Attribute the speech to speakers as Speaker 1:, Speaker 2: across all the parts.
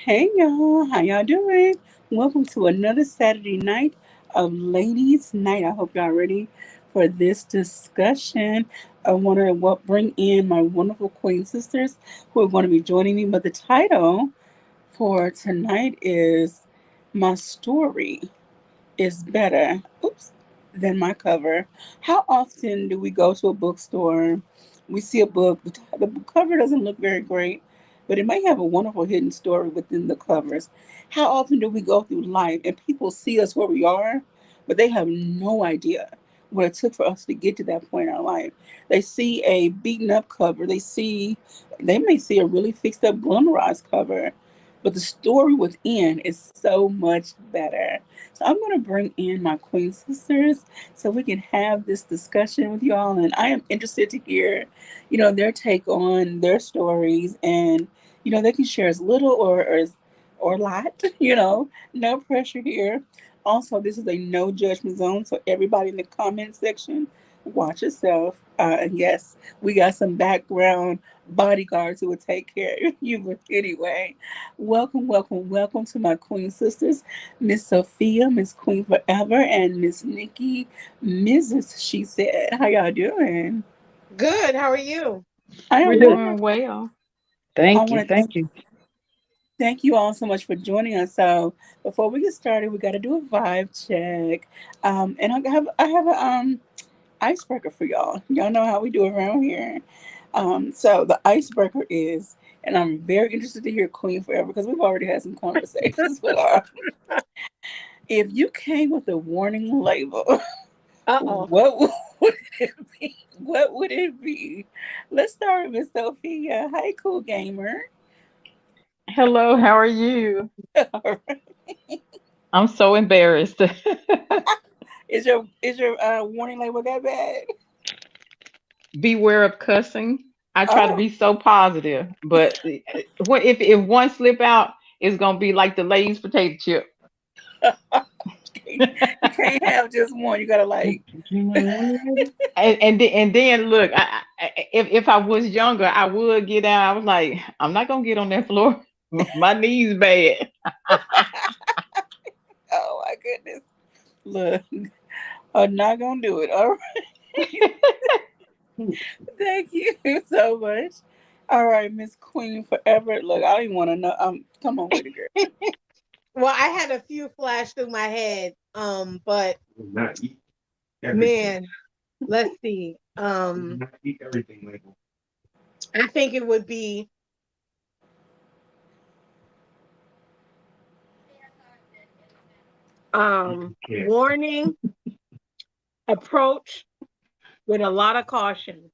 Speaker 1: Hey y'all, how y'all doing? Welcome to another Saturday night of Ladies Night. I hope y'all ready for this discussion. I want to bring in my wonderful queen sisters who are going to be joining me. But the title for tonight is My Story is Better. Oops, than my cover. How often do we go to a bookstore? We see a book, the cover doesn't look very great, but it may have a wonderful hidden story within the covers. How often do we go through life and people see us where we are, but they have no idea what it took for us to get to that point in our life? They see a beaten up cover, they may see a really fixed up glamorized cover, but the story within is so much better. So I'm going to bring in my queen sisters so we can have this discussion with y'all. And I am interested to hear, their take on their stories, and they can share as little or a lot. No pressure here. Also, this is a no judgment zone, so everybody in the comment section, watch yourself. Yes, we got some background bodyguards who will take care of you. But anyway, welcome, welcome, welcome to my queen sisters, Miss Sophia, Miss Queen Forever, and Miss Nikki, Mrs. She Said. How y'all doing?
Speaker 2: Good. How are you?
Speaker 1: I
Speaker 3: We're
Speaker 1: am
Speaker 3: doing
Speaker 1: well.
Speaker 3: well.
Speaker 1: I
Speaker 3: Thank you.
Speaker 1: want to
Speaker 3: Thank you.
Speaker 1: thank you all so much for joining us. So before we get started, we got to do a vibe check. And I have a icebreaker for y'all. Y'all know how we do around here. So the icebreaker is, and I'm very interested to hear Queen Forever because we've already had some conversations with her. If you came with a warning label,
Speaker 2: Uh-oh.
Speaker 1: what would it be? What would it be? Let's start with Miss Sophia. Hi, cool gamer.
Speaker 3: Hello, how are you?
Speaker 1: All right.
Speaker 3: I'm so embarrassed.
Speaker 1: Is your warning label that bad?
Speaker 3: Beware of cussing. I try to
Speaker 1: Oh,
Speaker 3: be so positive, but what if one slip out, it's gonna be like the Lay's potato chip.
Speaker 1: you can't have just one. You gotta like.
Speaker 3: And then look, if I was younger, I would get out. I was like, I'm not gonna get on that floor. My knees bad.
Speaker 1: Oh my goodness. Look, I'm not gonna do it. All right. Thank you so much. All right, Miss Queen Forever. Look, I don't even want to know. Come on with it, girl.
Speaker 2: Well, I had a few flash through my head. But man, let's see. I think it would be warning, approach with a lot of caution.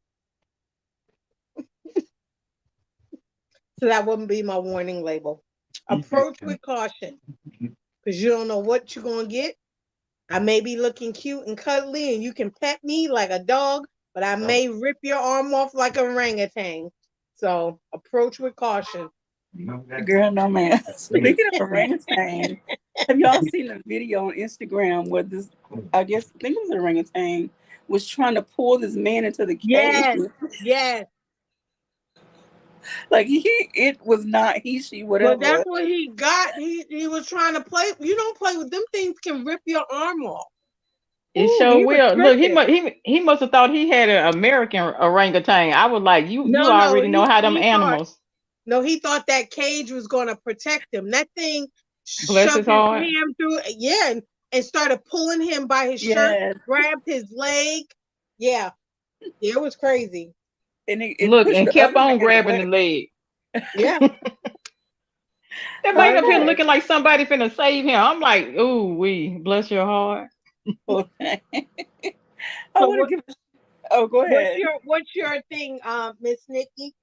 Speaker 2: So that wouldn't be my warning label. Approach with caution. Because you don't know what you're gonna get. I may be looking cute and cuddly and you can pet me like a dog, but I may rip your arm off like a orangutan. So approach with caution.
Speaker 1: Girl, no man. Speaking of orangutan, have y'all seen the video on Instagram where this, I guess, I think it was an orangutan, was trying to pull this man into the cage?
Speaker 2: Yes, yes.
Speaker 1: Like it was not he, she,
Speaker 2: Well,
Speaker 1: whatever.
Speaker 2: that's what he got. He was trying to play. You don't play with them things. Can rip your arm off.
Speaker 3: It
Speaker 1: Ooh,
Speaker 3: sure
Speaker 1: he was
Speaker 3: will. Look,
Speaker 1: tripping.
Speaker 3: he must have thought he had an American orangutan. I was like, you
Speaker 2: No, no,
Speaker 3: already know how them
Speaker 2: he thought
Speaker 3: animals.
Speaker 2: No, he thought that cage was going to protect him. That thing
Speaker 3: Bless
Speaker 2: shoved
Speaker 3: his
Speaker 2: his
Speaker 3: heart.
Speaker 2: hand through, yeah, and started pulling him by his shirt,
Speaker 1: Yes.
Speaker 2: grabbed his leg. Yeah, it was crazy.
Speaker 1: And it
Speaker 3: Look,
Speaker 1: pushed
Speaker 3: and
Speaker 1: the
Speaker 3: kept
Speaker 1: other
Speaker 3: on
Speaker 1: man
Speaker 3: grabbing the
Speaker 1: away.
Speaker 3: leg.
Speaker 2: Yeah.
Speaker 3: That man up here
Speaker 1: Okay.
Speaker 3: looking like somebody finna save him. I'm like, ooh, bless your heart.
Speaker 1: Okay. I
Speaker 2: So
Speaker 1: want to give. Oh, go ahead.
Speaker 2: what's your thing, Miss Nikki?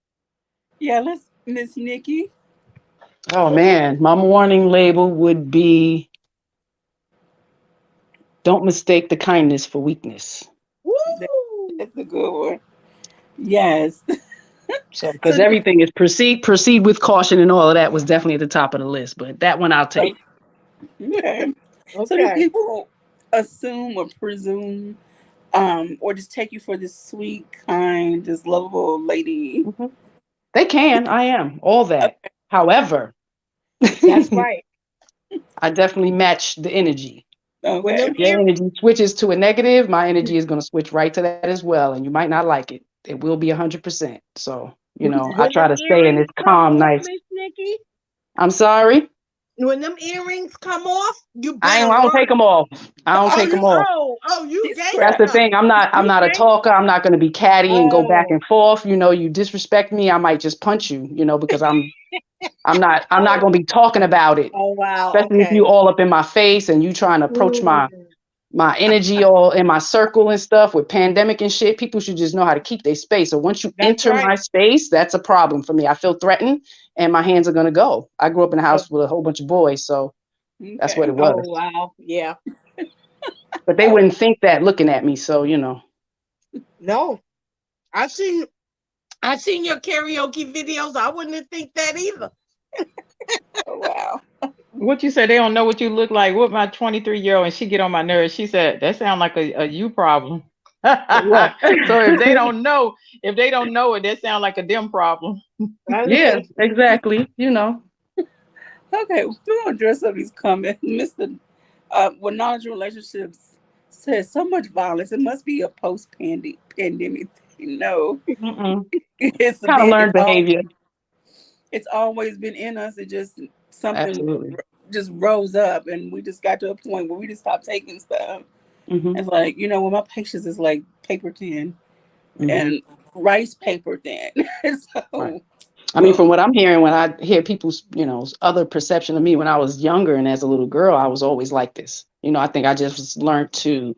Speaker 1: Yeah, let's Miss Nikki.
Speaker 4: Oh man, my warning label would be don't mistake the kindness for weakness.
Speaker 1: That-
Speaker 2: Woo!
Speaker 1: That's a good one. Yes.
Speaker 4: So because
Speaker 1: So,
Speaker 4: everything is proceed with caution and all of that was definitely at the top of the list, but that one I'll take.
Speaker 1: okay. So do
Speaker 2: Okay.
Speaker 1: people assume or presume, or just take you for this sweet, kind, just lovable lady?
Speaker 4: Mhm. They can, I am, all that.
Speaker 1: Okay.
Speaker 4: However,
Speaker 2: That's right.
Speaker 4: I definitely match the energy.
Speaker 2: When them
Speaker 1: Okay.
Speaker 4: If your energy switches to a negative, my energy is going to switch right to that as well, and you might not like it. It will be 100%. So, I
Speaker 2: when
Speaker 4: try
Speaker 2: them
Speaker 4: to stay in
Speaker 2: earrings
Speaker 4: this
Speaker 2: come
Speaker 4: calm,
Speaker 2: off,
Speaker 4: nice.
Speaker 2: Miss Nikki,
Speaker 4: I'm sorry.
Speaker 2: when them earrings come off, you
Speaker 4: I
Speaker 2: better
Speaker 4: don't take
Speaker 2: run.
Speaker 4: them off. I don't
Speaker 2: Oh,
Speaker 4: take them
Speaker 2: you
Speaker 4: off.
Speaker 2: you
Speaker 1: She's
Speaker 4: That's the
Speaker 2: gangster.
Speaker 1: scrappy.
Speaker 4: thing. I'm
Speaker 2: You
Speaker 4: not a talker.
Speaker 2: gangster.
Speaker 4: I'm not going to be catty and go back
Speaker 2: Oh,
Speaker 4: and forth. You disrespect me, I might just punch you, because I'm not
Speaker 2: oh,
Speaker 4: going to be talking about it.
Speaker 2: oh wow.
Speaker 4: Especially if you
Speaker 2: Okay.
Speaker 4: all up in my face and you trying to approach
Speaker 2: Mm,
Speaker 4: my energy all in my circle and stuff with pandemic and shit. People should just know how to keep their space. So once you
Speaker 2: that's
Speaker 4: enter
Speaker 2: right.
Speaker 4: my space, that's a problem for me. I feel threatened and my hands are going to go. I grew up in a
Speaker 2: Oh,
Speaker 4: house with a whole bunch of boys, so that's what
Speaker 1: Okay.
Speaker 4: it
Speaker 2: oh
Speaker 4: was.
Speaker 2: wow. Yeah.
Speaker 4: But they
Speaker 1: Oh,
Speaker 4: wouldn't think that looking at me, so.
Speaker 2: No, I seen I seen your karaoke videos. I wouldn't think that either.
Speaker 1: oh wow.
Speaker 3: What you said? They don't know what you look like. What my 23-year-old and she get on my nerves. She said that sound like a you problem.
Speaker 4: What?
Speaker 3: So if they don't know it, that sound like a them problem.
Speaker 2: That's
Speaker 4: Yeah,
Speaker 2: it.
Speaker 4: exactly.
Speaker 1: Okay, we're gonna address some of these comments. Mr. When knowledge relationships says so much violence, it must be a post-pandemic thing. No,
Speaker 4: Mm-mm.
Speaker 1: it's
Speaker 4: Kind of
Speaker 1: been
Speaker 4: learned behavior.
Speaker 1: it's always been in us. It just something
Speaker 4: Absolutely.
Speaker 1: just rose up, and we just got to a point where we just stopped taking stuff.
Speaker 4: Hmm.
Speaker 1: It's like when my patience is like paper thin
Speaker 4: Hmm.
Speaker 1: and rice paper thin.
Speaker 4: Right.
Speaker 1: So,
Speaker 4: I mean,
Speaker 1: well,
Speaker 4: from what I'm hearing, when I hear people's, other perception of me when I was younger and as a little girl, I was always like this. I think I just learned to,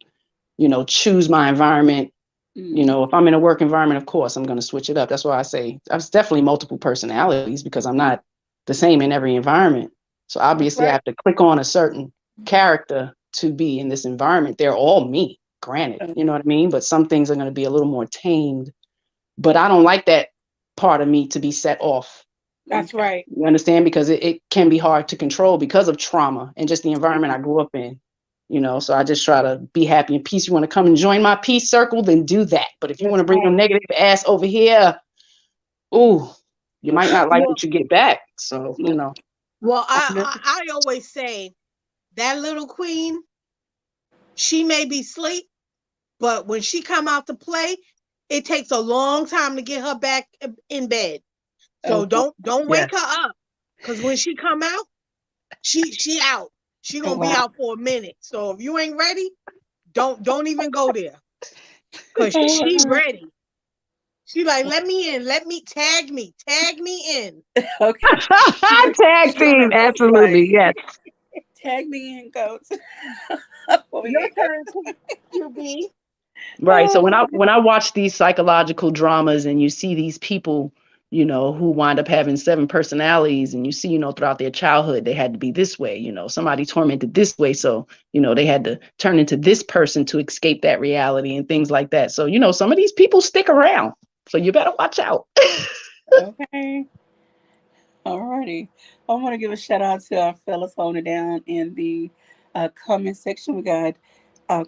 Speaker 4: choose my environment.
Speaker 1: mm,
Speaker 4: If I'm in a work environment, of course, I'm going to switch it up. That's why I say I was definitely multiple personalities because I'm not the same in every environment. So
Speaker 2: That's
Speaker 4: obviously, I
Speaker 2: right.
Speaker 4: have to click on a certain character to be in this environment. They're all me, granted,
Speaker 1: uh,
Speaker 4: you know what I mean? But some things are going to be a little more tamed. But I don't like that part of me to be set off.
Speaker 2: That's
Speaker 1: okay,
Speaker 2: right.
Speaker 4: You understand? Because it can be hard to control because of trauma and just the environment I grew up in. So I just try to be happy and peace. You want to come and join my peace circle, then do that. But if you want
Speaker 2: That's
Speaker 4: to bring your
Speaker 2: right.
Speaker 4: negative ass over here, ooh, you
Speaker 1: look,
Speaker 4: might not like
Speaker 2: Well,
Speaker 4: what you get back. So,
Speaker 1: look,
Speaker 2: well,
Speaker 1: I know.
Speaker 2: I always say that little queen, she may be asleep, but when she come out to play, it takes a long time to get her back in bed. So
Speaker 1: Okay,
Speaker 2: don't wake
Speaker 4: yes.
Speaker 2: her up, cause when she come out, she out. She gonna be
Speaker 1: wow.
Speaker 2: out for a minute. So if you ain't ready, don't even go there, cause she
Speaker 1: Oh,
Speaker 2: ready. She like, let me tag me in.
Speaker 1: okay,
Speaker 4: Tag
Speaker 1: she on
Speaker 4: team,
Speaker 1: the role
Speaker 4: absolutely,
Speaker 1: play.
Speaker 4: yes.
Speaker 1: Tag me in, coach. Before we
Speaker 2: Your
Speaker 1: get
Speaker 2: turn, QB.
Speaker 4: Right. So when I watch these psychological dramas and you see these people, who wind up having seven personalities and you see, throughout their childhood, they had to be this way, somebody tormented this way. So, they had to turn into this person to escape that reality and things like that. So, some of these people stick around. So you better watch out.
Speaker 1: okay. Alrighty. I want to give a shout out to our fellas holding it down in the comment section. We got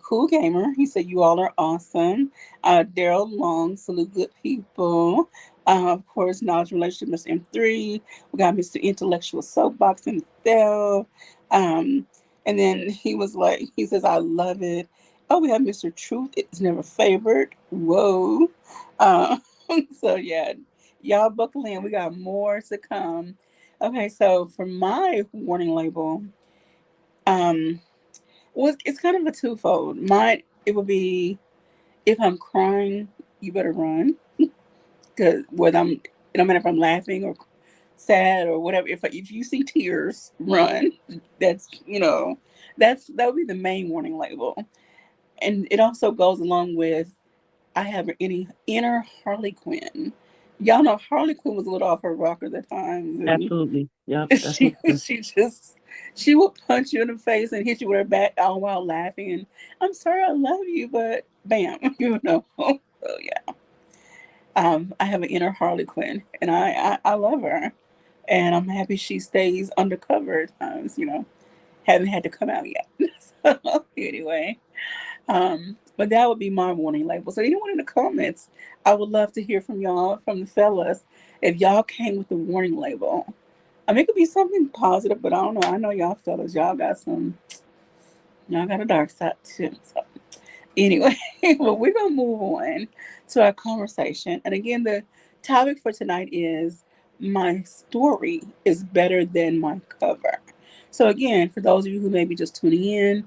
Speaker 1: Cool Gamer. He said, "You all are awesome." Daryl Long, salute good people. Of course, Knowledge Relationship, Mr. M3. We got Mr. Intellectual Soapbox himself. Um, and then he says, "I love it." Oh, we have Mr. Truth. It's never favored. Whoa. Uh, so, yeah. Y'all buckle in. We got more to come. Okay, so for my warning label, um, well, it's kind of a twofold. Mine, it would be if I'm crying, you better run. Because whether I'm, no matter if I'm laughing or sad or whatever, if you see tears, run. That's that would be the main warning label, and it also goes along with I have any inner Harley Quinn. Y'all know Harley Quinn was a little off her rocker at times, and
Speaker 4: Absolutely. Yep. That's
Speaker 1: she
Speaker 4: what.
Speaker 1: she would punch you in the face and hit you with her bat all while laughing. And I'm sorry, I love you, but bam, So yeah, I have an inner Harley Quinn, and I love her, and I'm happy she stays undercover at times. Haven't had to come out yet. So anyway, but that would be my warning label. So anyone in the comments, I would love to hear from y'all, from the fellas, if y'all came with the warning label. I mean, it could be something positive, but I don't know. I know y'all fellas, y'all got a dark side too. So anyway, well, we're gonna move on to our conversation. And again, the topic for tonight is my story is better than my cover. So again, for those of you who may be just tuning in,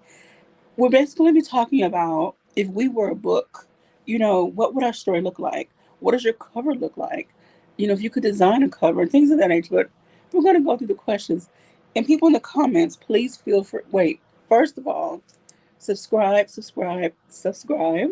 Speaker 1: we're basically be talking about if we were a book, what would our story look like? What does your cover look like? If you could design a cover and things of that nature. But we're going to go through the questions. And people in the comments, please feel free. Wait, first of all, subscribe, subscribe, subscribe,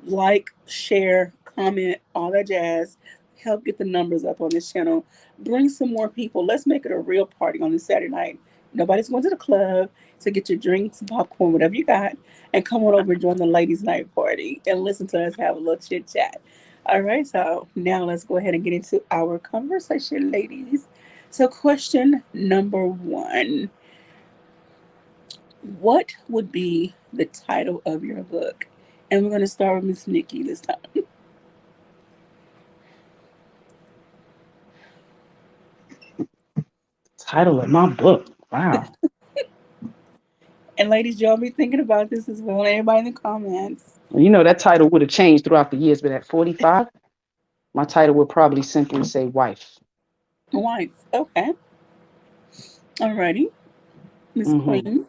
Speaker 1: like, share, comment, all that jazz. Help get the numbers up on this channel. Bring some more people. Let's make it a real party on this Saturday night. Nobody's going to the club, so get your drinks, popcorn, whatever you got, and come on over and join the ladies' night party and listen to us have a little chit chat. All right, so now let's go ahead and get into our conversation, ladies. So, question number one: what would be the title of your book? And we're going to start with Miss Nikki this time.
Speaker 4: Title of my book. Wow.
Speaker 1: And ladies, y'all be thinking about this as well. Everybody in the comments.
Speaker 4: That title would have changed throughout the years, but at 45, my title would probably simply say wife.
Speaker 1: Wife. Okay. Alrighty. Miss
Speaker 4: Hmm.
Speaker 1: Queen.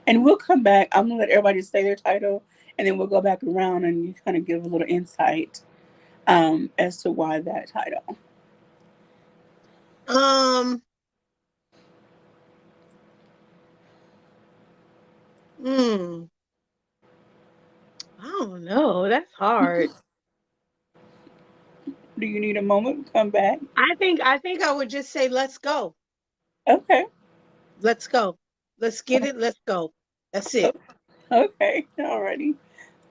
Speaker 1: And we'll come back. I'm gonna let everybody say their title, and then we'll go back around and you kind of give a little insight as to why that title.
Speaker 2: Um. Hmm. I don't know. That's hard.
Speaker 1: Do you need a moment to come back?
Speaker 2: I think I would just say let's go.
Speaker 1: Okay.
Speaker 2: Let's go. Let's get it. Let's go. That's it.
Speaker 1: Okay. Alrighty.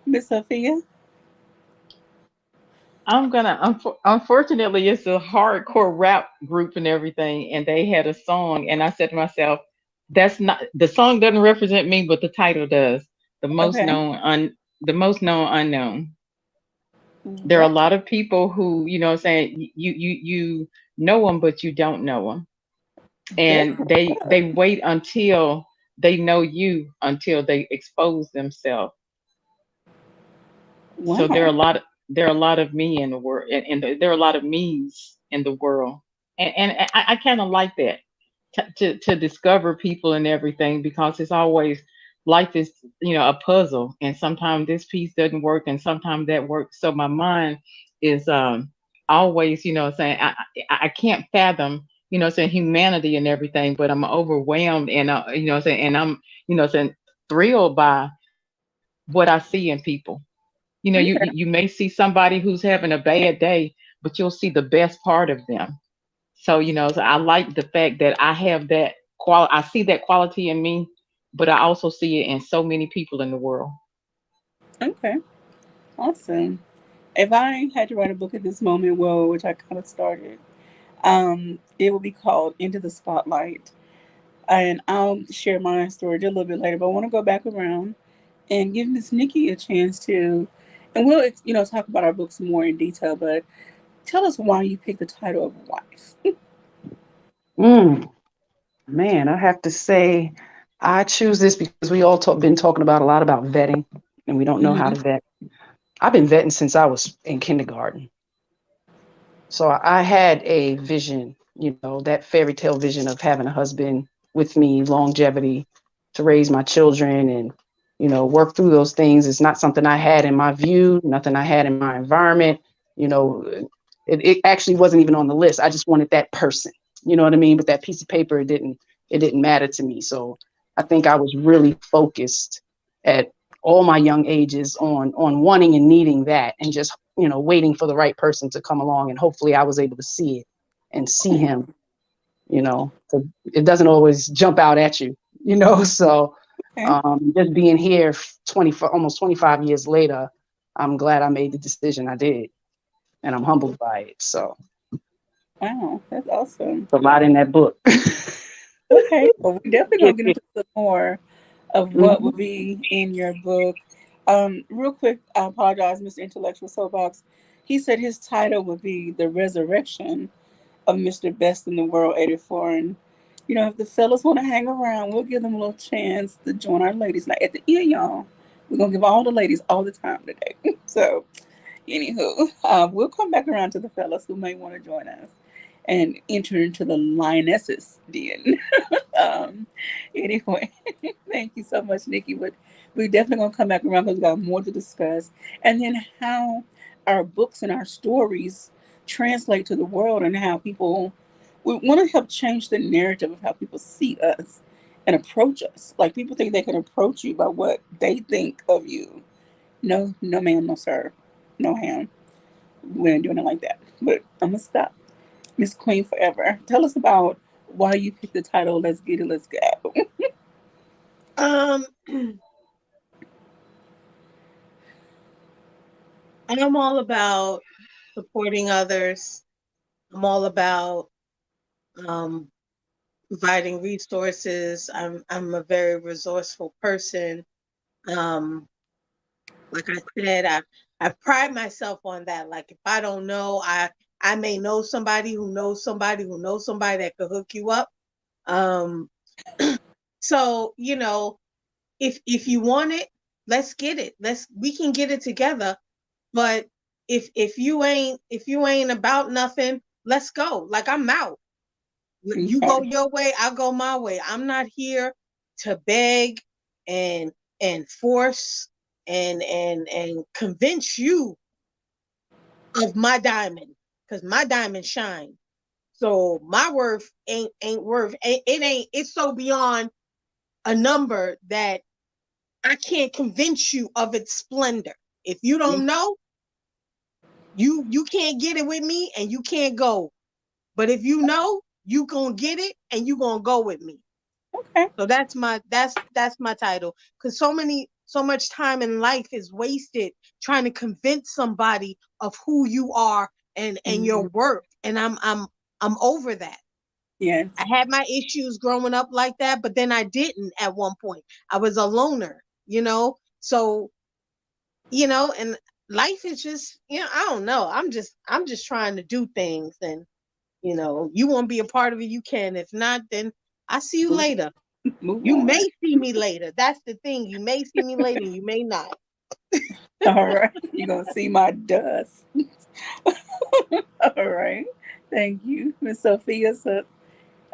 Speaker 1: Miss Sophia.
Speaker 3: I'm gonna. Unfortunately, it's a hardcore rap group and everything, and they had a song, and I said to myself, "That's not the song doesn't represent me, but the title does. The most
Speaker 1: Okay.
Speaker 3: known the most known unknown. There are a
Speaker 1: What?
Speaker 3: lot of people who, what I'm saying, you know them, but you don't know them,
Speaker 1: Good.
Speaker 3: and they wait until they know you until they expose themselves. So
Speaker 1: Wow.
Speaker 3: there are a lot of me in the world, and there are a lot of me's in the world, and I kind of like that to discover people and everything, because it's always like this, a puzzle, and sometimes this piece doesn't work and sometimes that works. So my mind is always, saying I can't fathom, saying humanity and everything, but I'm overwhelmed, and saying, and I'm, saying, thrilled by what I see in people.
Speaker 1: Okay.
Speaker 3: You may see somebody who's having a bad day, but you'll see the best part of them. So, so I like the fact that I have that I see that quality in me, but I also see it in so many people in the world.
Speaker 1: Okay. Awesome. If I had to write a book at this moment, well, which I kind of started, it would be called Into the Spotlight. And I'll share my story a little bit later, but I want to go back around and give Miss Nikki a chance to, and we'll, talk about our books more in detail, but tell us why you picked the title of Wife.
Speaker 4: Mm, man, I have to say, I choose this because we all been talking about a lot about vetting, and we don't know how
Speaker 1: Hmm.
Speaker 4: to vet. I've been vetting since I was in kindergarten. So I had a vision, that fairy tale vision of having a husband with me, longevity, to raise my children and, work through those things. It's not something I had in my view, nothing I had in my environment. You know, it actually wasn't even on the list. I just wanted that person, you know what I mean? But that piece of paper, it didn't matter to me. So I think I was really focused at all my young ages on wanting and needing that, and just waiting for the right person to come along, and hopefully I was able to see it and see him. 'Cause it doesn't always jump out at you. So
Speaker 1: Okay.
Speaker 4: just being here almost 25 years later, I'm glad I made the decision I did, and I'm humbled by it. So
Speaker 1: Wow, that's awesome.
Speaker 4: a lot in that book.
Speaker 1: Okay, well, we're definitely gonna get into some more of what
Speaker 4: Mhm.
Speaker 1: would be in your book. Real quick, I apologize, Mr. Intellectual Soapbox. He said his title would be The Resurrection of Mr. Best in the World 84. And, if the fellas want to hang around, we'll give them a little chance to join our ladies. Now, at the end, y'all, we're going to give all the ladies all the time today. So, anywho, we'll come back around to the fellas who may want to join us and enter into the lionesses den. um, anyway, thank you so much, Nikki. But we're definitely gonna come back around because we got more to discuss, and then how our books and our stories translate to the world, and how people we want to help change the narrative of how people see us and approach us. Like people think they can approach you by what they think of you. No, no, ma'am, no, sir, no, ham. We ain't doing it like that. But I'm gonna stop. Miss Queen Forever. Tell us about why you picked the title Let's Get It, Let's Go.
Speaker 2: Um, I'm all about supporting others. I'm all about um, providing resources. I'm a very resourceful person. Um, like I said, I pride myself on that. Like if I don't know, I may know somebody who knows somebody who knows somebody that could hook you up. Um, so if you want it, let's get it. We can get it together. But if you ain't about nothing, let's go. Like I'm out. You go
Speaker 1: Okay.
Speaker 2: your way, I'll go my way. I'm not here to beg and force and convince you of my diamond, because my diamond shine. So my worth ain't worth. It ain't. It's so beyond a number that I can't convince you of its splendor. If you don't know, you can't get it with me, and you can't go. But if you know, you gonna get it, and you gonna go with me.
Speaker 1: Okay.
Speaker 2: So that's my title. Because so much time in life is wasted trying to convince somebody of who you are and your
Speaker 1: Mhm.
Speaker 2: worth. And I'm over that. I
Speaker 1: Yes.
Speaker 2: had my issues growing up like that, but then I didn't at one point. I was a loner. So, and life is just, I don't know. I'm just trying to do things, and you want to be a part of it, you can. If not, then I see you
Speaker 1: Move,
Speaker 2: later.
Speaker 1: move
Speaker 2: You
Speaker 1: on.
Speaker 2: may see me later. That's the thing. You may see me later, you may not.
Speaker 1: All right. You're going to see my dust. All right. Thank you, Miss Sophia. So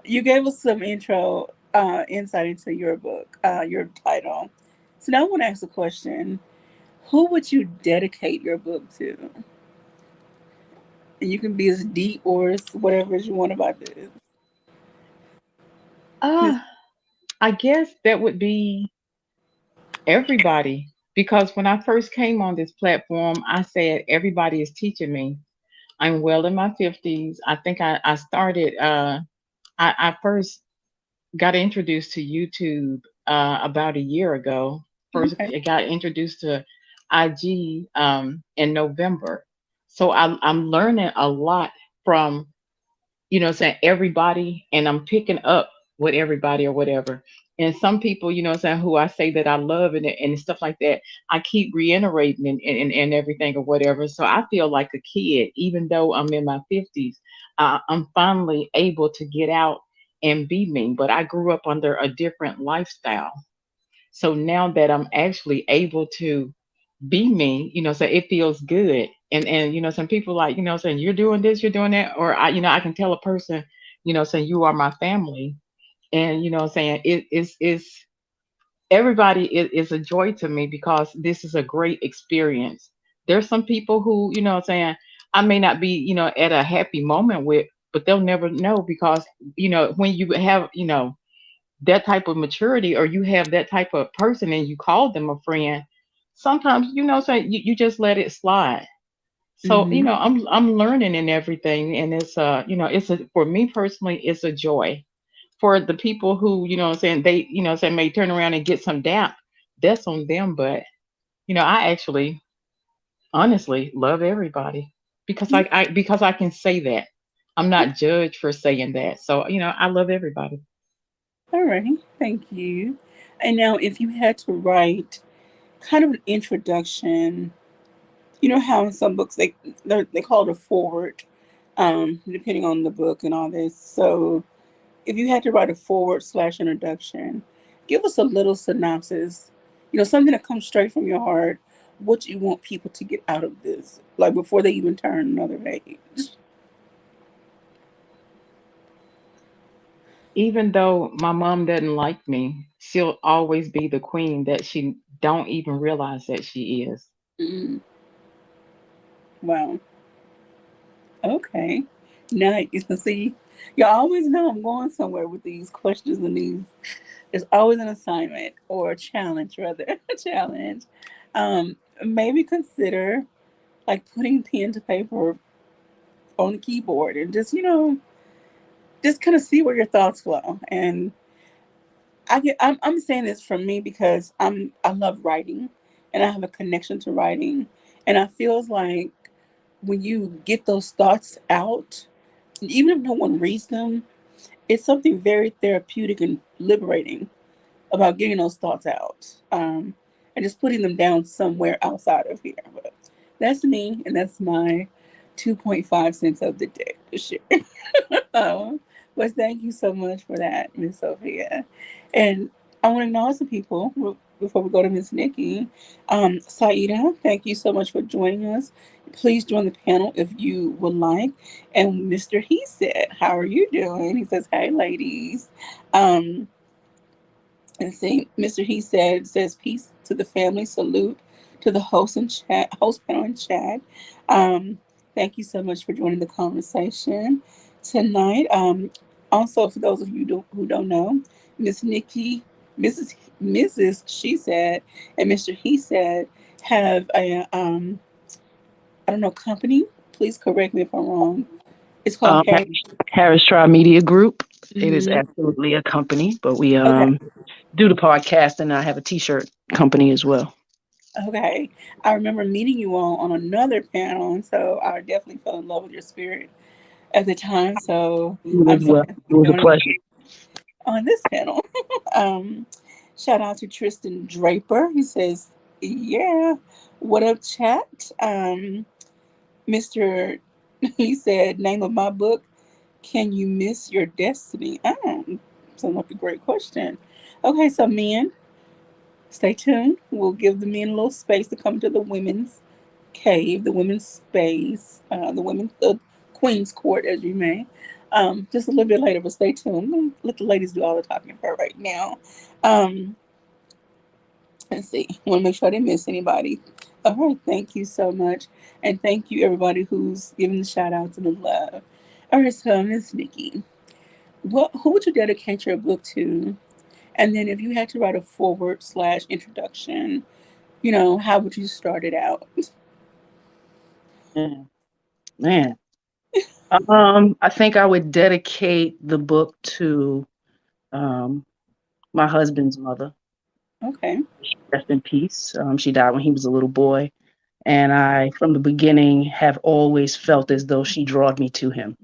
Speaker 1: you gave us some insight into your book, your title. So now I want to ask a question. Who would you dedicate your book to? And you can be as deep or as whatever as you want about this. Miss,
Speaker 3: Uh, I guess that would be everybody. Because when I first came on this platform, I said everybody is teaching me. I'm well in my 50s. I think I started, I first got introduced to YouTube about a year ago. First,
Speaker 1: okay.
Speaker 3: I got introduced to IG in November. So I'm learning a lot from, saying everybody, and I'm picking up with everybody or whatever. And some people, saying who I say that I love and stuff like that, I keep reiterating and everything or whatever. So I feel like a kid, even though I'm in my 50s, I'm finally able to get out and be me. But I grew up under a different lifestyle. So now that I'm actually able to be me, so it feels good. And some people like, saying you're doing this, you're doing that, or I can tell a person, saying you are my family, and saying it's everybody is a joy to me because this is a great experience. There's some people who, saying I may not be, at a happy moment with, but they'll never know because, when you have, that type of maturity or you have that type of person and you call them a friend, sometimes, saying you just let it slide. So,
Speaker 1: Mm-hmm.
Speaker 3: I'm learning and everything, and it's it's for me personally, it's a joy. For the people who, saying they, saying may turn around and get some doubt, that's on them. But, I actually honestly love everybody because because I can say that. I'm not judged for saying that. So, I love everybody.
Speaker 1: All right, thank you. And now, if you had to write kind of an introduction, you know how in some books they call it a forward, depending on the book and all this. So, if you had to write a forward slash introduction, give us a little synopsis. Something that comes straight from your heart. What you want people to get out of this, like before they even turn another page.
Speaker 3: Even though my mom doesn't like me, she'll always be the queen that she don't even realize that she is.
Speaker 1: Mm, wow. Okay. Nice. See, you always know I'm going somewhere with these questions and these. There's always an assignment or a challenge, rather, a challenge. Maybe consider like putting pen to paper on the keyboard and just kind of see where your thoughts flow. And I'm saying this from me because I love writing, and I have a connection to writing, and I feels like when you get those thoughts out, even if no one reads them, it's something very therapeutic and liberating about getting those thoughts out, and just putting them down somewhere outside of here. But that's me, and that's my 2.5 cents of the day to share. But thank you so much for that, Miss Sophia. And I want to acknowledge the people before we go to Miss Nikki. Saida, thank you so much for joining us. Please join the panel if you would like. And Mr. He said, how are you doing? He says, hey, ladies. Um, and see, Mr. He says peace to the family. Salute to the host panel and chat. Thank you so much for joining the conversation tonight. Also, for those of you who don't know, Miss Nikki, Mrs. Mrs. She said, and Mr. He said have a I don't know, company. Please correct me if I'm wrong. It's called
Speaker 4: Um,
Speaker 1: Harry.
Speaker 4: Harris Tribe Media Group. It is
Speaker 1: Hmm.
Speaker 4: absolutely a company, but we
Speaker 1: Okay.
Speaker 4: do the podcast, and I have a T-shirt company as well.
Speaker 1: Okay. I remember meeting you all on another panel, and so I definitely fell in love with your spirit at the time. So
Speaker 4: You
Speaker 1: I'm
Speaker 4: as
Speaker 1: so
Speaker 4: well.
Speaker 1: happy
Speaker 4: It was
Speaker 1: you're
Speaker 4: a
Speaker 1: doing it
Speaker 4: pleasure.
Speaker 1: on this panel. um, Shout out to Tristan Draper. He says, "Yeah, what up, chat?" Mr. He said, "Name of my book: Can you miss your destiny?" Sounds like a great question. Okay, so men, stay tuned. We'll give the men a little space to come to the women's cave, the women's space, the Queen's Court, as you may. Just a little bit later, but stay tuned. I'm gonna let the ladies do all the talking for right now. Um, let's see. I want to make sure I didn't miss anybody. All right, thank you so much, and thank you everybody who's giving the shout outs and the love. All right, so Miss Nikki, who would you dedicate your book to? And then, if you had to write a forward slash introduction, how would you start it out?
Speaker 4: Man, man. I think I would dedicate the book to um, my husband's mother.
Speaker 1: Okay.
Speaker 4: Rest in peace. She died when he was a little boy, and I, from the beginning, have always felt as though she drawed me to him.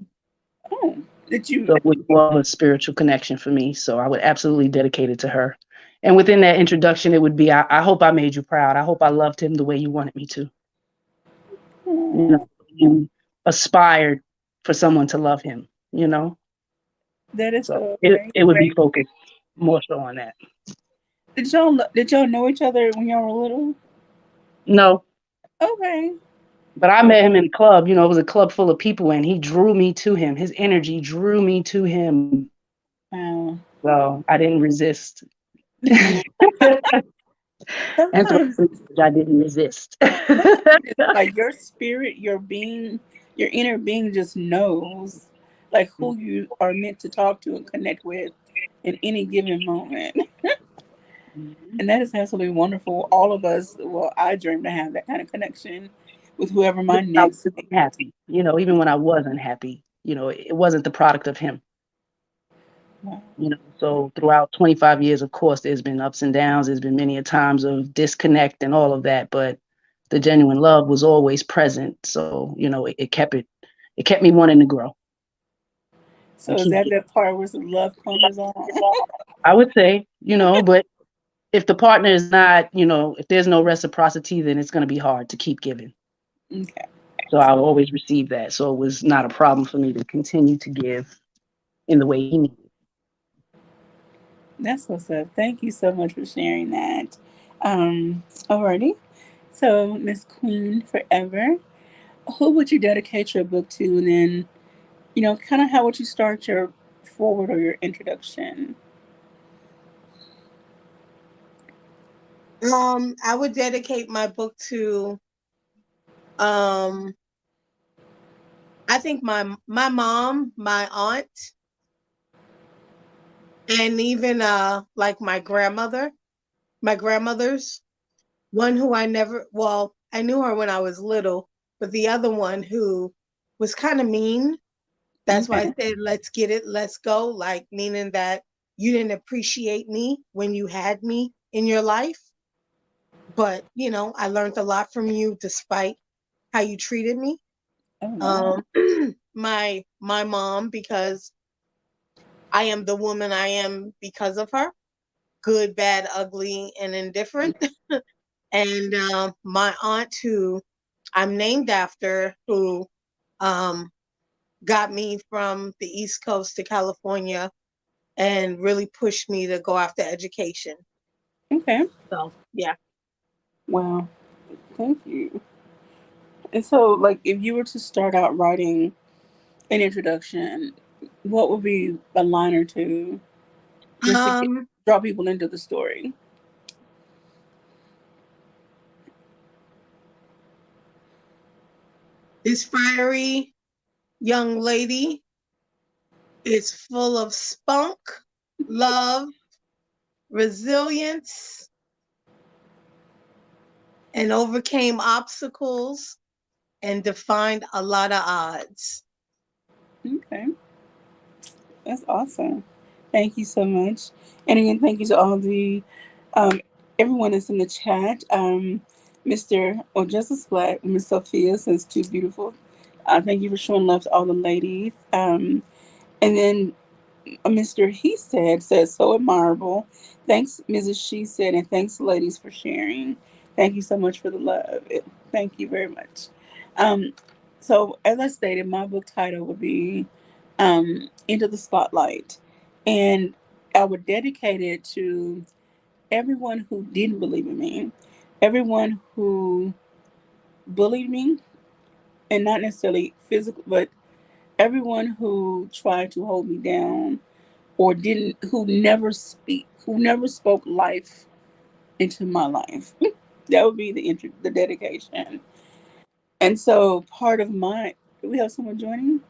Speaker 1: Oh, did you?
Speaker 4: So it was a spiritual connection for me. So I would absolutely dedicate it to her. And within that introduction, it would be, I hope I made you proud. I hope I loved him the way you wanted me to. You
Speaker 1: Oh,
Speaker 4: know, you aspired for someone to love him, you know?
Speaker 1: that is
Speaker 4: So
Speaker 1: so
Speaker 4: it would be
Speaker 1: great.
Speaker 4: focused more so on that.
Speaker 1: Did y'all know each other when y'all were little?
Speaker 4: No,
Speaker 1: Okay.
Speaker 4: But I met him in a club, it was a club full of people, and he drew me to him. His energy drew me to him.
Speaker 1: Wow.
Speaker 4: So I didn't resist. And so
Speaker 1: Sometimes,
Speaker 4: I didn't resist.
Speaker 1: sometimes it's like your spirit, your being, your inner being just knows like who you are meant to talk to and connect with in any given moment. And that is absolutely wonderful. All of us, well, I dream to have that kind of connection with whoever my
Speaker 4: I
Speaker 1: next.
Speaker 4: was happy, even when I wasn't happy, it wasn't the product of him.
Speaker 1: Wow.
Speaker 4: So throughout 25 years, of course, there's been ups and downs. There's been many a times of disconnect and all of that, but the genuine love was always present. So, it kept me wanting to grow and
Speaker 1: So is
Speaker 4: keep
Speaker 1: that
Speaker 4: getting.
Speaker 1: that part where some love conquers all?
Speaker 4: I would say, but if the partner is not, if there's no reciprocity, then it's going to be hard to keep giving.
Speaker 1: Okay.
Speaker 4: So I will always receive that. So it was not a problem for me to continue to give in the way he needed.
Speaker 1: That's what's up. Thank you so much for sharing that. Alrighty. So, Miss Queen Forever, who would you dedicate your book to? And then, kind of how would you start your forward or your introduction?
Speaker 2: I would dedicate my book to um I think my mom, my aunt, and even like my grandmothers. One who I knew her when I was little, but the other one who was kind of mean. That's why I
Speaker 1: Okay.
Speaker 2: said, let's get it, let's go. Like, meaning that you didn't appreciate me when you had me in your life. But, I learned a lot from you despite how you treated me.
Speaker 1: Oh, wow.
Speaker 2: Um, my mom, because I am the woman I am because of her, good, bad, ugly, and indifferent. And my aunt, who I'm named after, who um, got me from the East Coast to California and really pushed me to go after education.
Speaker 1: Okay.
Speaker 2: So, yeah.
Speaker 1: Wow. Thank you. And so, like, if you were to start out writing an introduction, what would be a line or two just to
Speaker 2: Um,
Speaker 1: draw people into the story?
Speaker 2: this fiery young lady is full of spunk, love, resilience, and overcame obstacles and defined a lot of odds.
Speaker 1: Okay. That's awesome. Thank you so much. And again, thank you to all the um, everyone that's in the chat. Mr. or Justice Black, Miss Sophia says too beautiful. Thank you for showing love to all the ladies. And then Mr. He says so admirable. Thanks, Mrs. She said, and thanks, ladies, for sharing. Thank you so much for the love. Thank you very much. Um, so, as I stated, my book title would be Into the Spotlight, and I would dedicate it to everyone who didn't believe in me, everyone who bullied me, and not necessarily physical, but everyone who tried to hold me down or didn't who never spoke life into my life. That would be the dedication. And so part of my do we have someone joining?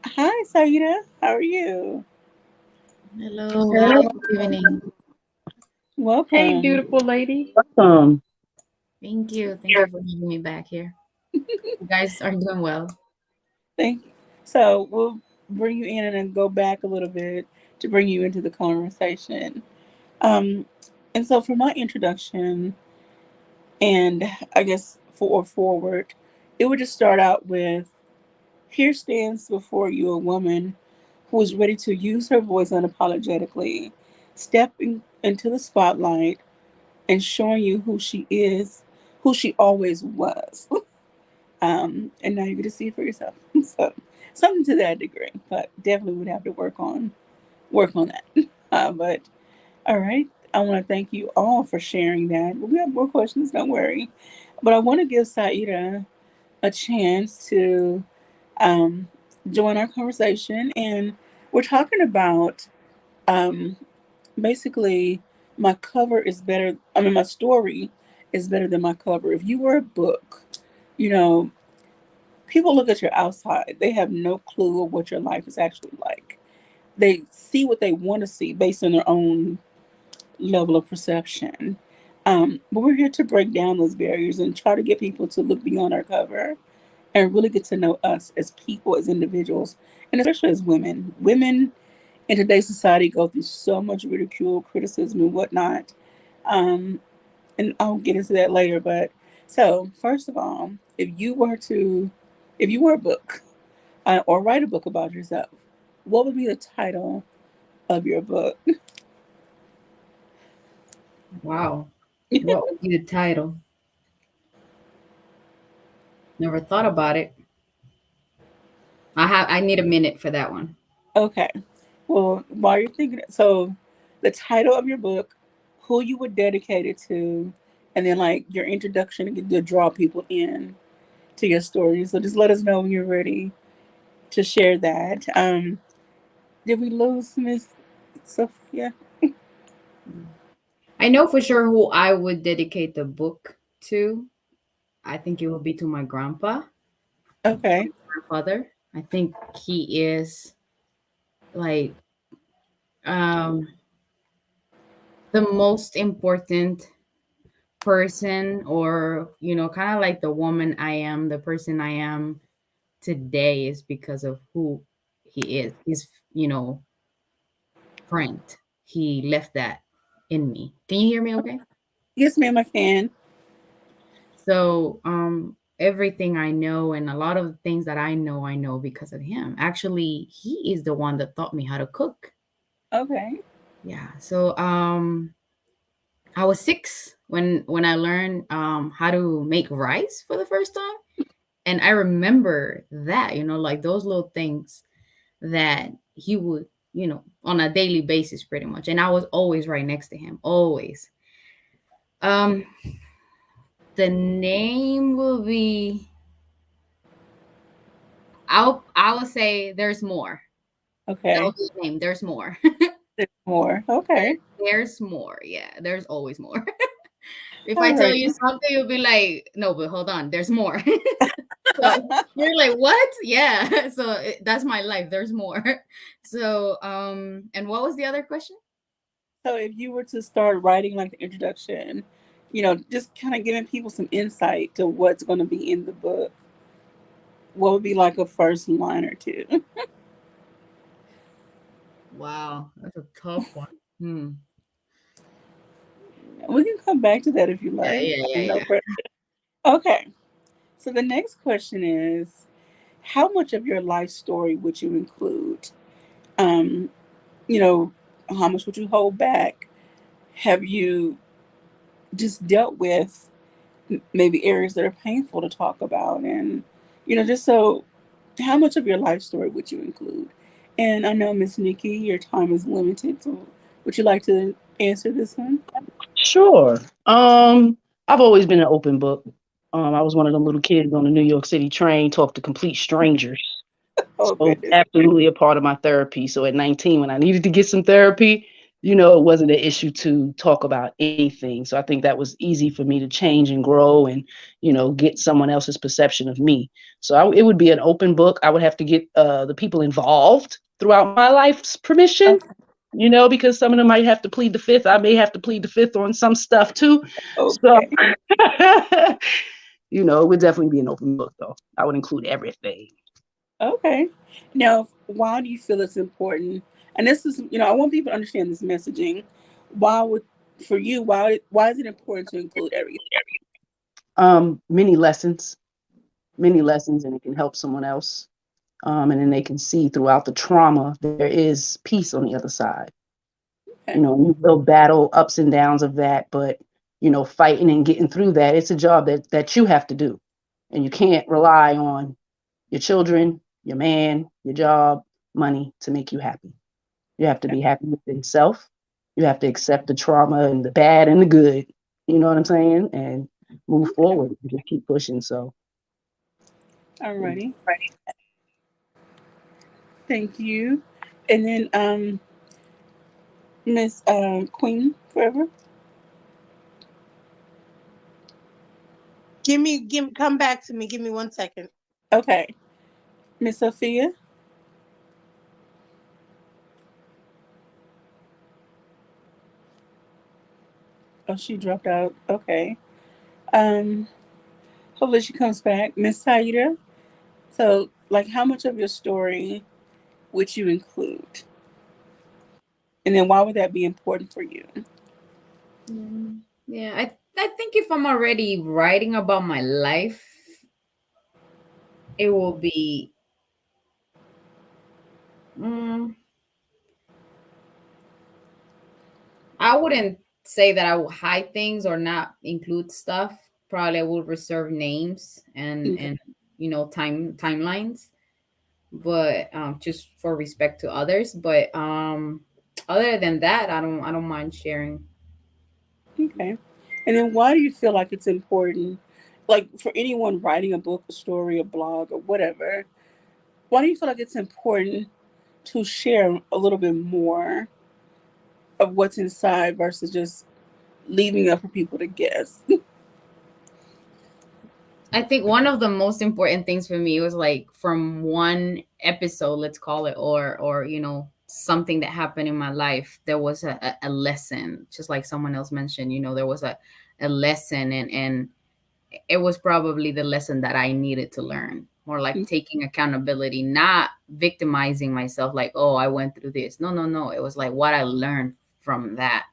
Speaker 1: Hi Saida, how are you?
Speaker 5: Hello,
Speaker 4: Hello.
Speaker 5: good evening.
Speaker 3: Hey,
Speaker 1: Welcome.
Speaker 3: beautiful lady.
Speaker 4: Welcome.
Speaker 5: Thank you. Thank you for having me back here. You guys are doing well.
Speaker 1: Thank you. So we'll bring you in and then go back a little bit to bring you into the conversation. Um and so for my introduction and I guess for forward, it would just start out with here stands before you a woman who is ready to use her voice unapologetically, stepping into the spotlight and showing you who she is, who she always was. And now you get to see it for yourself. So something to that degree, but definitely would have to work on that. But all right, I want to thank you all for sharing that. We have more questions. Don't worry. But I want to give Saida a chance to um, join our conversation. And we're talking about um, basically my cover is better. I mean, my story is better than my cover. If you were a book, you know, people look at your outside, they have no clue of what your life is actually like. They see what they want to see based on their own level of perception. But we're here to break down those barriers and try to get people to look beyond our cover and really get to know us as people, as individuals, and especially as women. Women in today's society go through so much ridicule, criticism, and whatnot. Um, and I'll get into that later. But so, first of all, if you were a book or write a book about yourself, what would be the title of your book?
Speaker 5: Wow. What would be the title? Never thought about it. I need a minute for that one.
Speaker 1: Okay. Well, while you're thinking, so the title of your book, who you would dedicate it to, and then like your introduction to draw people in to your story. So just let us know when you're ready to share that. Did we lose Miss Sophia?
Speaker 5: I know for sure who I would dedicate the book to. I think it would be to my
Speaker 1: Okay.
Speaker 5: grandfather. I think he is like um the most important person, or kind of like the woman I am, the person I am today is because of who he is. He's print. He left that in me. Can you hear me okay?
Speaker 1: Yes, ma'am, I can.
Speaker 5: So everything I know and a lot of things that I know because of him. Actually, he is the one that taught me how to cook.
Speaker 1: Okay.
Speaker 5: Yeah. So I was 6 when I learned how to make rice for the first time. And I remember that, like those little things that he would, on a daily basis pretty much. And I was always right next to him, always. Um, the name will be, I will say there's more. That will
Speaker 1: Okay.
Speaker 5: be his name. There's more.
Speaker 1: There's more. Okay.
Speaker 5: There's more. Yeah, there's always more. If I
Speaker 1: All
Speaker 5: tell
Speaker 1: right.
Speaker 5: you something, you'll be like, no, but hold on, there's more. So you're like, what? Yeah. So that's my life. There's more. So, and what was the other question?
Speaker 1: So if you were to start writing like the introduction, just kind of giving people some insight to what's going to be in the book, what would be like a first line or two?
Speaker 5: Wow, that's a tough one. Hmm.
Speaker 1: We can come back to that if you
Speaker 5: Yeah,
Speaker 1: like.
Speaker 5: yeah, yeah,
Speaker 1: No
Speaker 5: yeah.
Speaker 1: pressure. Okay. So the next question is, how much of your life story would you include? Um, you know, how much would you hold back? Have you just dealt with maybe areas that are painful to talk about? And, just so, how much of your life story would you include? And I know, Miss Nikki, your time is limited. So would you like to answer this one?
Speaker 4: Sure. I've always been an open book. I was one of them little kids on the New York City train, talk to complete strangers.
Speaker 1: Oh,
Speaker 4: So it's
Speaker 1: goodness.
Speaker 4: absolutely a part of my therapy. So at 19, when I needed to get some therapy, it wasn't an issue to talk about anything. So I think that was easy for me to change and grow and, get someone else's perception of me. So it would be an open book. I would have to get the people involved throughout my life's permission,
Speaker 1: Okay.
Speaker 4: because some of them might have to plead the fifth. I may have to plead the fifth on some stuff too. So,
Speaker 1: Okay.
Speaker 4: it would definitely be an open book, though. I would include everything.
Speaker 1: Okay. Now, why do you feel it's important? And this is, I want people to understand this messaging. Why would, for you, why is it important to include everything?
Speaker 4: Many lessons, and it can help someone else. And then they can see throughout the trauma, there is peace on the other side.
Speaker 1: Okay.
Speaker 4: You will battle ups and downs of that, but, fighting and getting through that, it's a job that you have to do. And you can't rely on your children, your man, your job, money to make you happy. You have to be happy within self. You have to accept the trauma and the bad and the good. You know what I'm saying? And move
Speaker 1: Okay.
Speaker 4: forward and just keep pushing. So
Speaker 1: Alrighty. Thank you. And then Miss Queen Forever.
Speaker 2: Come back to me. Give me 1 second.
Speaker 1: Okay. Miss Sophia. Oh, she dropped out. Okay. Um, hopefully she comes back. Miss Saida. So, like, how much of your story would you include? And then why would that be important for you?
Speaker 5: Yeah, I think if I'm already writing about my life, it will be mm, I wouldn't say that I will hide things or not include stuff. Probably I will reserve names
Speaker 1: Okay.
Speaker 5: and timelines, but just for respect to others. But other than that, I don't mind sharing.
Speaker 1: Okay. And then why do you feel like it's important, like for anyone writing a book, a story, a blog, or whatever, why do you feel like it's important to share a little bit more of what's inside versus just leaving it for people to guess?
Speaker 5: I think one of the most important things for me was like from one episode, let's call it, or something that happened in my life. There was a lesson, just like someone else mentioned. There was a lesson, and it was probably the lesson that I needed to learn. More like taking accountability, not victimizing myself. Like, oh, I went through this. No, no, no. It was like what I learned from that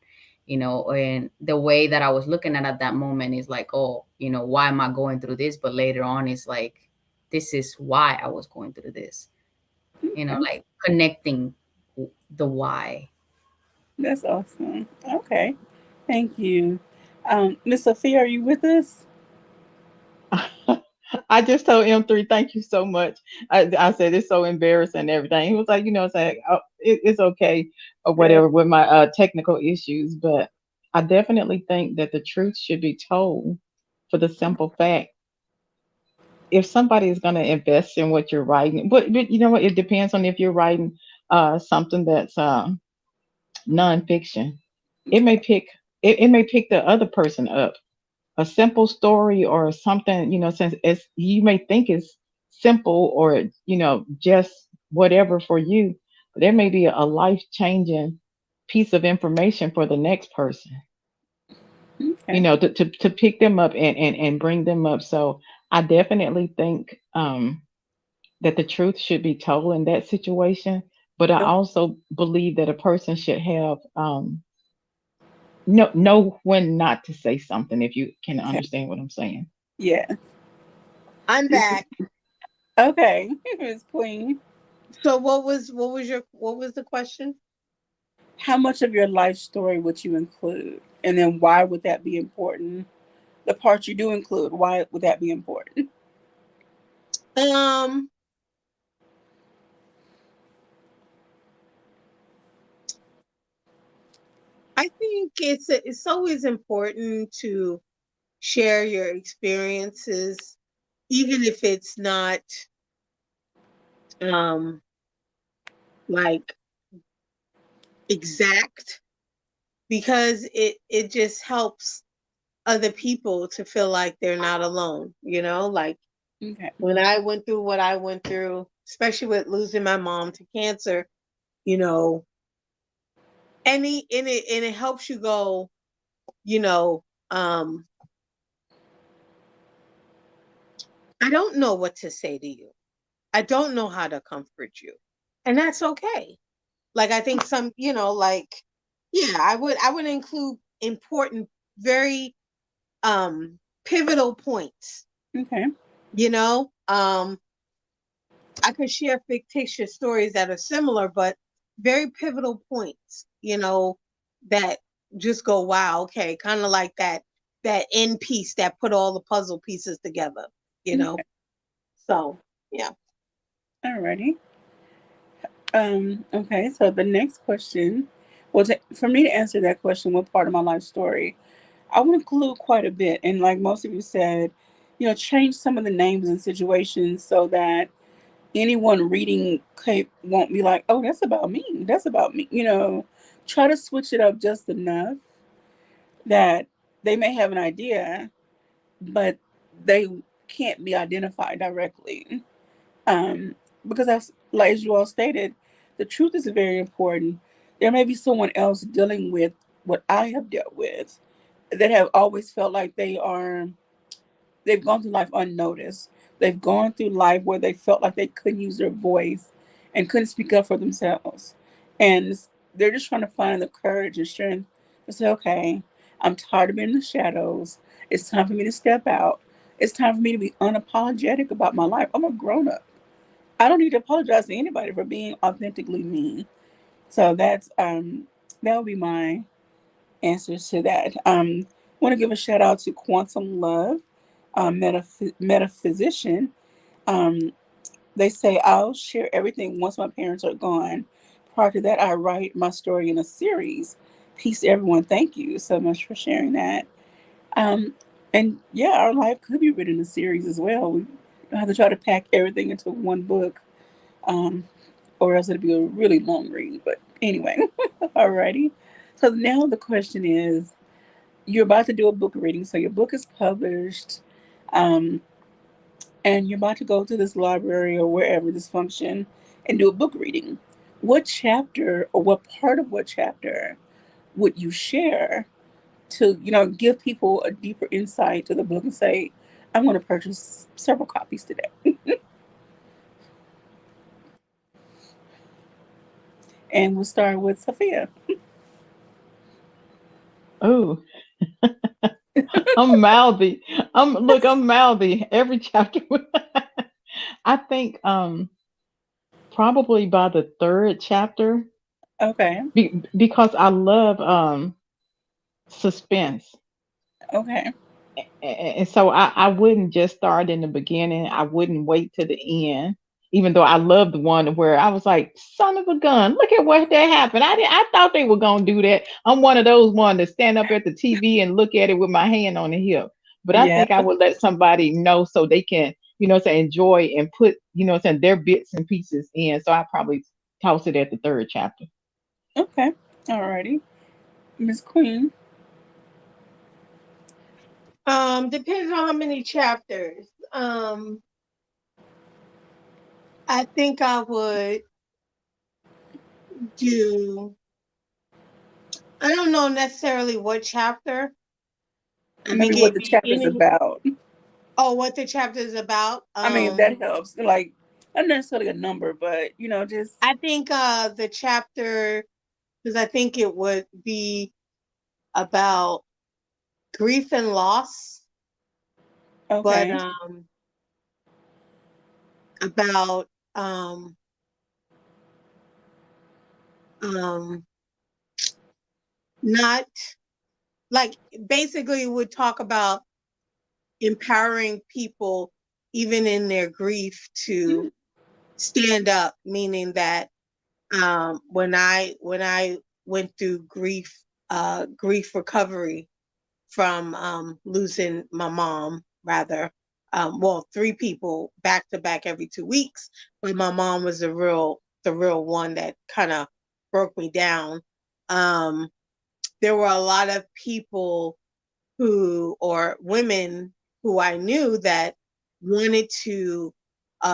Speaker 5: and the way that I was looking at that moment is like, oh, why am I going through this? But later on, it's like, this is why I was going through this,
Speaker 1: Okay.
Speaker 5: like connecting the why.
Speaker 1: That's awesome. Okay. Thank you. Miss Sophia, are you with us?
Speaker 3: I just told M3, thank you so much. I said it's so embarrassing and everything. He was like, saying it's okay or
Speaker 1: Yeah.
Speaker 3: whatever with my technical issues, but I definitely think that the truth should be told for the simple fact if somebody is going to invest in what you're writing, but you know what? It depends on if you're writing something that's nonfiction. It may
Speaker 1: Okay.
Speaker 3: pick it may pick the other person up a simple story or something, since it's you may think it's simple or just whatever for you, but there may be a life changing piece of information for the next person,
Speaker 1: Okay.
Speaker 3: to pick them up and bring them up. So I definitely think that the truth should be told in that situation, but I
Speaker 1: Okay.
Speaker 3: also believe that a person should have know when not to say something, if you can
Speaker 1: Okay.
Speaker 3: understand what I'm saying.
Speaker 1: Yeah.
Speaker 2: I'm back.
Speaker 1: Okay. Miss Queen,
Speaker 2: So what was the question?
Speaker 1: how much of your life story would you include? And then why would that be important? The part you do include, why would that be important?
Speaker 2: Um, I think it's always important to share your experiences, even if it's not um like exact, because it just helps other people to feel like they're not alone. Like
Speaker 1: Okay.
Speaker 2: when I went through what I went through, especially with losing my mom to cancer, you know, and it helps you go, you know, um, I don't know what to say to you. I don't know how to comfort you. And that's okay. Like I think like yeah, I would include important, very pivotal points,
Speaker 1: Okay.
Speaker 2: you know? I could share fictitious stories that are similar, but very pivotal points, that just go, wow, okay, kind of like that end piece that put all the puzzle pieces together, you know.
Speaker 1: Okay.
Speaker 2: So yeah.
Speaker 1: Alrighty. Okay, so the next question, well, for me to answer that question, what part of my life story? I would include quite a bit. And like most of you said, change some of the names and situations so that anyone reading Cape won't be like, oh, that's about me. That's about me. Try to switch it up just enough that they may have an idea, but they can't be identified directly. Um, because that's, like as you all stated, the truth is very important. There may be someone else dealing with what I have dealt with that have always felt like they've gone through life unnoticed. They've gone through life where they felt like they couldn't use their voice and couldn't speak up for themselves. And they're just trying to find the courage and strength to say, okay, I'm tired of being in the shadows. It's time for me to step out. It's time for me to be unapologetic about my life. I'm a grown up. I don't need to apologize to anybody for being authentically me. So that would be my answers to that. Want to give a shout out to Quantum Love, metaphysician. Um, they say I'll share everything once my parents are gone. Prior to that, I write my story in a series. Peace to everyone. Thank you so much for sharing that. Um, and yeah, our life could be written in a series as well. We don't have to try to pack everything into one book, um, or else it'd be a really long read. But anyway, alrighty. So now the question is, you're about to do a book reading, so your book is published, um, and you're about to go to this library or wherever this function and do a book reading. What chapter or what part of what chapter would you share to give people a deeper insight to the book and say, I'm going to purchase several copies today? And we'll start with Sophia.
Speaker 3: Oh, I'm mouthy. I'm mouthy. Every chapter. I think probably by the third chapter,
Speaker 1: Okay.
Speaker 3: because I love suspense.
Speaker 1: Okay.
Speaker 3: And so I wouldn't just start in the beginning. I wouldn't wait to the end. Even though I love the one where I was like, "Son of a gun! Look at what that happened." I thought they were gonna do that. I'm one of those one to stand up at the TV and look at it with my hand on the hip. But I
Speaker 1: Yeah.
Speaker 3: think I would let somebody know so they can, say enjoy and put, saying their bits and pieces in. So I probably toss it at the third chapter.
Speaker 1: Okay. Alrighty. Miss Queen.
Speaker 2: Depends on how many chapters. I think I would do, I don't know necessarily what chapter. I
Speaker 1: Maybe
Speaker 2: think
Speaker 1: what
Speaker 2: it'd
Speaker 1: the
Speaker 2: be
Speaker 1: chapter's
Speaker 2: any,
Speaker 1: about.
Speaker 2: oh, what the chapter is about.
Speaker 1: I mean, if that helps. Like, not necessarily a number, but just
Speaker 2: I think the chapter, because I think it would be about grief and loss, but
Speaker 1: okay.
Speaker 2: about um not like, basically would talk about empowering people even in their grief to
Speaker 1: Mm,
Speaker 2: stand up, meaning that when I went through grief recovery from losing my mom, rather, well, three people back to back every 2 weeks, but my mom was the real one that kind of broke me down. um there were a lot of people who, or women who I knew, that wanted to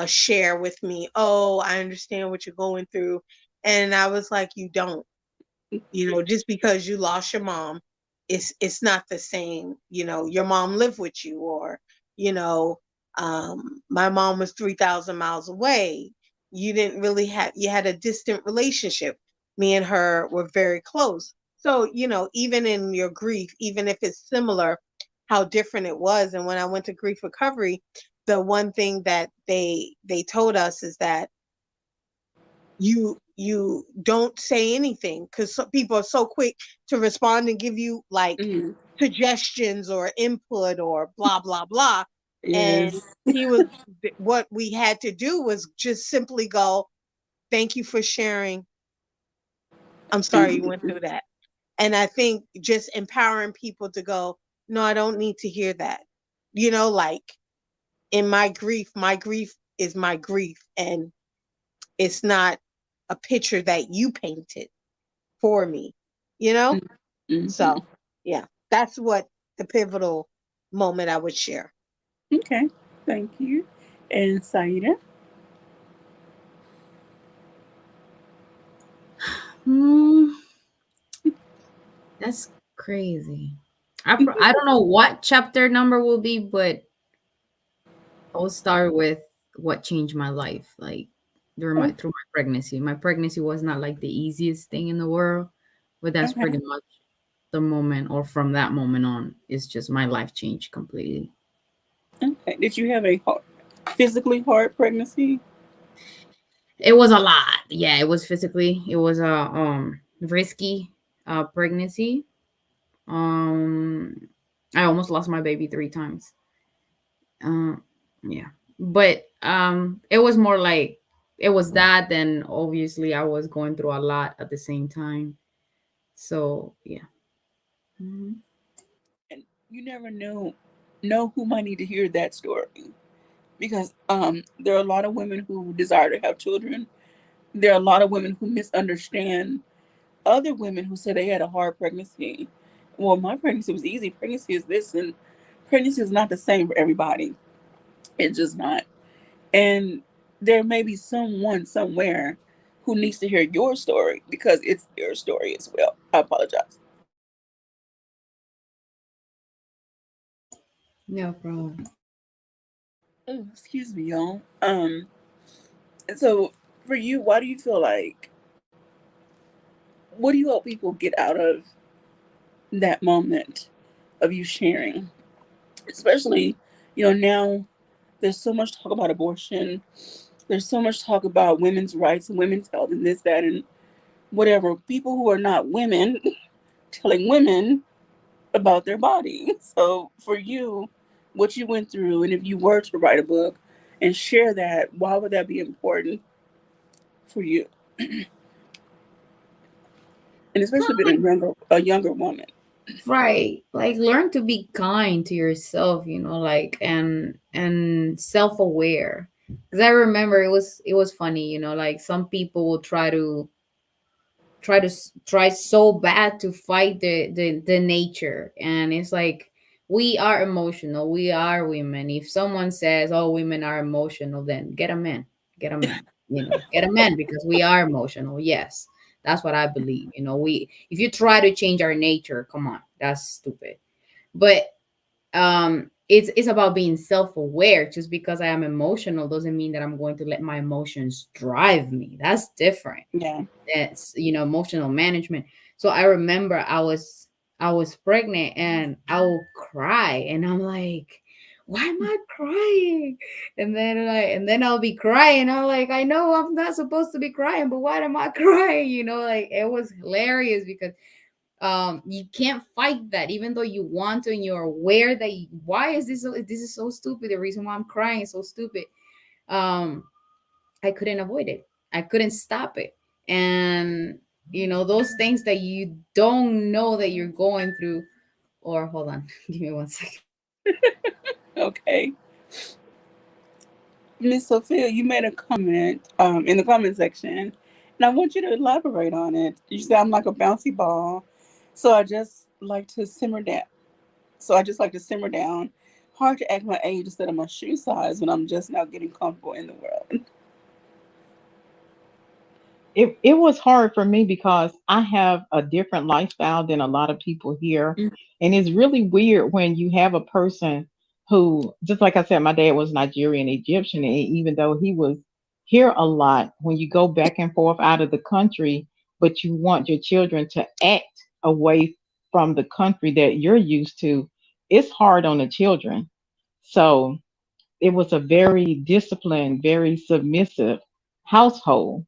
Speaker 2: share with me, oh, I understand what you're going through. And I was like, you don't, just because you lost your mom, it's not the same. Your mom lived with you, or, you know, my mom was 3,000 miles away. You had a distant relationship. Me and her were very close. So, even in your grief, even if it's similar, how different it was. And when I went to grief recovery, the one thing that they told us is that you don't say anything, because people are so quick to respond and give you like
Speaker 1: mm,
Speaker 2: suggestions or input or blah blah blah. And
Speaker 1: yes.
Speaker 2: he was what we had to do was just simply go, thank you for sharing. I'm sorry you went
Speaker 1: Mm,
Speaker 2: through that. And I think just empowering people to go, no, I don't need to hear that. Like in my grief is my grief, and it's not a picture that you painted for me, you know?
Speaker 1: Mm-hmm.
Speaker 2: So, yeah, that's what the pivotal moment I would share.
Speaker 1: Okay, thank you. And Saida?
Speaker 5: Hmm, that's crazy. I don't know what chapter number will be, but I'll start with what changed my life. Like
Speaker 1: Oh,
Speaker 5: through my pregnancy. My pregnancy was not like the easiest thing in the world, but that's
Speaker 1: okay,
Speaker 5: pretty much the moment, or from that moment on, it's just my life changed completely.
Speaker 1: okay. Did you have a physically hard pregnancy?
Speaker 5: It was a lot. Yeah, it was physically. It was a risky pregnancy. Um, I almost lost my baby 3 times. Um, yeah, but it was more like it was that. Then obviously I was going through a lot at the same time. So yeah. Mhm.
Speaker 1: And you never know who might need to hear that story, because there are a lot of women who desire to have children. There are a lot of women who misunderstand other women who say they had a hard pregnancy. Well, my pregnancy was easy. Pregnancy is this, and pregnancy is not the same for everybody. It's just not. And there may be someone somewhere who needs to hear your story because it's their story as well. I apologize.
Speaker 5: No problem.
Speaker 1: Oh, excuse me, y'all. And so for you, why do you feel like, what do you hope people get out of that moment of you sharing? Especially, now there's so much talk about abortion. There's so much talk about women's rights and women's health and this, that, and whatever. People who are not women telling women about their body. So for you, what you went through, and if you were to write a book and share that, why would that be important for you? And especially being a younger woman.
Speaker 5: Right, like learn to be kind to yourself, like and self-aware. Because I remember it was funny, like some people will try so bad to fight the nature, and it's like we are emotional, we are women. If someone says, oh, women are emotional, then get a man, get a man, get a man, because we are emotional. Yes, that's what I believe. We, if you try to change our nature, come on, that's stupid. But it's about being self-aware. Just because I am emotional doesn't mean that I'm going to let my emotions drive me. That's different.
Speaker 1: Yeah.
Speaker 5: That's emotional management. So I remember I was pregnant, and I will cry, and I'm like, why am I crying? And then I'll be crying. I'm like, I know I'm not supposed to be crying, but why am I crying? Like it was hilarious because you can't fight that, even though you want to, and you're aware that why is this is so stupid, the reason why I'm crying is so stupid. um I couldn't avoid it. I couldn't stop it. And those things that you don't know that you're going through. Or hold on, give me 1 second.
Speaker 1: Okay. Miss Sophia, you made a comment in the comment section, and I want you to elaborate on it. You said I'm like a bouncy ball, so I just like to simmer down. So I just like to simmer down. Hard to act my age instead of my shoe size when I'm just now getting comfortable in the world.
Speaker 3: It was hard for me because I have a different lifestyle than a lot of people here. And it's really weird when you have a person who, just like I said, my dad was Nigerian Egyptian, and even though he was here a lot, when you go back and forth out of the country, but you want your children to act away from the country that you're used to, it's hard on the children. So it was a very disciplined, very submissive household,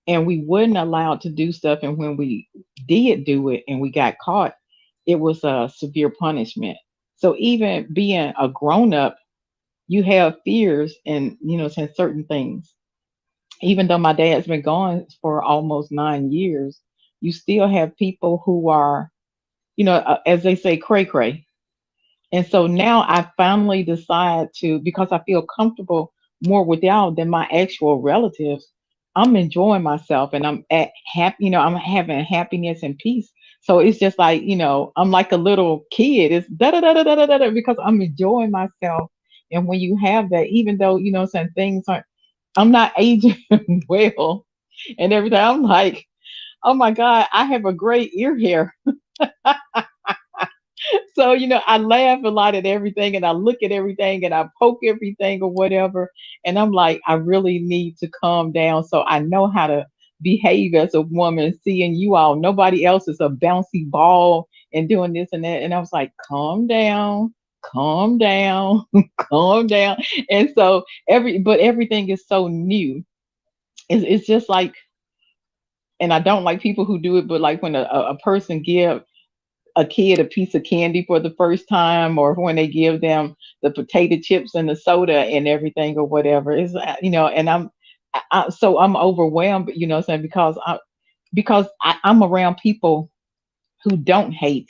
Speaker 3: and we wasn't allowed to do stuff. And when we did do it and we got caught, it was a severe punishment. So even being a grown up, you have fears and saying certain things. Even though my dad's been gone for almost 9 years, you still have people who are, as they say, cray cray. And so now I finally decide to, because I feel comfortable more with y'all than my actual relatives. I'm enjoying myself and I'm at happy, I'm having happiness and peace. So it's just like, I'm like a little kid. It's da da da da da da da because I'm enjoying myself. And when you have that, even though, some things aren't, I'm not aging well and everything, I'm like, oh my God, I have a great ear hair. So, I laugh a lot at everything and I look at everything and I poke everything or whatever. And I'm like, I really need to calm down so I know how to behave as a woman, seeing you all. Nobody else is a bouncy ball and doing this and that. And I was like, calm down, calm down. And so but everything is so new. It's just like, and I don't like people who do it, but like when a person give a kid a piece of candy for the first time, or when they give them the potato chips and the soda and everything or whatever, is and so I'm overwhelmed, what I'm saying, because I'm around people who don't hate,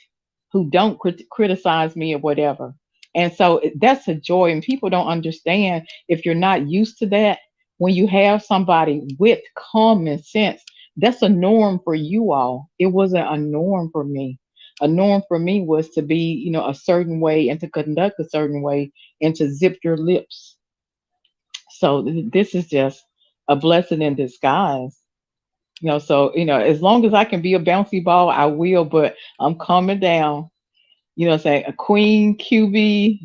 Speaker 3: who don't criticize me or whatever. And so that's a joy. And people don't understand, if you're not used to that, when you have somebody with common sense, that's a norm for you all. It wasn't a norm for me. A norm for me was to be, a certain way and to conduct a certain way and to zip your lips. So this is just a blessing in disguise. So, as long as I can be a bouncy ball, I will, but I'm calming down. Saying a queen, QB,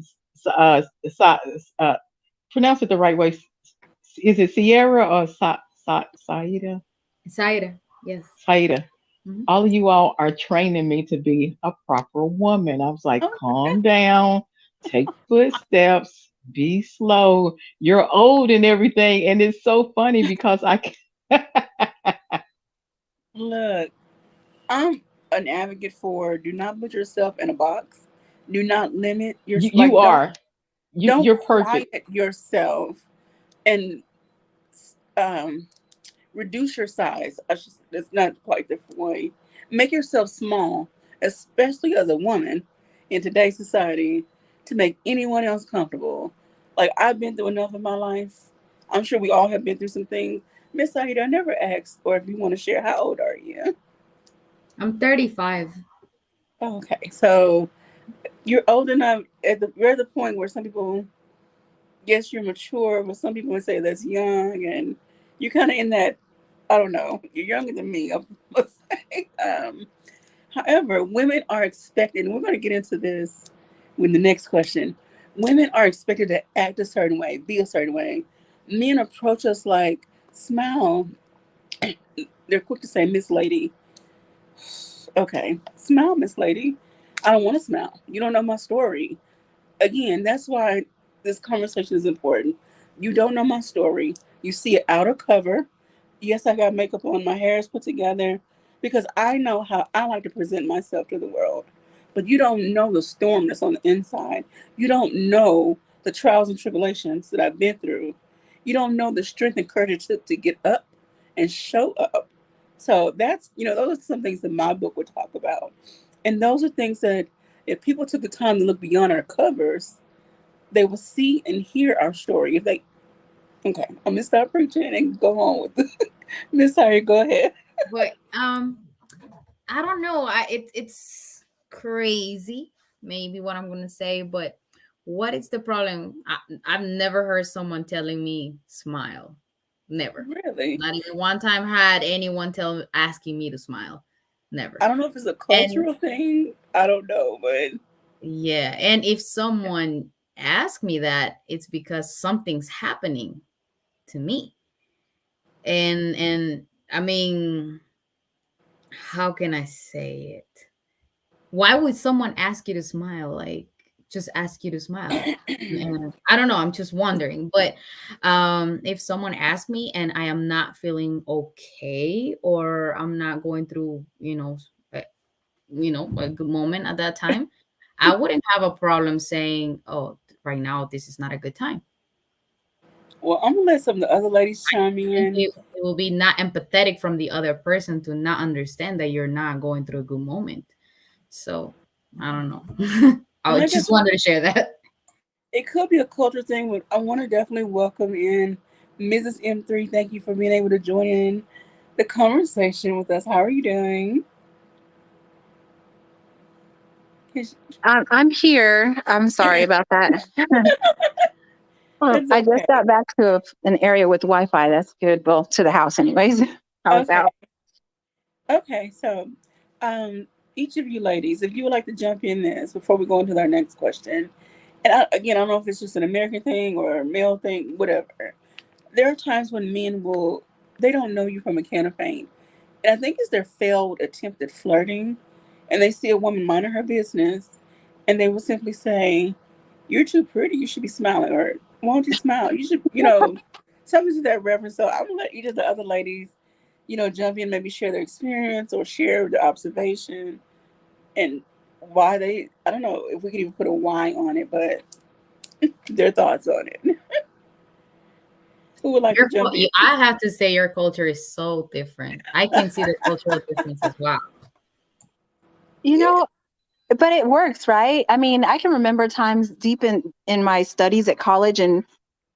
Speaker 3: uh, Sa- uh, pronounce it the right way. Is it Sierra or Saida?
Speaker 5: Saira, yes.
Speaker 3: Saida.
Speaker 5: Mhm.
Speaker 3: All of you all are training me to be a proper woman. I was like,
Speaker 1: Oh,
Speaker 3: calm down, take footsteps, be slow. You're old and everything. And it's so funny because
Speaker 1: look, I'm an advocate for do not put yourself in a box. Do not limit your
Speaker 3: you
Speaker 1: like.
Speaker 3: are,
Speaker 1: Don't
Speaker 3: you're perfect.
Speaker 1: quiet yourself and um reduce your size. It's not quite the way. Make yourself small, especially as a woman in today's society, to make anyone else comfortable. Like I've been through enough in my life. I'm sure we all have been through some things. Miss Saida, I never asked, or if you want to share, how old are you?
Speaker 5: I'm 35.
Speaker 1: Okay, so you're old enough. You're at the point where some people, yes, you're mature, but some people would say that's young, and you're kind of in that. I don't know. You're younger than me. Let's say. However, women are expected, and we're going to get into this with the next question. Women are expected to act a certain way, be a certain way. Men approach us like, smile. They're quick to say, Miss Lady. Okay, smile, Miss Lady. I don't want to smile. You don't know my story. Again, that's why this conversation is important. You don't know my story. You see it out of cover. Yes, I got makeup on. My hair is put together because I know how I like to present myself to the world. But you don't know the storm that's on the inside. You don't know the trials and tribulations that I've been through. You don't know the strength and courage it took to get up and show up. So those are some things that my book would talk about. And those are things that if people took the time to look beyond our covers, they will see and hear our story. If they, okay, I'm gonna stop preaching and go on with it. Miss Harry, go ahead.
Speaker 5: But I don't know. It's crazy, maybe what I'm gonna say, but what is the problem? I've never heard someone telling me smile. Never.
Speaker 1: Really,
Speaker 5: Not even one time had anyone asking me to smile. Never.
Speaker 1: I don't know if it's a
Speaker 5: And
Speaker 1: cultural thing. I don't know, but
Speaker 5: yeah, and if someone asks me that, it's because something's happening to me. And I mean, how can I say it? Why would someone ask you to smile? Like, just ask you to smile. And I don't know. I'm just wondering. But if someone asks me and I am not feeling okay, or I'm not going through, a good moment at that time, I wouldn't have a problem saying, "Oh, right now this is not a good time."
Speaker 1: well, I'm gonna let some of the other ladies
Speaker 5: I
Speaker 1: chime
Speaker 5: think
Speaker 1: in.
Speaker 5: it will be not empathetic from the other person to not understand that you're not going through a good moment. So I don't know. I
Speaker 1: Like I
Speaker 5: just
Speaker 1: said,
Speaker 5: wanted to share that.
Speaker 1: it could be a culture thing, but I want to definitely welcome in Mrs. M3. Thank you for being able to join in the conversation with us. How are you doing? It's
Speaker 6: I'm here. I'm sorry about that. Well,
Speaker 1: it's
Speaker 6: I just
Speaker 1: okay.
Speaker 6: got back to an area with Wi-Fi. That's good. Well, to the house, anyways. I was
Speaker 1: Okay.
Speaker 6: out.
Speaker 1: Okay. So, um, each of you ladies, if you would like to jump in this before we go into our next question, and again, I don't know if it's just an American thing or a male thing, whatever. There are times when men will, they don't know you from a can of paint. And I think it's their failed attempt at flirting. And they see a woman minding her business and they will simply say, "You're too pretty. You should be smiling." Or, "Won't you smile? You should, something to that reference." So I'm going to let each of the other ladies, jump in, maybe share their experience or share their observation and why they, I don't know if we could even put a why on it, but their thoughts on it. Who would like to jump in?
Speaker 5: I have to say, your culture is so different. I can see the cultural differences. Wow.
Speaker 6: You
Speaker 1: Yeah.
Speaker 6: know, but it works, right? I mean, I can remember times deep in my studies at college, and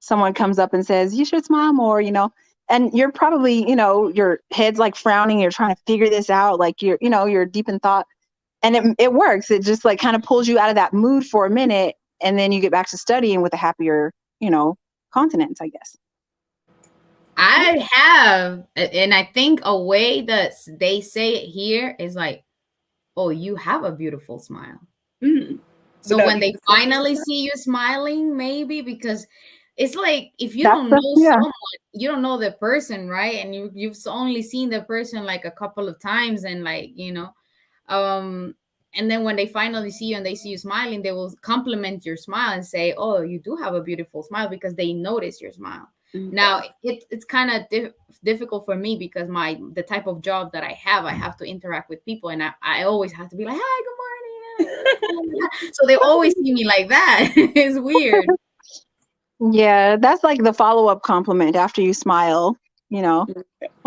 Speaker 6: someone comes up and says, "You should smile more," and you're probably, your head's like frowning. You're trying to figure this out, like you're deep in thought, and it works. It just like kind of pulls you out of that mood for a minute, and then you get back to studying with a happier, countenance, I guess.
Speaker 5: I have, and I think a way that they say it here is like, "Oh, you have a beautiful smile."
Speaker 1: Mm.
Speaker 5: So
Speaker 1: Without
Speaker 5: when they
Speaker 1: even saying
Speaker 5: finally
Speaker 1: it.
Speaker 5: see you smiling, maybe because it's like if you
Speaker 6: That's
Speaker 5: don't
Speaker 6: the
Speaker 5: know
Speaker 6: yeah.
Speaker 5: someone, you don't know the person, right? And you've only seen the person like a couple of times, and um, and then when they finally see you and they see you smiling, they will compliment your smile and say, "Oh, you do have a beautiful smile," because they notice your smile. Now
Speaker 1: Okay.
Speaker 5: it's kind of difficult for me because the type of job that I have to interact with people, and I always have to be like, "Hi, good morning." So they always see me like that. It's weird.
Speaker 6: Yeah, that's like the follow-up compliment after you smile, you know.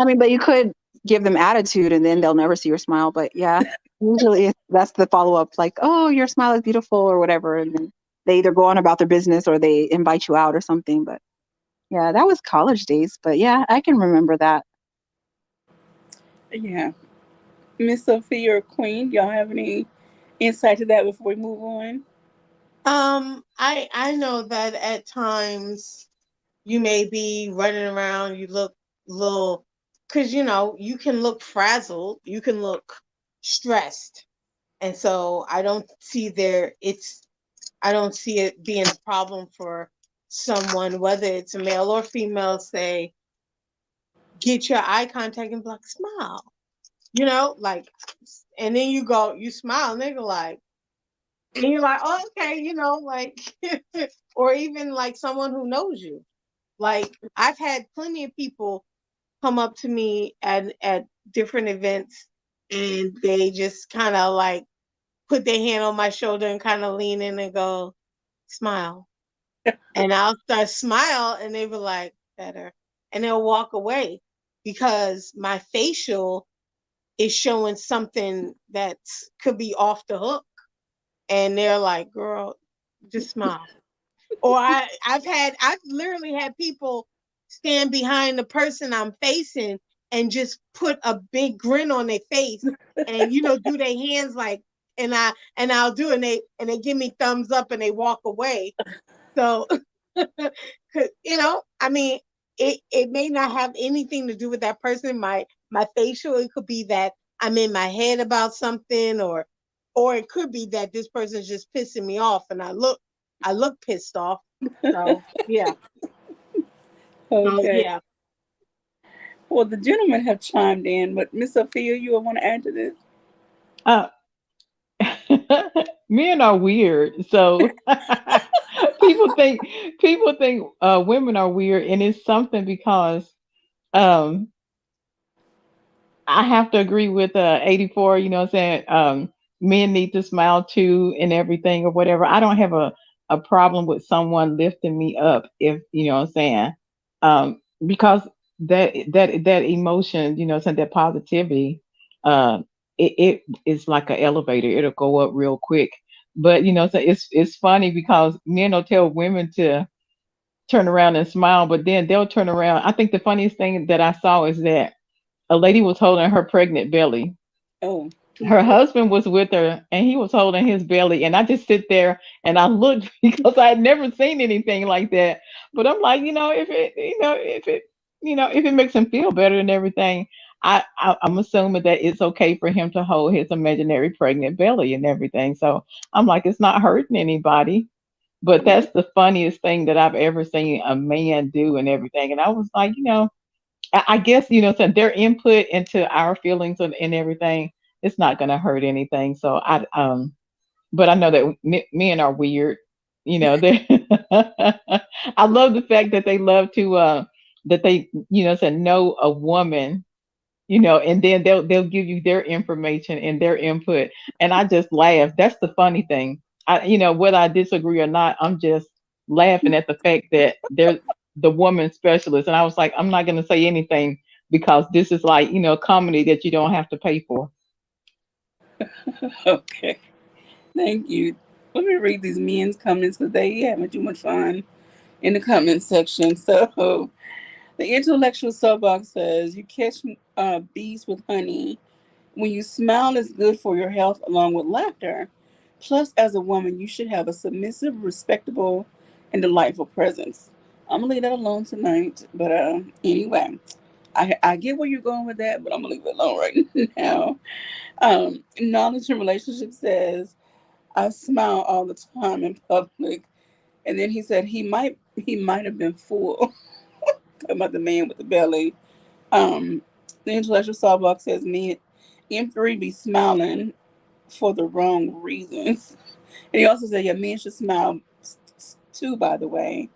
Speaker 6: I mean, but you could give them attitude and then they'll never see your smile. But yeah, usually that's the follow-up, like, "Oh, your smile is beautiful," or whatever. And then they either go on about their business or they invite you out or something. But yeah, that was college days. But yeah, I can remember that.
Speaker 1: Yeah. Miss Sophia or Queen, y'all have any insight to that before we move on?
Speaker 2: I know that at times you may be running around, you look little, because you can look frazzled, you can look stressed, and so I don't see it being a problem for someone, whether it's a male or female, say, get your eye contact and be like, smile, like, and then you smile, and they go like, and you're like, oh, okay, like, or even like someone who knows you. Like, I've had plenty of people come up to me at different events, and they just kind of like put their hand on my shoulder and kind of lean in and go, smile. And I'll start smile, and they were like, better. And they'll walk away because my facial is showing something that could be off the hook. And they're like, girl, just smile. Or I've literally had people stand behind the person I'm facing and just put a big grin on their face and do their hands like, and I'll do it, and they give me thumbs up and they walk away. So I mean, it may not have anything to do with that person, my facial. It could be that I'm in my head about something, or it could be that this person's just pissing me off and I look pissed off. So yeah. So
Speaker 1: Okay.
Speaker 2: yeah.
Speaker 1: Well, the gentlemen have chimed in, but Miss Sophia, you would want to add to this?
Speaker 3: Uh, Men are weird, so people think women are weird, and it's something because um I have to agree with 84, you know what I'm saying? Men need to smile too and everything or whatever. I don't have a problem with someone lifting me up if you know what I'm saying. Because that emotion, you know, what I'm saying, that positivity, it is like an elevator. It'll go up real quick. But so it's funny because men will tell women to turn around and smile, but then they'll turn around. I think the funniest thing that I saw is that a lady was holding her pregnant belly.
Speaker 1: Oh,
Speaker 3: Her
Speaker 1: what?
Speaker 3: husband was with her and he was holding his belly, and I just sit there and I looked because I had never seen anything like that. But I'm like, if it makes him feel better and everything, I'm assuming that it's okay for him to hold his imaginary pregnant belly and everything. So I'm like, it's not hurting anybody. But
Speaker 1: Yeah.
Speaker 3: that's the funniest thing that I've ever seen a man do and everything. And I was like, I guess, so their input into our feelings and everything, it's not going to hurt anything. So but I know that men are weird. They, I love the fact that they love to, that they, to know a woman, and then they'll give you their information and their input. And I just laugh. That's the funny thing. Whether I disagree or not, I'm just laughing at the fact that they're the woman specialist. And I was like, I'm not going to say anything because this is like, comedy that you don't have to pay for.
Speaker 1: Okay. Thank you. Let me read these men's comments because they having too much fun in the comment section. So the intellectual soapbox says you catch bees with honey. When you smile, it's good for your health along with laughter. Plus, as a woman, you should have a submissive, respectable, and delightful presence. I'm gonna leave that alone tonight. But anyway, I get where you're going with that, but I'm gonna leave it alone right now. Knowledge and relationship says I smile all the time in public, and then he said he might have been full. Talking about the man with the belly. Um, the intellectual softbox says me M3 be smiling for the wrong reasons. And he also said, yeah, men should smile too, by the way.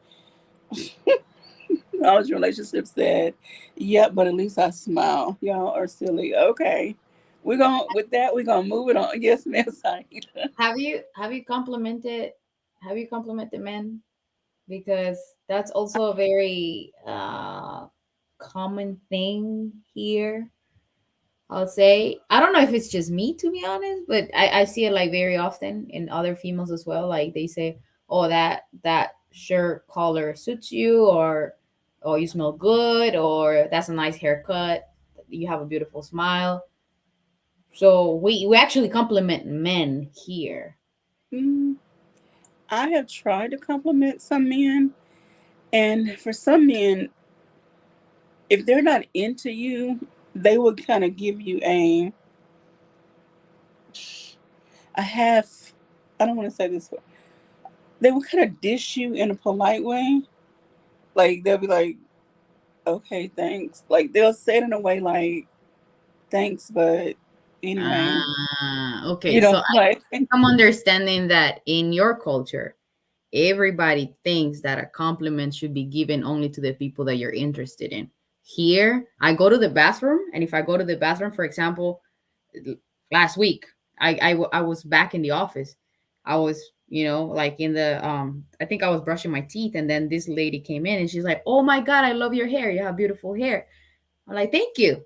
Speaker 1: Knowledge relationship said, yep, but at least I smile. Y'all are silly. Okay. We're gonna move it on. Yes, ma'am, Saida.
Speaker 5: Have you complimented men? Because that's also a very common thing here. I'll say, I don't know if it's just me, to be honest, but I see it like very often in other females as well. Like they say, "Oh, that shirt collar suits you," or "Oh, you smell good," or "That's a nice haircut," "You have a beautiful smile." So we actually compliment men here.
Speaker 1: Mm, I have tried to compliment some men, and for some men, if they're not into you, they will kind of give you a half. I don't want to say this. They will kind of dish you in a polite way. Like they'll be like, "Okay, thanks." Like they'll say it in a way like, "Thanks, but anyway,"
Speaker 5: Okay. So I
Speaker 1: like
Speaker 5: think I'm understanding that in your culture, everybody thinks that a compliment should be given only to the people that you're interested in. Here, I go to the bathroom, and if I go to the bathroom, for example, last week, I was back in the office. I was, like in the I think I was brushing my teeth, and then this lady came in, and she's like, "Oh my God, I love your hair. You have beautiful hair." I'm like, "Thank you."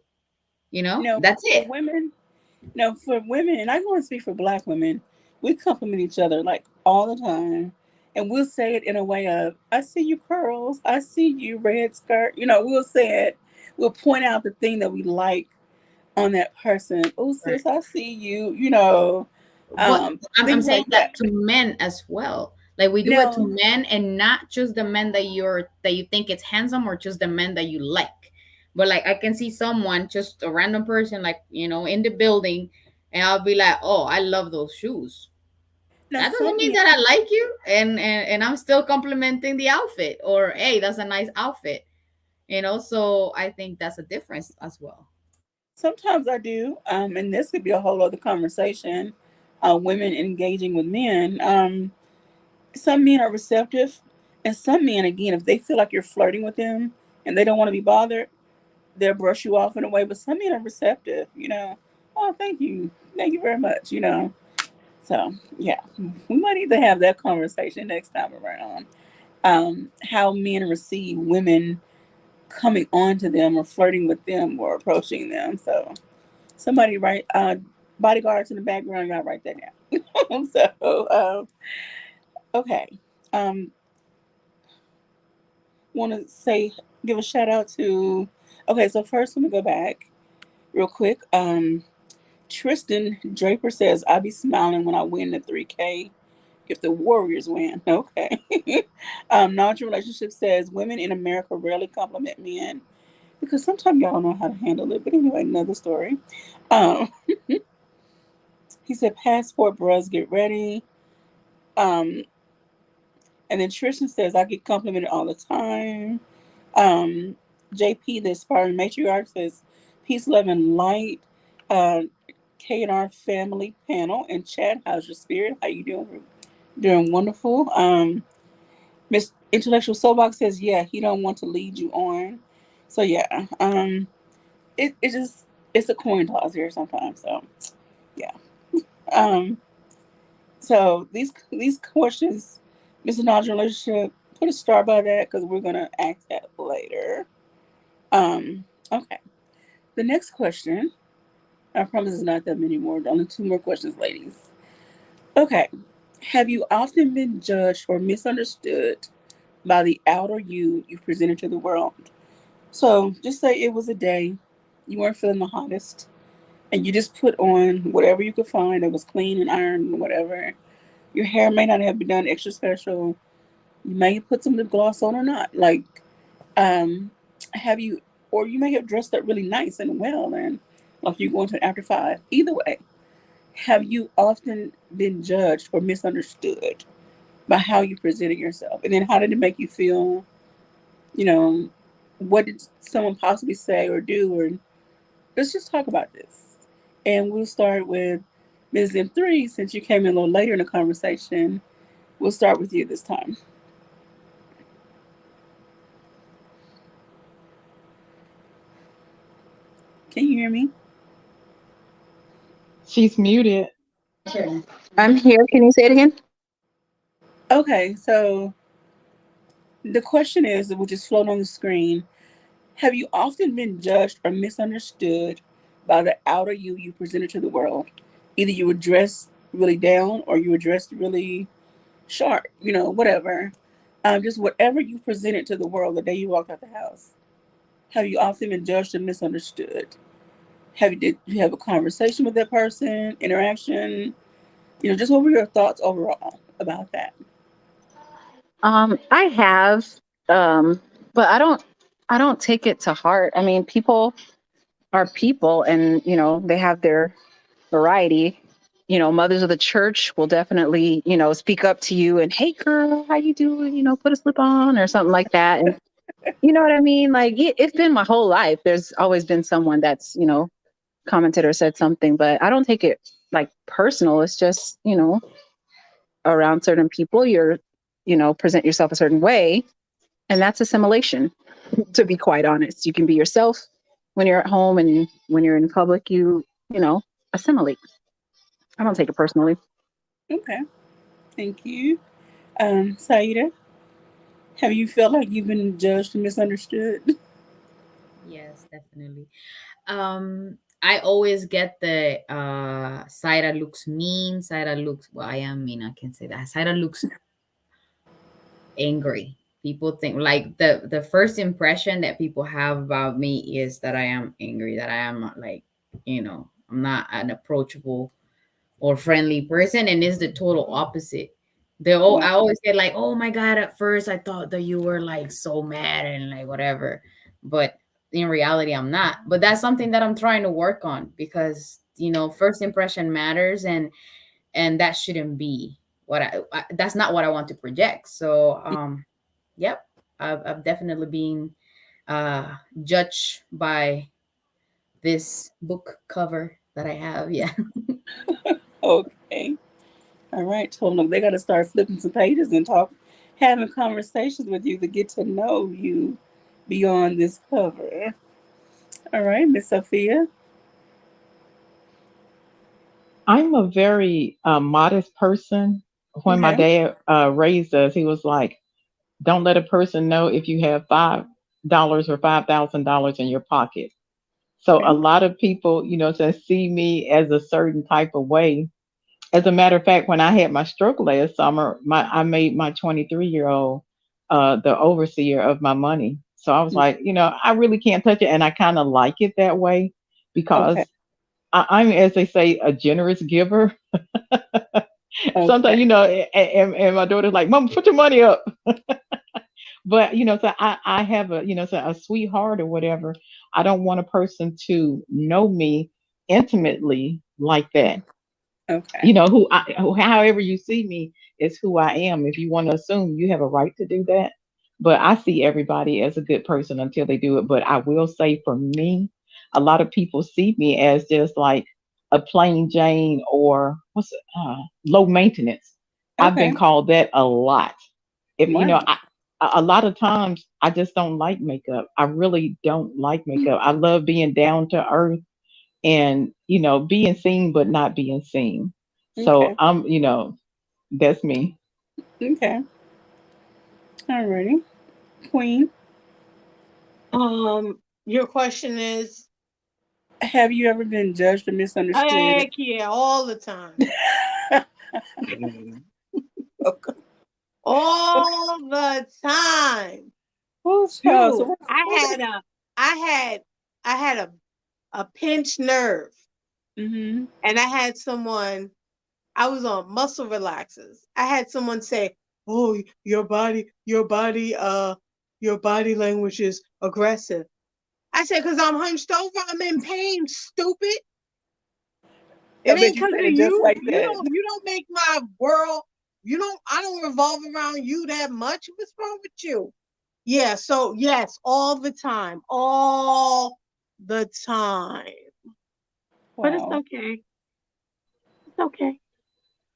Speaker 1: no,
Speaker 5: That's
Speaker 1: for
Speaker 5: it.
Speaker 1: women, no, for women, and I want to speak for Black women. We compliment each other like all the time, and we'll say it in a way of, "I see you curls. I see you red skirt." We'll say it. We'll point out the thing that we like on that person. Oh, sis, I see you.
Speaker 5: But I'm
Speaker 1: Things
Speaker 5: saying
Speaker 1: like
Speaker 5: that
Speaker 1: that.
Speaker 5: to men as well. Like we do it to
Speaker 1: No,
Speaker 5: men, and not just the men that you think it's handsome, or just the men that you like. But like I can see someone, just a random person, like in the building, and I'll be like, "Oh, I love those shoes."
Speaker 1: now
Speaker 5: That doesn't
Speaker 1: some
Speaker 5: mean
Speaker 1: men,
Speaker 5: that I like you, and I'm still complimenting the outfit, or "Hey, that's a nice outfit." So I think that's a difference as well.
Speaker 1: sometimes I do, and this could be a whole other conversation. Women engaging with men. Some men are receptive, and some men, again, if they feel like you're flirting with them and they don't want to be bothered, they'll brush you off in a way. But some men are receptive. Oh, thank you very much. So yeah, we might need to have that conversation next time around. How men receive women coming on to them or flirting with them or approaching them. So somebody, right? bodyguards in the background. Y'all write that down. So, okay. Um, Want to say, give a shout out to. Okay, so first let me go back real quick. Tristan Draper says, "I'll be smiling when I win the 3K if the Warriors win." Okay. Knowledge Relationship says, "Women in America rarely compliment men because sometimes y'all don't know how to handle it." But anyway, another story. Um, he said, "Passport bros, get ready." Um, and then Tristan says, "I get complimented all the time." Um, JP, the aspiring matriarch, says, "Peace, love, and light." Uh, K&R family panel and chat. How's your spirit? How you doing? Doing wonderful. Miss Intellectual Soapbox says, "Yeah, he don't want to lead you on." So yeah, it just it's a coin toss here sometimes. So yeah. Um, so these questions, Mr. Knowledge Relationship, put a star by that because we're gonna ask that later. Okay. The next question, I promise it's not that many more. Only two more questions, ladies. Okay. Have you often been judged or misunderstood by the outer you presented to the world? So just say it was a day you weren't feeling the hottest and you just put on whatever you could find that was clean and ironed and whatever. Your hair may not have been done extra special. You may have put some lip gloss on or not. Like, um, have you, or you may have dressed up really nice and well and like you're going to an after five. Either way, have you often been judged or misunderstood by how you presented yourself? And then how did it make you feel? You know, what did someone possibly say or do? Or let's just talk about this. And we'll start with Ms. M3, since you came in a little later in the conversation. We'll start with you this time. Can you hear me?
Speaker 3: She's muted.
Speaker 6: I'm here. Can you say it again?
Speaker 1: Okay, so the question is, which is floating on the screen, have you often been judged or misunderstood by the outer you presented to the world? Either you were dressed really down or you were dressed really sharp, whatever. Just whatever you presented to the world the day you walked out the house. Have you often been judged or misunderstood? Did you have a conversation with that person, interaction? Just what were your thoughts overall about that?
Speaker 6: I have, um, but I don't take it to heart. I mean, people are people, and they have their variety. Mothers of the church will definitely, speak up to you and, "Hey, girl, how you doing? Put a slip on," or something like that. And you know what I mean? Like it's been my whole life. There's always been someone that's, commented or said something, but I don't take it like personal. It's just, around certain people, you're, present yourself a certain way, and that's assimilation. To be quite honest, you can be yourself when you're at home, and when you're in public, you assimilate. I don't take it personally.
Speaker 1: Okay, thank you. Saida, have you felt like you've been judged and misunderstood?
Speaker 5: Yes, definitely. I always get the Saira looks mean, Saira looks, well, I am mean, I can say that. Saira looks angry. People think like the first impression that people have about me is that I am angry, that I am like, I'm not an approachable or friendly person, and it's the total opposite.
Speaker 1: Wow.
Speaker 5: I always get like, "Oh my god!" At first, I thought that you were like so mad and like whatever, but in reality, I'm not. But that's something that I'm trying to work on because first impression matters, and that shouldn't be what that's not what I want to project. So, yep, I've definitely been judged by this book cover that I have. Yeah.
Speaker 1: Okay. All right. Told them they got to start flipping some pages and having conversations with you to get to know you beyond this cover. All right, Miss Sophia.
Speaker 3: I'm a very modest person. When my
Speaker 1: Okay.
Speaker 3: dad raised us, he was like, "Don't let a person know if you have $5 or $5,000 in your pocket." So
Speaker 1: Okay.
Speaker 3: a lot of people, to see me as a certain type of way. As a matter of fact, when I had my stroke last summer, I made my 23-year-old the overseer of my money. So I was like, I really can't touch it, and I kind of like it that way
Speaker 1: Okay.
Speaker 3: because I'm, as they say, a generous giver. Sometimes,
Speaker 1: Okay.
Speaker 3: and my daughter's like, "Mom, put your money up." But so I have so a sweetheart or whatever. I don't want a person to know me intimately like that.
Speaker 1: Okay.
Speaker 3: However you see me is who I am. If you want to assume, you have a right to do that. But I see everybody as a good person until they do it. But I will say, for me, a lot of people see me as just like a plain Jane, or low maintenance. I've been
Speaker 1: Okay.
Speaker 3: called that a lot. If
Speaker 1: Wow.
Speaker 3: a lot of times I just don't like makeup. I really don't like makeup. I love being down to earth and being seen but not being seen. So
Speaker 1: Okay.
Speaker 3: that's me.
Speaker 1: Okay. Alrighty. Queen,
Speaker 2: Your question is,
Speaker 1: have you ever been judged or misunderstood?
Speaker 2: heck yeah, all the time.
Speaker 1: Okay.
Speaker 2: All the time.
Speaker 1: Oh, child. So
Speaker 2: Dude,
Speaker 1: what?
Speaker 2: I had I had a pinched nerve,
Speaker 1: Mm-hmm.
Speaker 2: and I was on muscle relaxers. I had someone say, "Oh, your body language is aggressive." I said, "Cause I'm hunched over, I'm in pain, stupid.
Speaker 1: I
Speaker 2: It
Speaker 1: bet
Speaker 2: ain't
Speaker 1: you
Speaker 2: cause
Speaker 1: said
Speaker 2: of
Speaker 1: it just
Speaker 2: you.
Speaker 1: like that.
Speaker 2: You don't make my world. I don't revolve around you that much. What's wrong with you?" Yeah, so yes, all the time. All the time. But it's
Speaker 1: Wow.
Speaker 2: okay. It's okay.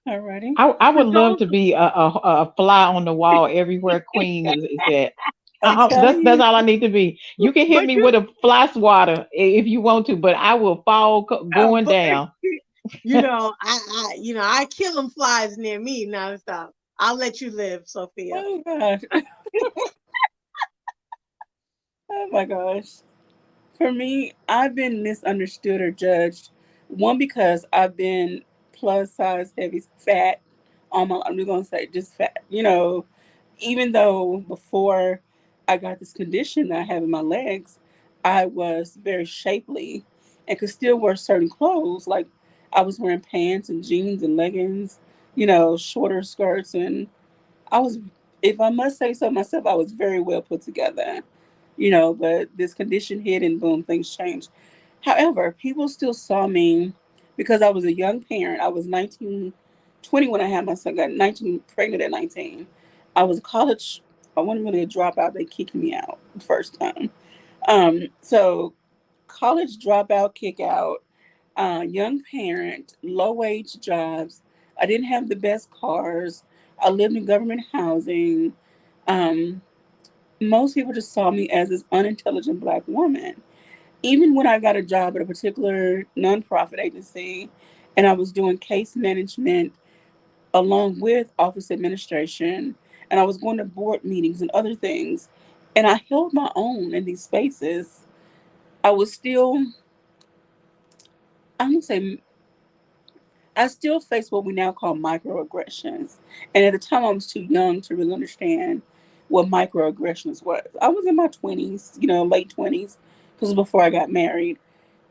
Speaker 1: Alrighty.
Speaker 3: I would
Speaker 2: But
Speaker 3: love
Speaker 2: don't
Speaker 3: to be a fly on the wall everywhere Queen is at.
Speaker 1: I'm telling
Speaker 3: That's
Speaker 1: you.
Speaker 3: all I need to be. You can hit
Speaker 2: but
Speaker 3: me with a fly swatter if you want to, but I will fall going
Speaker 2: but
Speaker 3: down.
Speaker 2: I kill them flies near me nonstop. I'll let you live, Sophia.
Speaker 1: Oh gosh. Oh my gosh. For me, I've been misunderstood or judged. One, because I've been plus size, heavy, fat. I'm just gonna say just fat. Even though before I got this condition that I have in my legs, I was very shapely and could still wear certain clothes. Like I was wearing pants and jeans and leggings, shorter skirts, and I was, if I must say so myself, I was very well put together. But this condition hit and boom, things changed. However, people still saw me because I was a young parent. I was 19, 20 when I had my son. Got 19, pregnant at 19. I was college. I wasn't really a dropout. They kicked me out the first time. So college dropout, kick out, young parent, low wage jobs. I didn't have the best cars. I lived in government housing. Um, Most people just saw me as this unintelligent black woman. Even when I got a job at a particular nonprofit agency and I was doing case management along with office administration, and I was going to board meetings and other things, and I held my own in these spaces, I was still, I'm going to say, I still face what we now call microaggressions. And at the time, I was too young to really understand what microaggressions was. I was in my 20s, late 20s, because before I got married.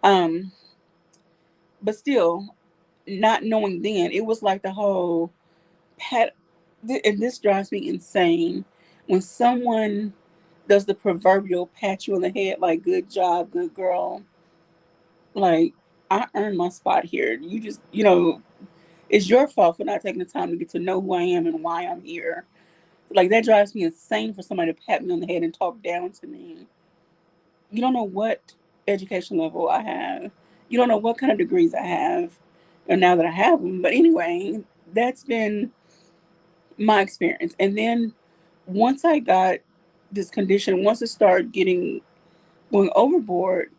Speaker 1: Um, but still, not knowing then, it was like the whole pat, and this drives me insane when someone does the proverbial pat you on the head, like, good job, good girl. Like, I earned my spot here. You just, it's your fault for not taking the time to get to know who I am and why I'm here. Like that drives me insane for somebody to pat me on the head and talk down to me. You don't know what education level I have. You don't know what kind of degrees I have. And now that I have them, but anyway, that's been my experience. And then once I got this condition, once it started going overboard,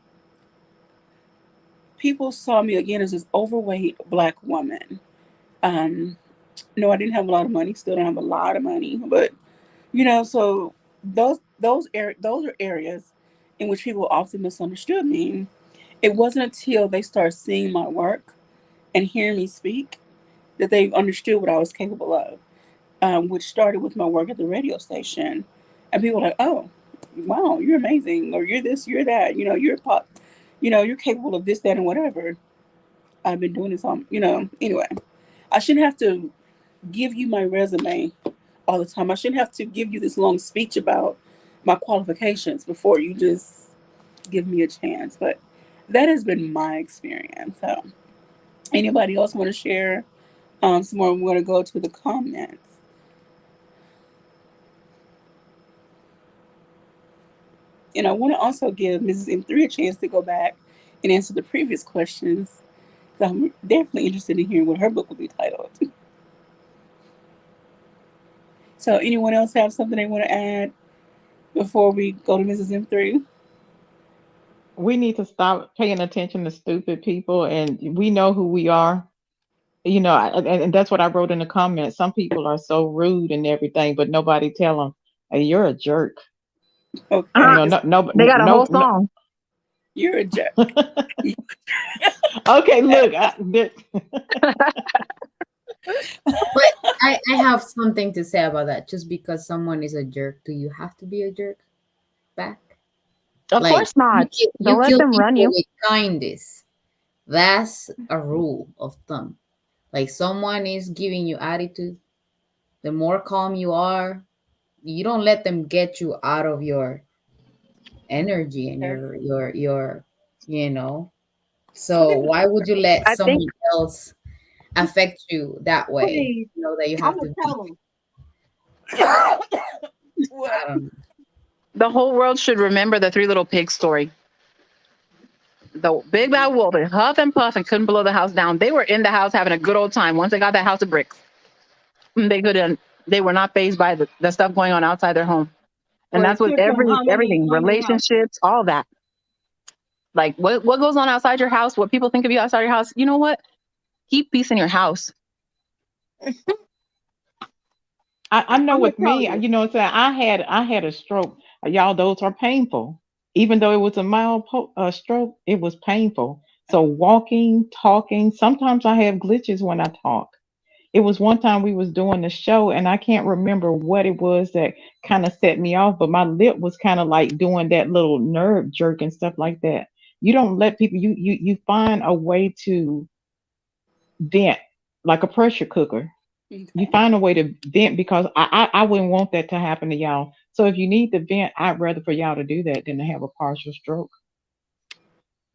Speaker 1: people saw me again as this overweight black woman. Um, no, I didn't have a lot of money. Still don't have a lot of money, but so those are areas in which people often misunderstood me, It wasn't until they started seeing my work and hearing me speak that they understood what I was capable of, which started with my work at the radio station. And people were like, oh, wow, you're amazing, or you're this, you're that, you're pop, you're capable of this, that, and whatever. I've been doing this anyway. I shouldn't have to give you my resume all the time. I shouldn't have to give you this long speech about my qualifications before you just give me a chance. But that has been my experience. So, anybody else want to share some more? We're going to go to the comments. And I want to also give Mrs. M3 a chance to go back and answer the previous questions. So I'm definitely interested in hearing what her book will be titled. So anyone else have something they want to add before we go to Mrs. M3?
Speaker 3: We need to stop paying attention to stupid people, and we know who we are. And that's what I wrote in the comments. Some people are so rude and everything, but nobody tell them, "Hey, you're a jerk."
Speaker 1: Okay.
Speaker 6: They got a whole
Speaker 3: No.
Speaker 6: song.
Speaker 1: You're a jerk.
Speaker 3: Okay, look.
Speaker 5: But I have something to say about that. Just because someone is a jerk, do you have to be a jerk back?
Speaker 6: Of
Speaker 5: Like,
Speaker 6: course not.
Speaker 5: you
Speaker 6: Don't let
Speaker 5: kill
Speaker 6: them run
Speaker 5: people
Speaker 6: you.
Speaker 5: with kindness. That's a rule of thumb. Like, someone is giving you attitude, the more calm you are, you don't let them get you out of your energy and your you know. So why would you let
Speaker 6: I think
Speaker 5: someone else affect you that way?
Speaker 2: Please,
Speaker 5: You know that you
Speaker 2: I'm
Speaker 5: have to
Speaker 2: gonna
Speaker 5: be.
Speaker 2: tell them.
Speaker 5: I don't know.
Speaker 6: the whole world should remember the Three Little Pigs story. The big bad wolf and huff and puff and couldn't blow the house down. They were in the house having a good old time. Once they got that house of bricks, they couldn't. They were not fazed by the stuff going on outside their home. And
Speaker 2: Well,
Speaker 6: that's
Speaker 2: it
Speaker 6: what
Speaker 2: took them how many
Speaker 6: everything,
Speaker 2: how many houses?
Speaker 6: relationships, all that. Like what goes on outside your house, what people think of you outside your house. You know what? Keep peace in your house.
Speaker 3: I know
Speaker 2: I'm gonna
Speaker 3: with
Speaker 2: tell
Speaker 3: me,
Speaker 2: you.
Speaker 3: I had a stroke. Y'all, those are painful. Even though it was a mild stroke, it was painful. So walking, talking, sometimes I have glitches when I talk. It was one time we was doing the show, and I can't remember what it was that kind of set me off, but my lip was kind of like doing that little nerve jerk and stuff like that. You don't let people. You find a way to vent like a pressure cooker. You
Speaker 1: Okay.
Speaker 3: find a way to vent, because I wouldn't want that to happen to y'all. So if you need to vent, I'd rather for y'all to do that than to have a partial stroke.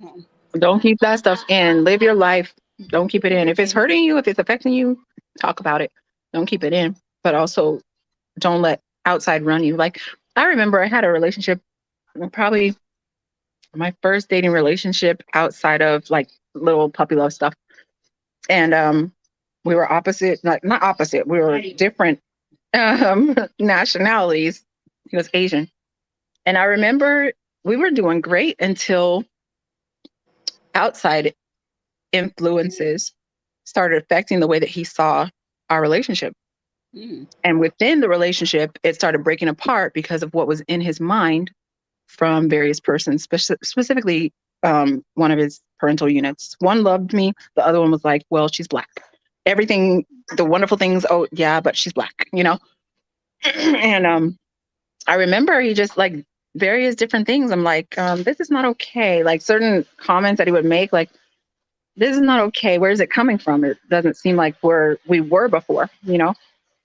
Speaker 1: Oh,
Speaker 6: Don't keep that stuff in. Live your life. Don't keep it in. If it's hurting you, if it's affecting you, talk about it. Don't keep it in. But also don't let outside run you. Like I remember I had a relationship, probably my first dating relationship outside of like little puppy love stuff. And we were opposite, like not opposite, we were different nationalities. He was Asian. And I remember we were doing great until outside influences started affecting the way that he saw our relationship.
Speaker 1: mm,
Speaker 6: And within the relationship, it started breaking apart because of what was in his mind from various persons, specifically one of his parental units. One loved me, the other one was like, well, she's Black. Everything, the wonderful things, oh, yeah, but she's Black, you know? And I remember he just like various different things. I'm like, this is not okay. Like certain comments that he would make, like, this is not okay. Where is it coming from? It doesn't seem like where we were before, you know?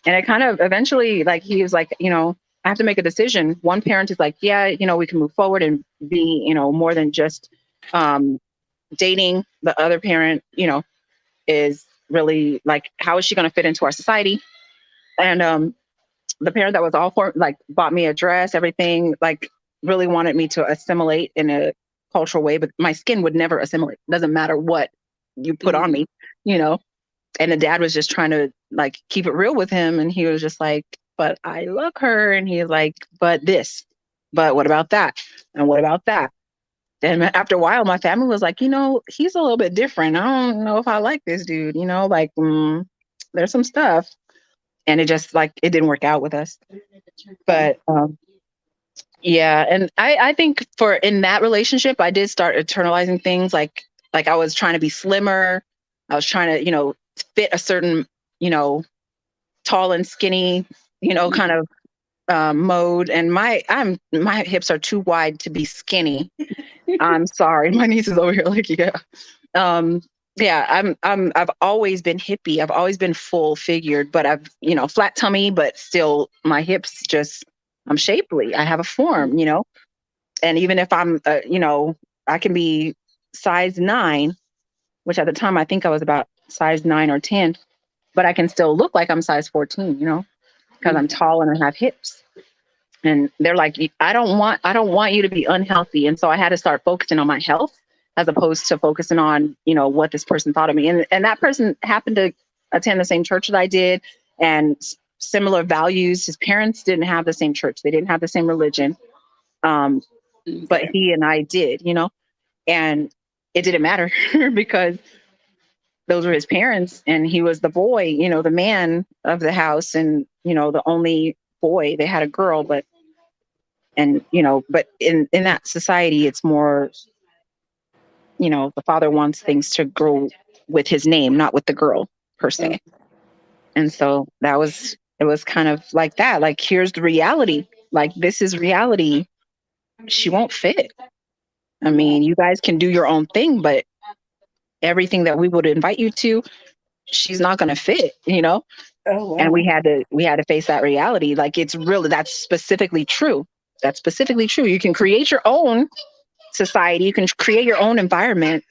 Speaker 6: And it kind of eventually, like, he was like, you know, I have to make a decision. One parent is like, yeah, you know, we can move forward and be, you know, more than just dating. The other parent, you know, is really like, how is she going to fit into our society? And the parent that was all for, like, bought me a dress, everything, like, really wanted me to assimilate in a cultural way, but my skin would never assimilate. Doesn't matter what you put on me, you know? And the dad was just trying to like keep it real with him. And he was just like, but I love her. And he's like, but this, but what about that? And what about that? And after a while, my family was like, you know, he's a little bit different. I don't know if I like this dude, you know, like there's some stuff. And it just like, it didn't work out with us. But Yeah, and I think for in that relationship, I did start internalizing things like I was trying to be slimmer. I was trying to, fit a certain, you know, tall and skinny, kind of mode. And my hips are too wide to be skinny. I'm sorry, my niece is over here like, yeah. Um, yeah, I've always been hippie. I've always been full figured, but I've, flat tummy, but still my hips just, I'm shapely. I have a form, and even if I'm, I can be size 9, which at the time I think I was about size 9 or 10, but I can still look like I'm size 14, because I'm tall and I have hips. And they're like, I don't want you to be unhealthy. And so I had to start focusing on my health as opposed to focusing on, what this person thought of me. And that person happened to attend the same church that I did, and similar values. His parents didn't have the same church. They didn't have the same religion. But
Speaker 1: Okay.
Speaker 6: he and I did, and it didn't matter because those were his parents, and he was the boy, the man of the house, and, the only boy. They had a girl, but in that society, it's more, the father wants things to grow with his name, not with the girl per se. And so it was kind of like that. Like, here's the reality. Like, this is reality. She won't fit. I mean, you guys can do your own thing, but everything that we would invite you to, she's not going to fit,
Speaker 1: Oh
Speaker 6: and
Speaker 1: wow.
Speaker 6: we had to face that reality. Like, that's specifically true. That's specifically true. You can create your own society. You can create your own environment.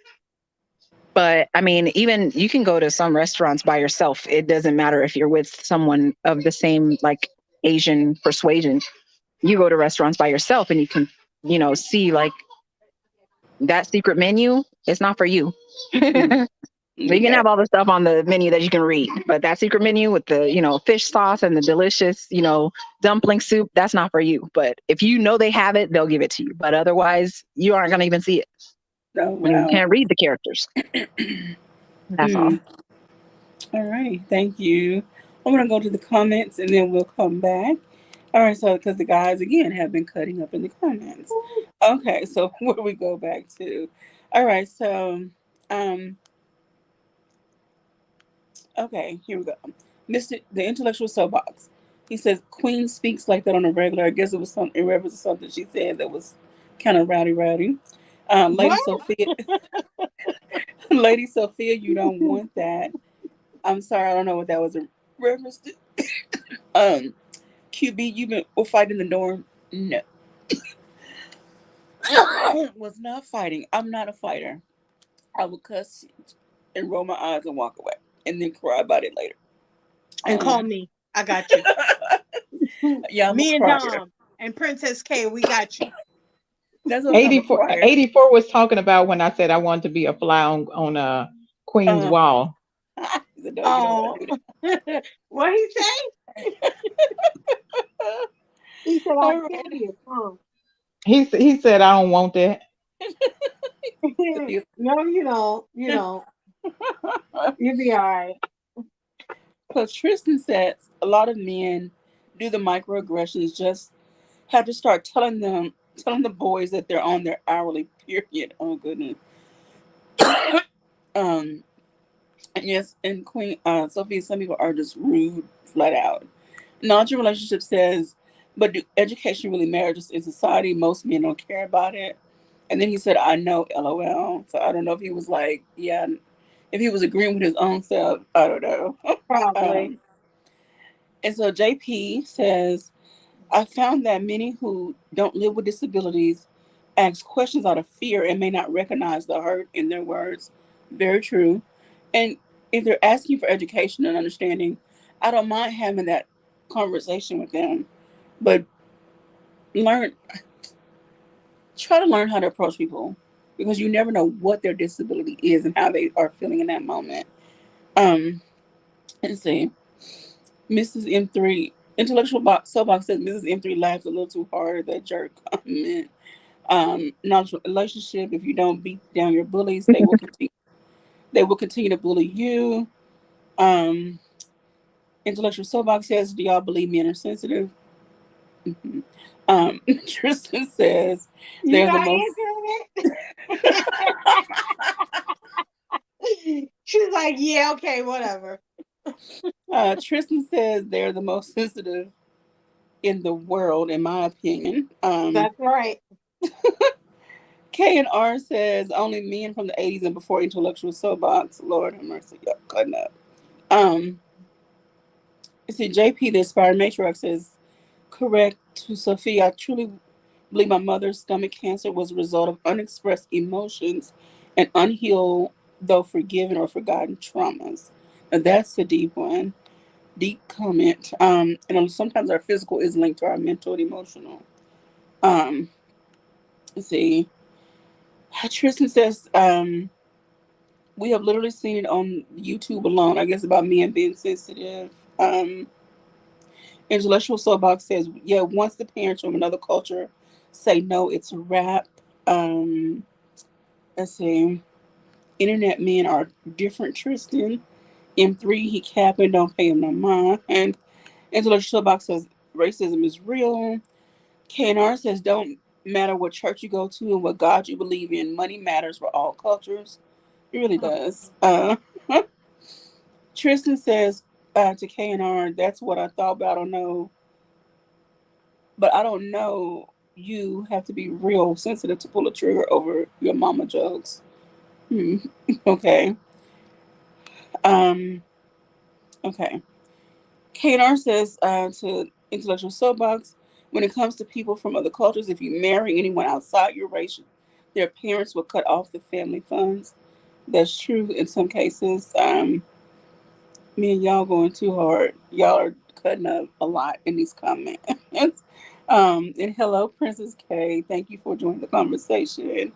Speaker 6: But I mean, even you can go to some restaurants by yourself. It doesn't matter if you're with someone of the same, like, Asian persuasion. You go to restaurants by yourself and you can, see like that secret menu. It's not for you. You can
Speaker 1: Okay.
Speaker 6: have all the stuff on the menu that you can read, but that secret menu with the, fish sauce and the delicious, dumpling soup, that's not for you. But if they have it, they'll give it to you. But otherwise, you aren't going to even see it.
Speaker 1: Oh
Speaker 6: You
Speaker 1: wow.
Speaker 6: can't read the characters. That's all.
Speaker 1: Hmm. All right. Thank you. I'm gonna go to the comments and then we'll come back. All right. So because the guys again have been cutting up in the comments. Okay. So where do we go back to? All right. So um. Okay. Here we go. Mr. The intellectual soapbox. He says Queen speaks like that on a regular. I guess it was some in reference to something she said that was kind of rowdy. Lady
Speaker 2: What?
Speaker 1: Sophia, Lady Sophia, you don't want that. I'm sorry, I don't know what that was a reference to. QB, you've been fighting the norm. No, was not fighting. I'm not a fighter. I would cuss and roll my eyes and walk away, and then cry about it later.
Speaker 2: And call
Speaker 1: Um,
Speaker 2: me. I got you.
Speaker 1: yeah, I'm a
Speaker 2: Me and
Speaker 1: crier.
Speaker 2: Dom and Princess K, we got you.
Speaker 1: That's what I'm a
Speaker 3: 84,
Speaker 1: crier.
Speaker 3: 84 was talking about when I said I wanted to be a fly on Queen's
Speaker 1: Uh,
Speaker 3: wall.
Speaker 1: he said, no, you don't want
Speaker 2: Oh,
Speaker 1: to do
Speaker 2: what he say?
Speaker 1: that.
Speaker 2: He said I'm
Speaker 1: All right.
Speaker 2: serious. Huh?
Speaker 3: He said I don't want that.
Speaker 2: No, you don't. You'll be all right.
Speaker 1: So Tristan says a lot of men do the microaggressions. Just have to start telling the boys that they're on their hourly period. Oh goodness. um. And yes, and Queen Sophie, some people are just rude, flat out. Knowledge relationship says, but do education really matter just in society? Most men don't care about it. And then he said, I know, LOL. So I don't know if he was like, yeah, if he was agreeing with his own self. I don't know.
Speaker 2: Probably.
Speaker 1: um, and so JP says, I found that many who don't live with disabilities ask questions out of fear and may not recognize the hurt in their words. Very true. And if they're asking for education and understanding, I don't mind having that conversation with them. But learn, try to learn how to approach people because you never know what their disability is and how they are feeling in that moment. Um, let's see. Mrs. M3, intellectual box, soapbox says Mrs. M3 laughed a little too hard at that jerk comment. Not a relationship. If you don't beat down your bullies, they will continue. They will continue to bully you. Um, intellectual soapbox says, "Do y'all believe men are sensitive?" Mhm. Tristan says
Speaker 2: You
Speaker 1: they're the
Speaker 2: not
Speaker 1: most.
Speaker 2: answering it? She's like, yeah, okay, whatever.
Speaker 1: Tristan says they're the most sensitive in the world, in my opinion.
Speaker 2: That's right.
Speaker 1: K and R says only men from the 80s and before intellectual soapbox. Lord have mercy, y'all cutting up. Um, see, JP, the inspired matriarch, says correct to Sophia. I truly believe my mother's stomach cancer was a result of unexpressed emotions and unhealed, though forgiven or forgotten traumas. And that's a deep one. Deep comment. And sometimes our physical is linked to our mental and emotional. Um, let's see. Tristan says, we have literally seen it on YouTube alone. I guess about men being sensitive. Intellectual Soapbox says, yeah, once the parents from another culture say no, it's a wrap. Um, let's see. Internet men are different, Tristan. M3, he capping, don't pay him no mind. And Intellectual Soapbox says, racism is real. KNR says, don't matter what church you go to and what God you believe in. Money matters for all cultures. It really does. Tristan says to KNR, that's what I thought, but I don't know. But I don't know. You have to be real sensitive to pull a trigger over your mama jokes. Hmm. Okay. Um. Okay. KNR says to Intellectual Soapbox, when it comes to people from other cultures, if you marry anyone outside your race, their parents will cut off the family funds. That's true in some cases. Me and y'all going too hard. Y'all are cutting up a lot in these comments. And hello, Princess K. Thank you for joining the conversation.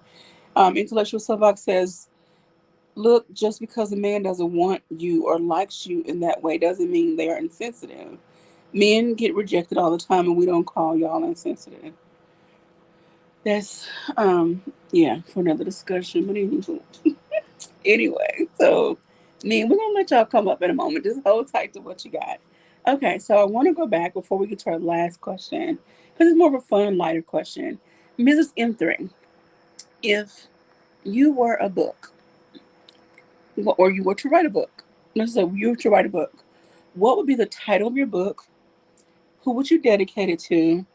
Speaker 1: Intellectual Soapbox says, look, just because a man doesn't want you or likes you in that way doesn't mean they are insensitive. Men get rejected all the time, and we don't call y'all insensitive. That's, yeah, for another discussion. But anyway, so me, we're gonna let y'all come up in a moment. Just hold tight to what you got. Okay, so I want to go back before we get to our last question because it's more of a fun, lighter question. Mrs. M3, if you were a book, or you were to write a book, let's say you were to write a book, what would be the title of your book? Who would you dedicate it to?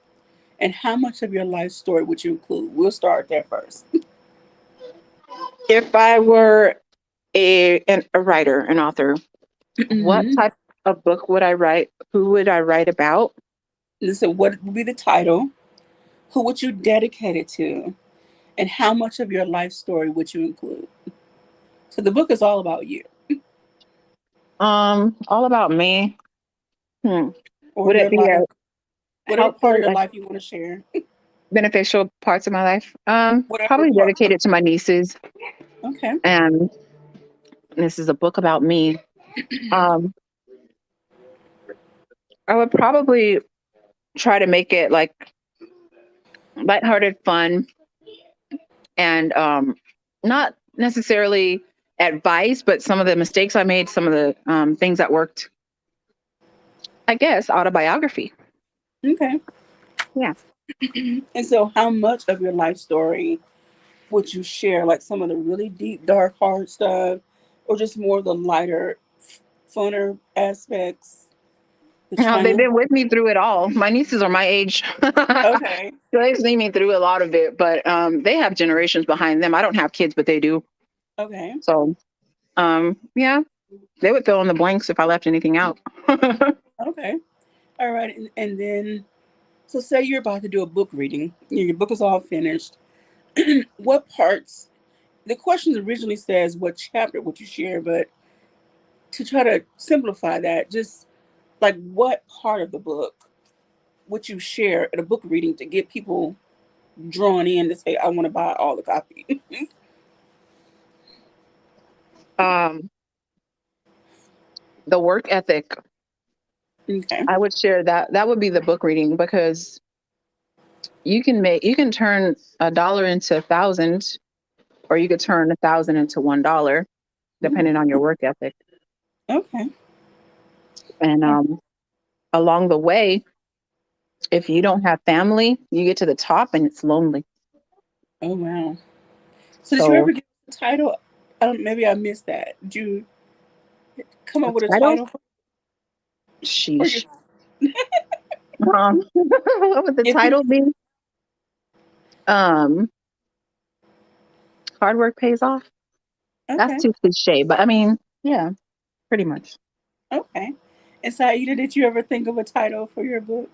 Speaker 1: And how much of your life story would you include? We'll start there first.
Speaker 6: If I were a writer, an author, what
Speaker 1: Mm-hmm.
Speaker 6: type of book would I write? Who would I write about?
Speaker 1: So, what would be the title? Who would you dedicate it to? And how much of your life story would you include? So the book is all about you
Speaker 6: All about me. Hmm.
Speaker 1: or
Speaker 6: Would
Speaker 1: your
Speaker 6: it be a
Speaker 1: life, whatever part of
Speaker 6: helpful,
Speaker 1: your
Speaker 6: like
Speaker 1: life you want to share.
Speaker 6: beneficial parts of my life?
Speaker 1: Whatever
Speaker 6: Probably
Speaker 1: part.
Speaker 6: dedicated to my nieces.
Speaker 1: Okay.
Speaker 6: And this is a book about me. Um, I would probably try to make it like lighthearted, fun, and not necessarily advice, but some of the mistakes I made, some of the things that worked. I guess autobiography.
Speaker 1: Okay.
Speaker 6: Yeah.
Speaker 1: And so, how much of your life story would you share? Like some of the really deep, dark, hard stuff, or just more of the lighter, funner aspects? The
Speaker 6: They've
Speaker 1: triumph.
Speaker 6: been with me through it all. My nieces are my age. So
Speaker 1: Okay.
Speaker 6: they've seen me through a lot of it, but they have generations behind them. I don't have kids, but they do.
Speaker 1: Okay.
Speaker 6: So, yeah, they would fill in the blanks if I left anything out.
Speaker 1: Okay. All right. And then, so say you're about to do a book reading. Your book is all finished. What parts? The question originally says, "What chapter would you share?" But to try to simplify that, just like what part of the book would you share at a book reading to get people drawn in to say, "I want to buy all the copies."
Speaker 6: um, the work ethic,
Speaker 1: Okay.
Speaker 6: I would share that. That would be the book reading because you can turn $1 into 1,000, or you could turn 1,000 into $1,
Speaker 1: Mm,
Speaker 6: depending on your work ethic.
Speaker 1: okay.
Speaker 6: And along the way, If you don't have family, you get to the top and it's lonely.
Speaker 1: Oh wow. So did you
Speaker 6: So
Speaker 1: ever get a title? Maybe I missed that. Did you come
Speaker 6: a
Speaker 1: up with a
Speaker 6: title?
Speaker 1: title for your
Speaker 6: Sheesh. What would the
Speaker 1: if you
Speaker 6: title be? Um, Hard work pays off. That's
Speaker 1: okay.
Speaker 6: too cliche, but I mean, yeah, pretty much.
Speaker 1: Okay. And Saida, did you ever think of a title for your book?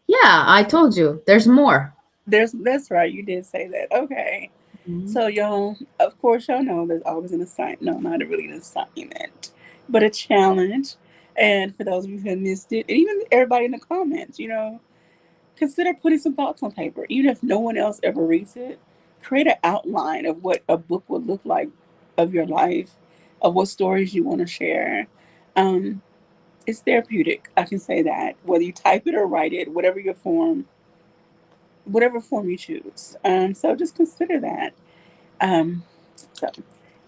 Speaker 5: Yeah, I told you. There's more.
Speaker 1: That's right, you did say that. Okay.
Speaker 5: Mhm.
Speaker 1: So y'all, of course y'all know there's always an assignment. No, not really an assignment, but a challenge. And for those of you who have missed it, and even everybody in the comments, consider putting some thoughts on paper. Even if no one else ever reads it, create an outline of what a book would look like of your life, of what stories you want to share. Um, it's therapeutic. I can say that. Whether you type it or write it, whatever form you choose. So just consider that. Um, so,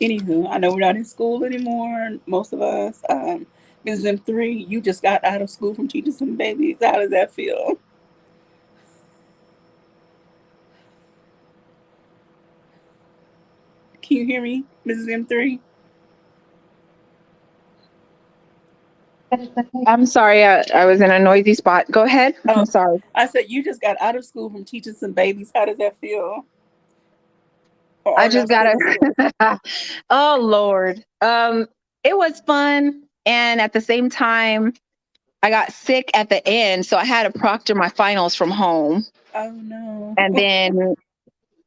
Speaker 1: anywho, I know we're not in school anymore. Most of us. Ms. M3, you just got out of school from teaching some babies. How does that feel? Can you hear me, Mrs. M3?
Speaker 6: I'm sorry, I was in a noisy spot. Go ahead.
Speaker 1: Oh,
Speaker 6: I'm sorry.
Speaker 1: I said you just got out of school from teaching some babies. How does that feel? Or
Speaker 6: I
Speaker 1: are y'all
Speaker 6: just
Speaker 1: still in school?
Speaker 6: gotta. Oh Lord. It was fun, and at the same time, I got sick at the end, so I had to proctor my finals from home.
Speaker 1: Oh no.
Speaker 6: And then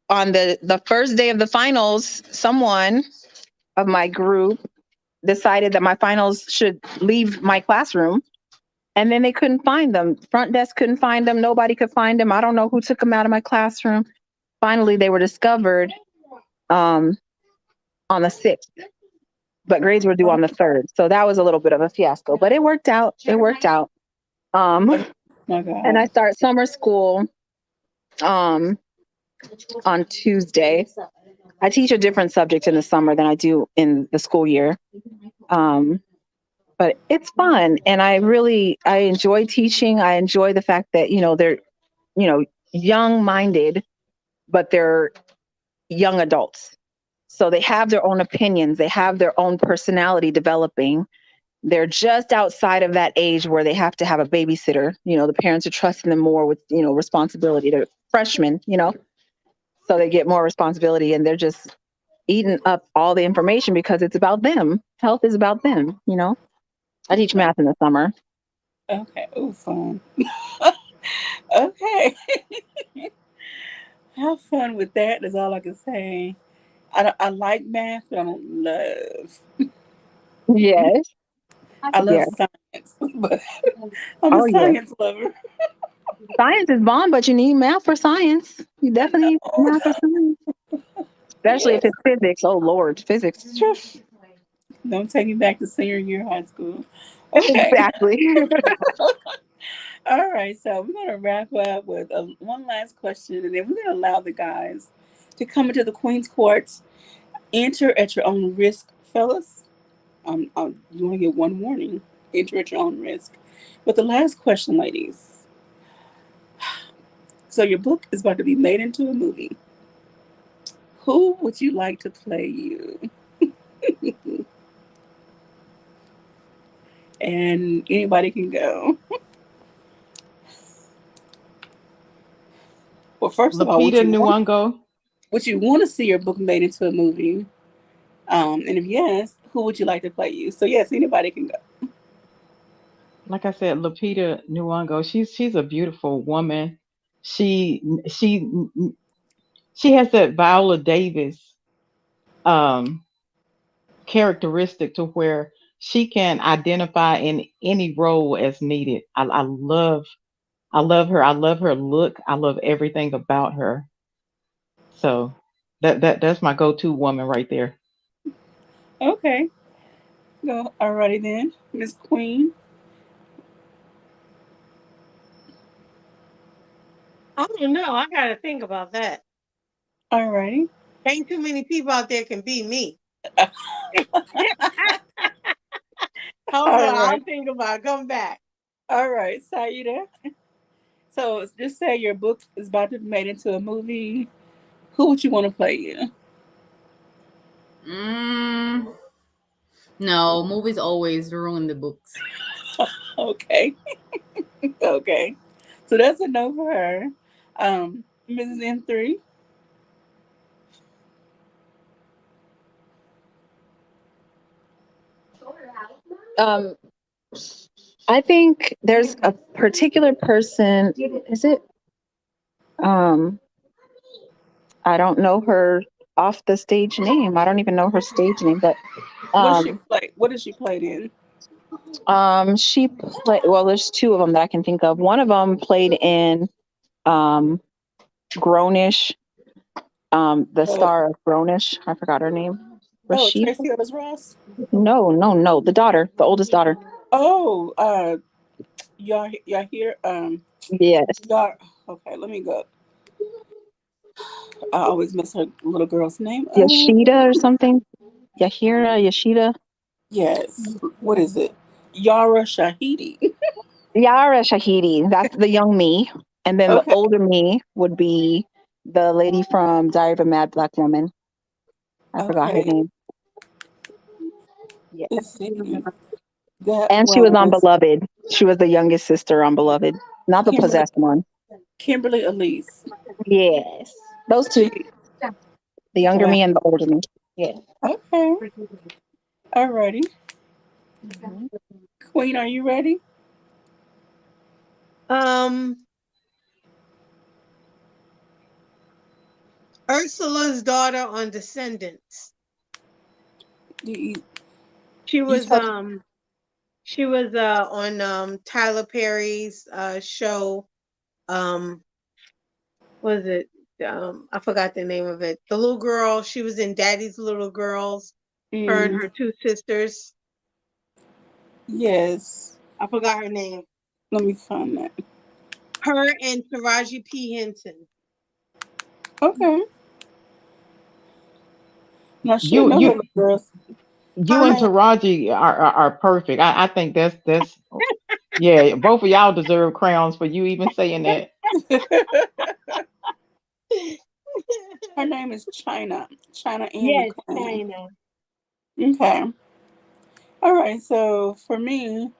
Speaker 6: on the first day of the finals, someone of my group decided that my finals should leave my classroom, and then they couldn't find them. Front desk couldn't find them. Nobody could find them. I don't know who took them out of my classroom. Finally, they were discovered um, on the 6th, but grades were due
Speaker 1: Oh
Speaker 6: on the 3rd. So that was a little bit of a fiasco, but it worked out. It worked out. Um,
Speaker 1: my
Speaker 6: and I
Speaker 1: God.
Speaker 6: start summer school um, on Tuesday. I teach a different subject in the summer than I do in the school year. Um, but it's fun, and I enjoy teaching. I enjoy the fact that they're young minded, but they're young adults, so they have their own opinions, they have their own personality developing. They're just outside of that age where they have to have a babysitter. The parents are trusting them more with responsibility. They're freshmen, so they get more responsibility, and they're just eating up all the information because it's about them. Health is about them. I teach
Speaker 1: Okay.
Speaker 6: math in the summer.
Speaker 1: Okay. Oh, fun. Okay. Have fun with that. That's all I can say. I like math, but I don't love.
Speaker 6: Yes.
Speaker 1: I love
Speaker 6: Yeah.
Speaker 1: science, but I'm a
Speaker 6: Oh, yeah.
Speaker 1: science lover.
Speaker 6: Science is bomb, but you need math for science. You
Speaker 1: I
Speaker 6: definitely need
Speaker 1: know.
Speaker 6: math for science, especially if
Speaker 1: Yes.
Speaker 6: it's physics. Oh Lord, physics.
Speaker 1: Don't take me back to senior year high school. Okay.
Speaker 6: Exactly.
Speaker 1: All right. So we're going to wrap up with one last question, and then we're going to allow the guys to come into the Queen's Courts. Enter at your own risk, fellas. You only get one warning. Enter at your own risk. But the last question, ladies. So your book is about to be made into a movie. Who would you like to play you? And anybody can go. Well, first of all,
Speaker 3: Lapita Nwongo.
Speaker 1: would you want to see your book made into a movie? And if yes, who would you like to play you? So yes, anybody can go.
Speaker 3: Like I said, Lapita Nwongo. She's a beautiful woman. She she she has that Viola Davis um characteristic to where she can identify in any role as needed. I love her. I love her look. I love everything about her. So that's my go-to woman right there.
Speaker 1: Okay, go. Alrighty then, Miss Queen.
Speaker 2: I don't know. I gotta think about that.
Speaker 1: Alrighty.
Speaker 2: Ain't too many people out there can be me. Hold on,
Speaker 1: All
Speaker 2: I'll
Speaker 1: right.
Speaker 2: think about it. Come back.
Speaker 1: All right, Saida. So just say your book is about to be made into a movie. Who would you want to play you?
Speaker 5: Mm, no, movies always ruin the books.
Speaker 1: Okay, okay. So that's a no for her. Mrs. M3.
Speaker 6: Um, I think there's a particular person. Is it? Um, I don't know her off the stage name. I don't even know her stage name, but
Speaker 1: What does she
Speaker 6: um,
Speaker 1: play? What does she played in?
Speaker 6: she played. Well, there's two of them that I can think of. One of them played in um, Grownish. The
Speaker 1: Oh,
Speaker 6: star of Grownish. I forgot her name.
Speaker 1: oh,
Speaker 6: Rashida?
Speaker 1: Tracy Ellis Ross.
Speaker 6: No, no, no. The daughter, the oldest daughter.
Speaker 1: Oh, y'all here?
Speaker 6: Yes.
Speaker 1: Y'all. Okay, let me go. I always miss her little girl's name.
Speaker 6: Yashida or something. Yahira, Yashida.
Speaker 1: Yes. What is it? Yara Shahidi.
Speaker 6: Yara Shahidi. That's the young me. And then the
Speaker 1: Okay.
Speaker 6: older me would be the lady from Diary of a Mad Black Woman. I forgot her
Speaker 1: Okay.
Speaker 6: name. Yeah.
Speaker 1: Let's see. That
Speaker 6: And she was on
Speaker 1: was
Speaker 6: Beloved. She was the youngest sister on Beloved, not the
Speaker 1: Kimberly
Speaker 6: possessed one.
Speaker 1: Kimberly Elise.
Speaker 6: Yes. Those two.
Speaker 1: She.
Speaker 6: The younger
Speaker 1: Wow.
Speaker 6: me and the older me. Yeah.
Speaker 1: Okay. Alrighty.
Speaker 6: Mhm.
Speaker 1: Queen, are you ready?
Speaker 2: Um, Ursula's daughter on Descendants.
Speaker 1: You,
Speaker 2: She
Speaker 1: you
Speaker 2: was
Speaker 1: talk
Speaker 2: um she was on Tyler Perry's show. Um, was it I forgot the name of it. The little girl, she was in Daddy's Little Girls, her and
Speaker 1: mm,
Speaker 2: her two sisters.
Speaker 1: yes.
Speaker 2: I forgot her name.
Speaker 1: Let me find that.
Speaker 2: Her and Taraji P. Henson.
Speaker 1: Okay. Now she'll
Speaker 3: You
Speaker 1: know her
Speaker 3: you
Speaker 1: little girls.
Speaker 3: you
Speaker 1: Her
Speaker 3: and
Speaker 2: Huh?
Speaker 1: name
Speaker 3: Taraji are perfect. I think that's yeah. Both of y'all deserve crowns for you even saying that.
Speaker 1: her name is China. China Ann
Speaker 2: Yes,
Speaker 1: McClain.
Speaker 2: China.
Speaker 1: Okay. All right. So for me,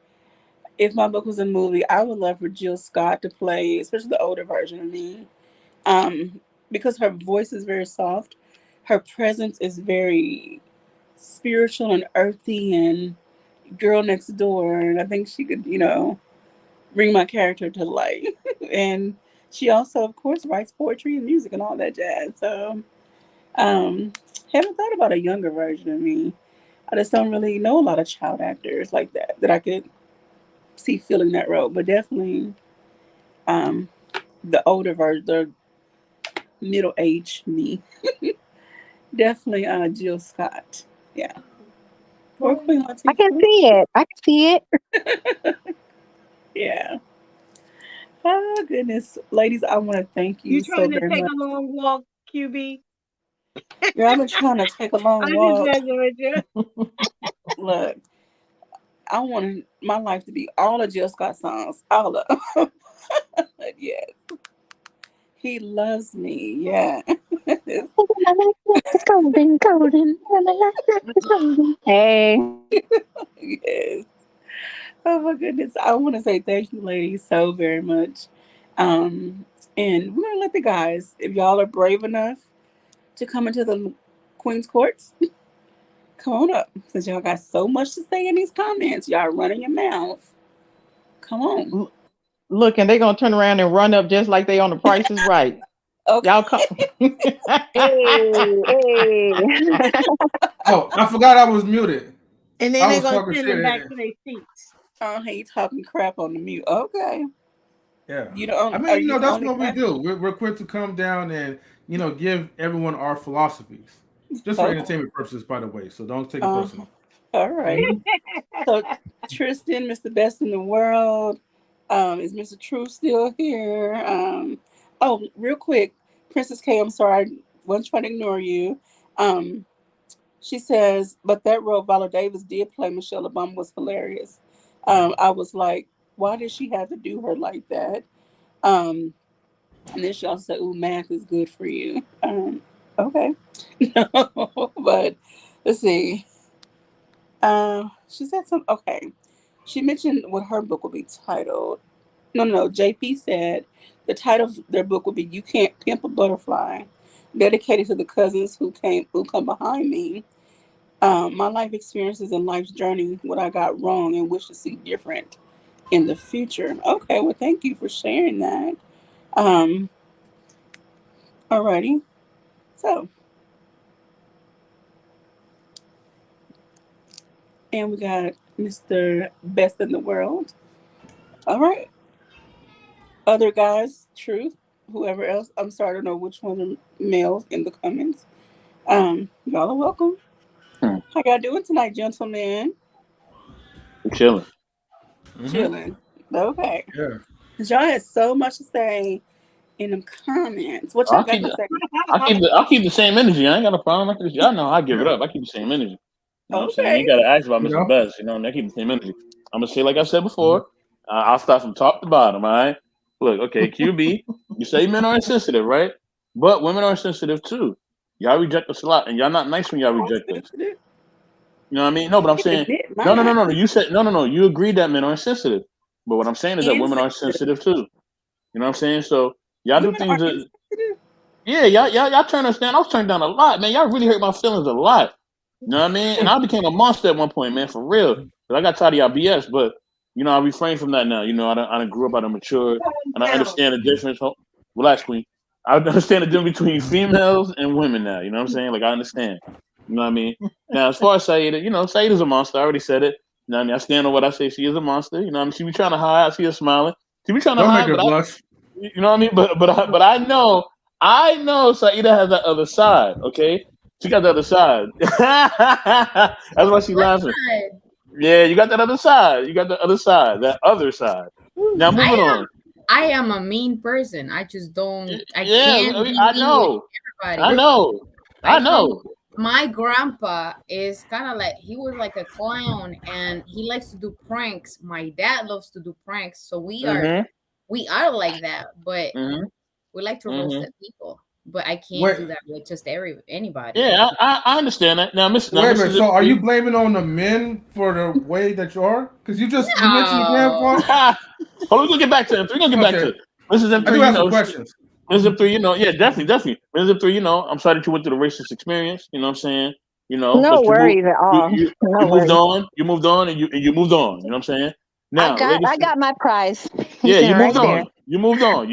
Speaker 1: if my book was a movie, I would love for Jill Scott to play, especially the older version of me. Um, because her voice is very soft, her presence is very spiritual and earthy and girl next door. And I think she could, bring my character to life. And she also, of course, writes poetry and music and all that jazz. So, um, haven't thought about a younger version of me. I just don't really know a lot of child actors like that I could see filling that role. But definitely, um, the older version, the middle age me, definitely Jill Scott. Yeah, or Queen
Speaker 6: I can
Speaker 1: Latifah.
Speaker 6: see it. I can see it.
Speaker 1: Yeah. Oh goodness, ladies, I want to thank
Speaker 2: You
Speaker 1: you so
Speaker 2: trying to
Speaker 1: very
Speaker 2: take
Speaker 1: much.
Speaker 2: a long walk, QB?
Speaker 1: Girl, I've been trying to take a long
Speaker 2: I'm just
Speaker 1: walk.
Speaker 2: messing with you.
Speaker 1: Look, I want my life to be all of Jill Scott songs, all of them. Yeah, he loves me. Yeah.
Speaker 6: It's golden, golden. It's golden. Hey.
Speaker 1: Yes. Oh my goodness. I want to say thank you, ladies, so very much. Um, and we're gonna let the guys, if y'all are brave enough to come into the Queen's Courts, come on up. Since y'all got so much to say in these comments, y'all running your mouth. Come on.
Speaker 3: L- Look, and they gonna turn around and run up just like they on The Price is Right.
Speaker 1: Okay.
Speaker 3: Y'all come.
Speaker 6: Hey, hey.
Speaker 7: Oh, I forgot I was muted.
Speaker 2: And then
Speaker 7: I
Speaker 2: they're
Speaker 7: was
Speaker 2: gonna
Speaker 7: talking
Speaker 2: send them back
Speaker 7: shit.
Speaker 2: to their seats.
Speaker 1: Oh, he talking crap on the mute. Okay.
Speaker 7: Yeah.
Speaker 1: You the
Speaker 7: I
Speaker 1: only, are
Speaker 7: mean,
Speaker 1: you the
Speaker 7: that's
Speaker 1: only
Speaker 7: what we
Speaker 1: guy?
Speaker 7: do. We're quick to come down and, give everyone our philosophies. Just for
Speaker 1: Okay.
Speaker 7: entertainment purposes, by the way. So don't take it
Speaker 1: Um,
Speaker 7: personal.
Speaker 1: all right.
Speaker 7: Hmm.
Speaker 1: So Tristan, Mr. Best in the World. Is Mr. True still here? Oh, real quick, Princess K, I'm sorry, I wasn't trying to ignore you. Um, she says, but that role Viola Davis did play Michelle Obama was hilarious. I was like, why did she have to do her like that? And then she also said, "Ooh, math is good for you." Okay, but let's see. She said some. Okay, she mentioned what her book will be titled. No. JP said the title of their book will be "You Can't Pimp a Butterfly," dedicated to the cousins who come behind me. My life experiences and life's journey, what I got wrong and wish to see different in the future. Okay, well, thank you for sharing that. Um, Alrighty. So, and we got Mr. Best in the World. All right. Other guys, Truth, whoever else. I'm sorry, I don't know which one are males in the comments. Y'all are welcome.
Speaker 8: Hmm.
Speaker 1: How y'all doing tonight, gentlemen?
Speaker 8: I'm chilling.
Speaker 1: Chilling. Okay.
Speaker 7: Yeah.
Speaker 1: 'Cause y'all had so much to say in them comments. What y'all
Speaker 8: I'll
Speaker 1: got
Speaker 8: keep
Speaker 1: to
Speaker 8: the,
Speaker 1: say?
Speaker 8: I'll keep the same energy. I ain't got a problem. Y'all know I give it up. I keep the same energy. You know what I'm saying? You
Speaker 1: Okay.
Speaker 8: ain't gotta ask about
Speaker 7: You
Speaker 8: Mr.
Speaker 7: know.
Speaker 8: Best. You know, and I keep the same energy. I'm gonna say like I said before. I'll start from top to bottom. All right. Look, okay, QB. You say men are insensitive, right? But women are sensitive too. Y'all reject us a lot, and y'all not nice when y'all
Speaker 1: I'm
Speaker 8: reject us.
Speaker 1: sensitive.
Speaker 8: You know what I mean? No, but I'm
Speaker 1: You can
Speaker 8: saying
Speaker 1: admit
Speaker 8: no, no, no,
Speaker 1: mine.
Speaker 8: no. You said no, no, no. You agreed that men are insensitive, but what I'm saying is that women are
Speaker 1: Insensitive.
Speaker 8: sensitive too. You know what I'm saying? So y'all do
Speaker 1: Women are
Speaker 8: things that
Speaker 1: insensitive.
Speaker 8: yeah, y'all turned us down. I was turned down a lot, man. Y'all really hurt my feelings a lot. You know what I mean? And I became a monster at one point, man, for real. But I got tired of y'all BS. But you know, I refrain from that now. You know, I done grew up, I done matured, and I
Speaker 2: Down.
Speaker 8: understand the difference. Relax, Queen. I understand the difference between females and women now. You know what I'm saying? Like I understand. You know what I mean? Now, as far as Saida, you know, Saida's a monster. I already said it. You know what I mean? I stand on what I say. She is a monster. You know what I mean? She be trying to hide. I see her smiling. She be trying to
Speaker 7: Don't make
Speaker 8: hide,
Speaker 7: her
Speaker 8: but
Speaker 7: blush.
Speaker 8: you know what I mean? But I know Saida has that other side, okay? She got the other side. That's why she laughing.
Speaker 5: Good.
Speaker 8: Yeah, you got that other side. You got the other side. That other side. Now
Speaker 5: I
Speaker 8: moving on.
Speaker 5: I am a mean person. I just don't. I
Speaker 8: Yeah,
Speaker 5: can't be
Speaker 8: I
Speaker 5: mean with
Speaker 8: know. I
Speaker 5: everybody.
Speaker 8: know. I
Speaker 5: Like
Speaker 8: know.
Speaker 5: my grandpa is kind of like he was like a clown, and he likes to do pranks. My dad loves to do pranks, so
Speaker 8: Mm-hmm.
Speaker 5: we are like that. But
Speaker 8: Mm-hmm.
Speaker 5: we like to roast
Speaker 8: Mm-hmm.
Speaker 5: at people. But I can't
Speaker 7: Wait,
Speaker 5: do that with just anybody.
Speaker 8: Yeah, I understand that. Now,
Speaker 7: wait a minute.
Speaker 8: Mrs.
Speaker 7: So, are you
Speaker 8: M3.
Speaker 7: blaming on the men for the way that you are? Because you mentioned the
Speaker 5: No,
Speaker 7: grandpa.
Speaker 8: Hold on, we're gonna get back to M3. We're gonna get back to
Speaker 7: Okay,
Speaker 8: it. Mrs.
Speaker 7: I do
Speaker 8: M3, you
Speaker 7: have some
Speaker 8: know,
Speaker 7: questions.
Speaker 8: Ms. M3, you know, yeah, definitely. Ms. M3, you know, I'm sorry that you went through the racist experience. You know what I'm saying? You know,
Speaker 6: No
Speaker 8: but
Speaker 6: worries at
Speaker 8: you
Speaker 6: all.
Speaker 8: you
Speaker 6: No
Speaker 8: you moved
Speaker 6: worries.
Speaker 8: on, and you moved on. You know what I'm saying? Now,
Speaker 6: I got my prize. He's
Speaker 8: yeah,
Speaker 6: sitting
Speaker 8: you moved
Speaker 6: right there.
Speaker 8: on. You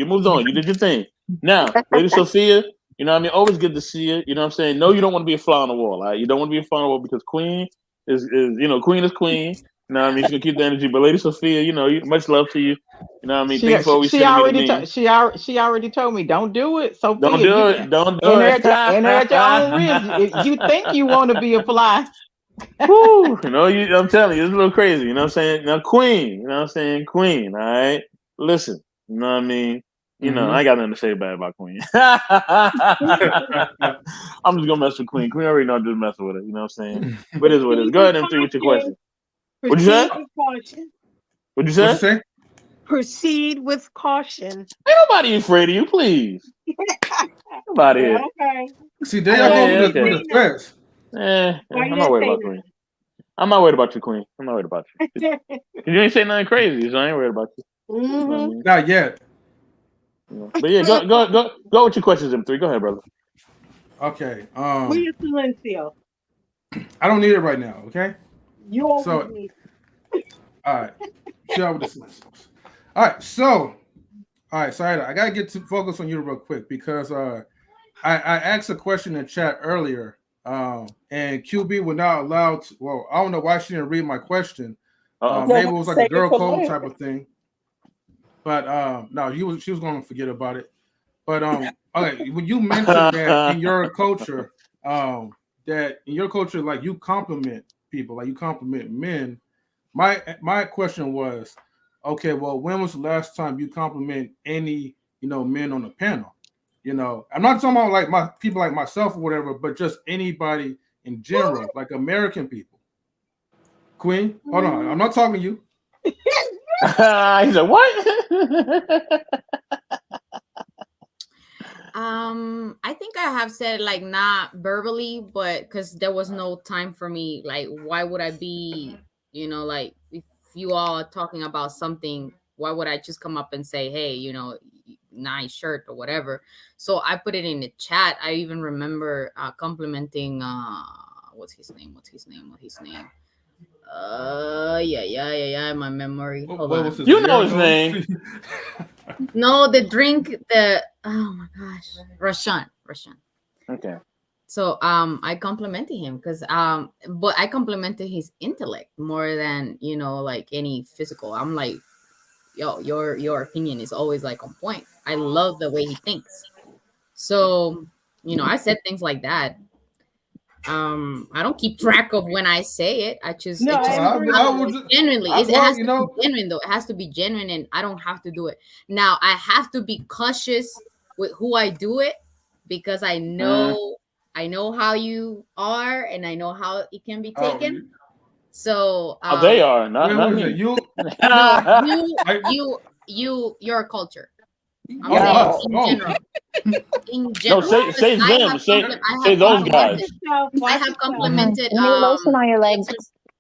Speaker 8: moved on. You did your thing. Now, Lady Sophia, you know what I mean? Always good to see you. You know what I'm saying? No, you don't want to be a fly on the wall. All right? You don't want to be a fly on the wall because Queen is you know, Queen is Queen. You know what I mean? She's gonna keep the energy. But Lady Sophia, you know, much love to you. You know what I mean? Thank you for always
Speaker 3: She
Speaker 8: sending me the
Speaker 3: already
Speaker 8: memes.
Speaker 3: she already told me don't do it,
Speaker 8: Don't
Speaker 3: Sophia.
Speaker 8: do
Speaker 3: You
Speaker 8: it. Don't do it.
Speaker 3: enter at your own risk. If you think you want to be a fly,
Speaker 8: Woo, you know, I'm telling you, it's a little crazy. You know what I'm saying? Now, Queen, you know what I'm saying? Queen, all right? Listen, you know what I mean? You know, I
Speaker 7: Mm-hmm.
Speaker 8: ain't got nothing to say bad about Queen. I'm just gonna mess with Queen. Queen already know I'm just messing with her. You know what I'm saying? But it is what it is.
Speaker 2: Proceed
Speaker 8: Go
Speaker 2: with
Speaker 8: ahead, M3, with your
Speaker 2: caution.
Speaker 8: question. What'd you say?
Speaker 2: Proceed with caution.
Speaker 8: What'd you
Speaker 7: What you
Speaker 8: say?
Speaker 7: say?
Speaker 2: Proceed with caution.
Speaker 8: Ain't nobody afraid of you, please. Nobody here.
Speaker 2: Okay.
Speaker 7: See, there
Speaker 2: Why
Speaker 7: y'all
Speaker 2: you
Speaker 7: go
Speaker 2: ain't
Speaker 8: Yeah,
Speaker 7: with
Speaker 2: say
Speaker 8: okay.
Speaker 7: the
Speaker 2: nothing?
Speaker 7: threats.
Speaker 2: Why
Speaker 8: I'm
Speaker 2: you
Speaker 8: not
Speaker 2: didn't
Speaker 8: worried
Speaker 2: say
Speaker 8: about Queen. I'm not worried about you, Queen. I'm not worried about you.
Speaker 2: nothing?
Speaker 8: You ain't say nothing crazy, so I ain't worried about you. You know what I
Speaker 2: Mm-hmm.
Speaker 8: mean?
Speaker 7: Not yet.
Speaker 8: You know. But yeah, go with your questions, M3. Go ahead, brother.
Speaker 7: Okay.
Speaker 2: Where your silencio?
Speaker 7: I don't need it right now. Okay.
Speaker 2: You always
Speaker 7: So,
Speaker 2: need.
Speaker 7: all right. Chill out with the solutions. All right. So, all right. So I gotta get to focus on you real quick because I asked a question in chat earlier, and QB would not allow. Well, I don't know why she didn't read my question.
Speaker 8: Uh
Speaker 1: Y'all
Speaker 7: Maybe it
Speaker 1: want
Speaker 7: was
Speaker 1: to
Speaker 7: like a
Speaker 1: save it
Speaker 7: girl
Speaker 1: for
Speaker 7: code
Speaker 1: later.
Speaker 7: type of thing. But no, she was going to forget about it. But okay, when you mentioned that
Speaker 8: oh.
Speaker 7: in your culture, like you compliment people, like you compliment men. My question was, okay, well, when was the last time you compliment any men on the panel? I'm not talking about like my people like myself or whatever, but just anybody in general, like American people. Queen, hold on, I'm not talking to you.
Speaker 8: He's like, what?
Speaker 5: I think I have said like not verbally, but because there was no time for me. Like, why would I be, like if you all are talking about something, why would I just come up and say, hey, nice shirt or whatever? So I put it in the chat. I even remember complimenting what's his name? Yeah, my memory. Hold on.
Speaker 7: Was his
Speaker 8: You know his name.
Speaker 5: No, the drink, oh my gosh, Rashan.
Speaker 8: Okay.
Speaker 5: So I complimented him because but I complimented his intellect more than like any physical. I'm like, yo, your opinion is always like on point. I love the way he thinks. So I said things like that. I don't keep track of when I say it. I just
Speaker 2: No,
Speaker 7: I would just,
Speaker 5: genuinely.
Speaker 7: I,
Speaker 5: It
Speaker 7: well,
Speaker 5: has
Speaker 7: you
Speaker 5: to
Speaker 7: know,
Speaker 5: be genuine though. It has to be genuine, and I don't have to do it. Now I have to be cautious with who I do it because I know how you are, and I know how it can be taken. So
Speaker 8: Oh, they are
Speaker 7: wait,
Speaker 8: not
Speaker 7: what is
Speaker 8: me.
Speaker 7: it? You?
Speaker 5: no, your culture. I'm
Speaker 7: Oh,
Speaker 5: saying
Speaker 7: us.
Speaker 5: in
Speaker 7: Oh,
Speaker 5: general. In
Speaker 8: No,
Speaker 5: general,
Speaker 8: say
Speaker 5: because I
Speaker 8: them.
Speaker 5: have
Speaker 8: Say those guys.
Speaker 2: Watch
Speaker 5: complimented
Speaker 6: You need lotion on your legs.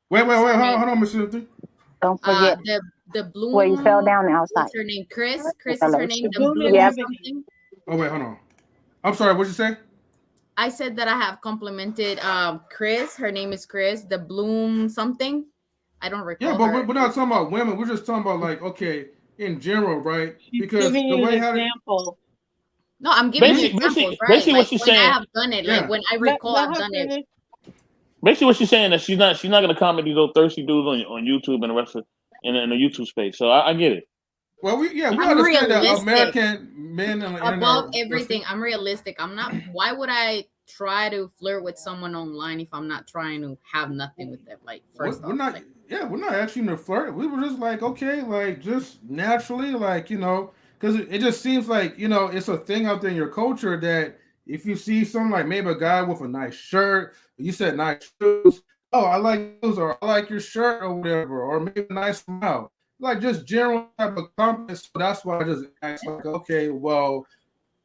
Speaker 7: wait,
Speaker 5: what's her
Speaker 7: hold
Speaker 5: name?
Speaker 7: on, Miss Cynthia.
Speaker 6: Don't forget
Speaker 5: The Bloom.
Speaker 6: where you fell down outside.
Speaker 5: What's her name? Kris. Kris
Speaker 6: the
Speaker 5: is her
Speaker 6: lotion.
Speaker 5: name. The
Speaker 2: Bloom
Speaker 5: Bloom
Speaker 2: and
Speaker 6: Yep.
Speaker 2: Ebony.
Speaker 5: something.
Speaker 7: Oh wait, hold on. I'm sorry. What'd you say?
Speaker 5: I said that I have complimented Kris. Her name is Kris. The Bloom something. I don't recall.
Speaker 7: Yeah, but
Speaker 5: her.
Speaker 7: we're not talking about women. We're just talking about like, okay, in general, right?
Speaker 2: She's
Speaker 7: Because
Speaker 2: giving
Speaker 7: the
Speaker 2: you
Speaker 7: way
Speaker 2: an
Speaker 7: how
Speaker 2: example.
Speaker 5: No, I'm giving you
Speaker 8: Basically,
Speaker 5: examples, right?
Speaker 8: basically what
Speaker 5: Like
Speaker 8: she's
Speaker 5: when I
Speaker 8: saying.
Speaker 5: have done it,
Speaker 7: Yeah.
Speaker 5: like when I
Speaker 2: Let
Speaker 5: recall I've
Speaker 2: her
Speaker 5: done it.
Speaker 2: finish.
Speaker 8: Basically, what she's saying that she's not gonna comment these little thirsty dudes on YouTube and the rest of in the YouTube space. So I get it.
Speaker 7: Well, we
Speaker 5: I'm
Speaker 7: understand that
Speaker 5: realistic.
Speaker 7: American men on the internet
Speaker 5: Above
Speaker 7: are
Speaker 5: everything, I'm realistic. I'm not. Why would I try to flirt with someone online if I'm not trying to have nothing with them? Like first
Speaker 7: we're
Speaker 5: off,
Speaker 7: not.
Speaker 5: like,
Speaker 7: Yeah, we're not asking to flirt. We were just like, okay, like just naturally, like because it just seems like it's a thing out there in your culture that if you see something like maybe a guy with a nice shirt, you said nice shoes. Oh, I like those, or I like your shirt, or whatever, or maybe a nice smile. Like just general type of compliments. So that's why I just asked, like, okay, well,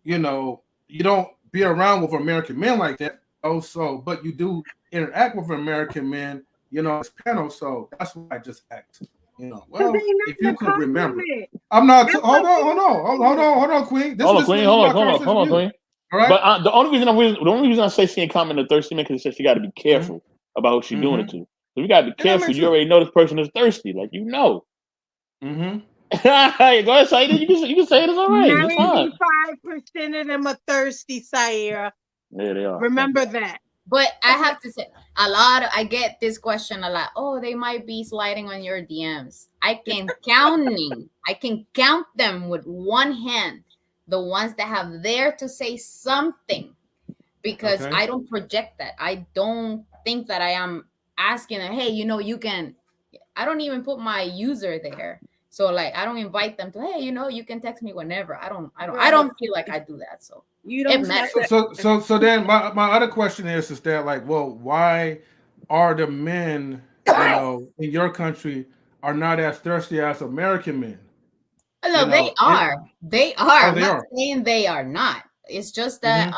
Speaker 7: you don't be around with American men like that. Also, but you do interact with American men, this panel. So that's why I just asked. Well, if you could remember, I'm not. Hold on, Queen. This is my conversation with you.
Speaker 8: Queen.
Speaker 7: All right.
Speaker 8: But the only reason I say she ain't commenting thirsty man because she got to be careful about who she's doing it to. So you got to be careful. You already know this person is thirsty, like
Speaker 7: Mm-hmm.
Speaker 8: Go ahead, Saida. You can say it. It's all right. It's fine.
Speaker 2: 95% of them are thirsty, Saira.
Speaker 8: Yeah, they are.
Speaker 2: Remember that.
Speaker 5: but I have to say, I get this question a lot. Oh, they might be sliding on your DMs. I can count them with one hand. The ones that have there to say something, because
Speaker 7: Okay.
Speaker 5: I don't project that. I don't think that I am asking them, hey, you can. I don't even put my user there. So like I don't invite them to, hey, you can text me whenever. I don't feel like I do that. So
Speaker 1: You don't have
Speaker 7: So then my other question is that like, well, why are the men, in your country are not as thirsty as American men?
Speaker 5: No, they are. They are. I'm
Speaker 7: they
Speaker 5: not
Speaker 7: are.
Speaker 5: saying they are not. It's just that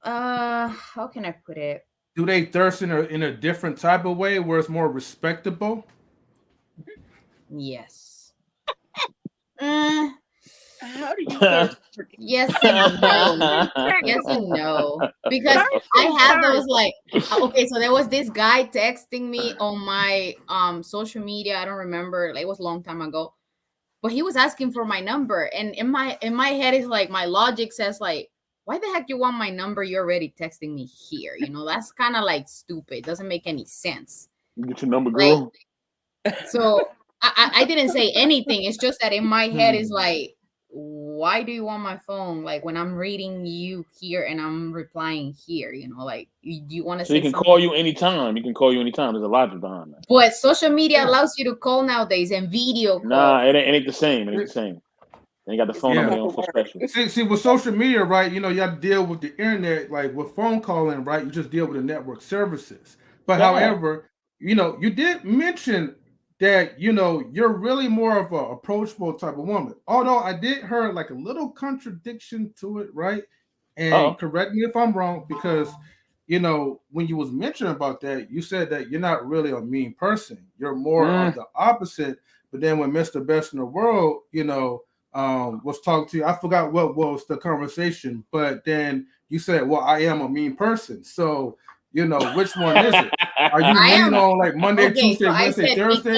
Speaker 5: how can I put it?
Speaker 7: Do they thirst in a different type of way where it's more respectable?
Speaker 5: Yes.
Speaker 1: How do you thirst?
Speaker 5: Yes and no. Yes and no. Because I have those like okay, so there was this guy texting me on my social media. I don't remember, like it was a long time ago. But he was asking for my number. And in my head is like my logic says like, why the heck you want my number? You're already texting me here. That's kind of like stupid. It doesn't make any sense.
Speaker 8: Get your number, girl.
Speaker 5: So I didn't say anything. It's just that in my head is like, why do you want my phone? Like when I'm reading you here and I'm replying here, like you want to say
Speaker 8: so he can call you anytime. You can call you anytime. There's a logic behind that.
Speaker 5: But social media allows you to call nowadays and video call.
Speaker 8: Nah, it ain't the same. It ain't the same. They got the phone number on for special.
Speaker 7: See, with social media, right? You have to deal with the internet, like with phone calling, right? You just deal with the network services. But however, you did mention that you're really more of a approachable type of woman. Although I did hear like a little contradiction to it, right? And correct me if I'm wrong, because when you was mentioning about that, you said that you're not really a mean person. You're more of the opposite. But then when Mr. Best in the World, was talking to you, I forgot what was the conversation, but then you said, well, I am a mean person. So, which one is it? Are you mean on like Monday, Tuesday,
Speaker 5: so
Speaker 7: Wednesday, Thursday?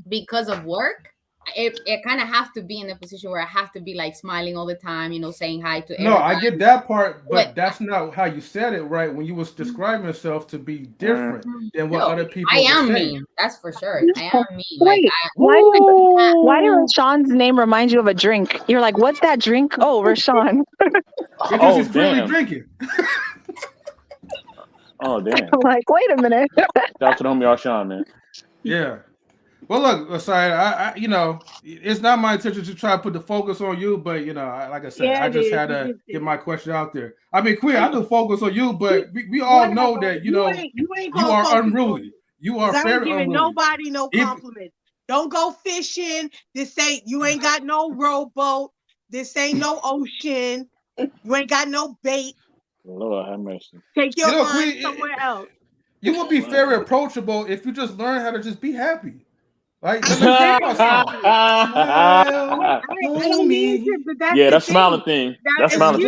Speaker 5: Because of work, it kind of have to be in a position where I have to be like smiling all the time, saying hi to everybody.
Speaker 7: No, I get that part, but that's not how you said it, right? When you was describing yourself to be different than what other people
Speaker 5: I am
Speaker 7: saying.
Speaker 5: mean. That's for sure. I am mean.
Speaker 6: Wait, why did Rashawn's name remind you of a drink? You're like, what's that drink? Oh, Rashawn.
Speaker 7: Because he's freely drinking.
Speaker 8: Oh, damn.
Speaker 6: I'm like, wait a minute.
Speaker 8: Shout out to the homie Arshawn, man.
Speaker 7: Yeah. Well, look, sorry, I it's not my intention to try to put the focus on you, but like I said, I just had to get my question out there. I mean, Queen, I do focus on you, but we all know that you are unruly. You are very unruly.
Speaker 2: Nobody no compliments. Don't go fishing. You ain't got no rowboat. This ain't no ocean. You ain't got no bait.
Speaker 8: Lord have mercy.
Speaker 2: Take your mind somewhere else.
Speaker 7: You will be very approachable if you just learn how to just be happy. Like,
Speaker 8: yeah, that smiling thing. That smiling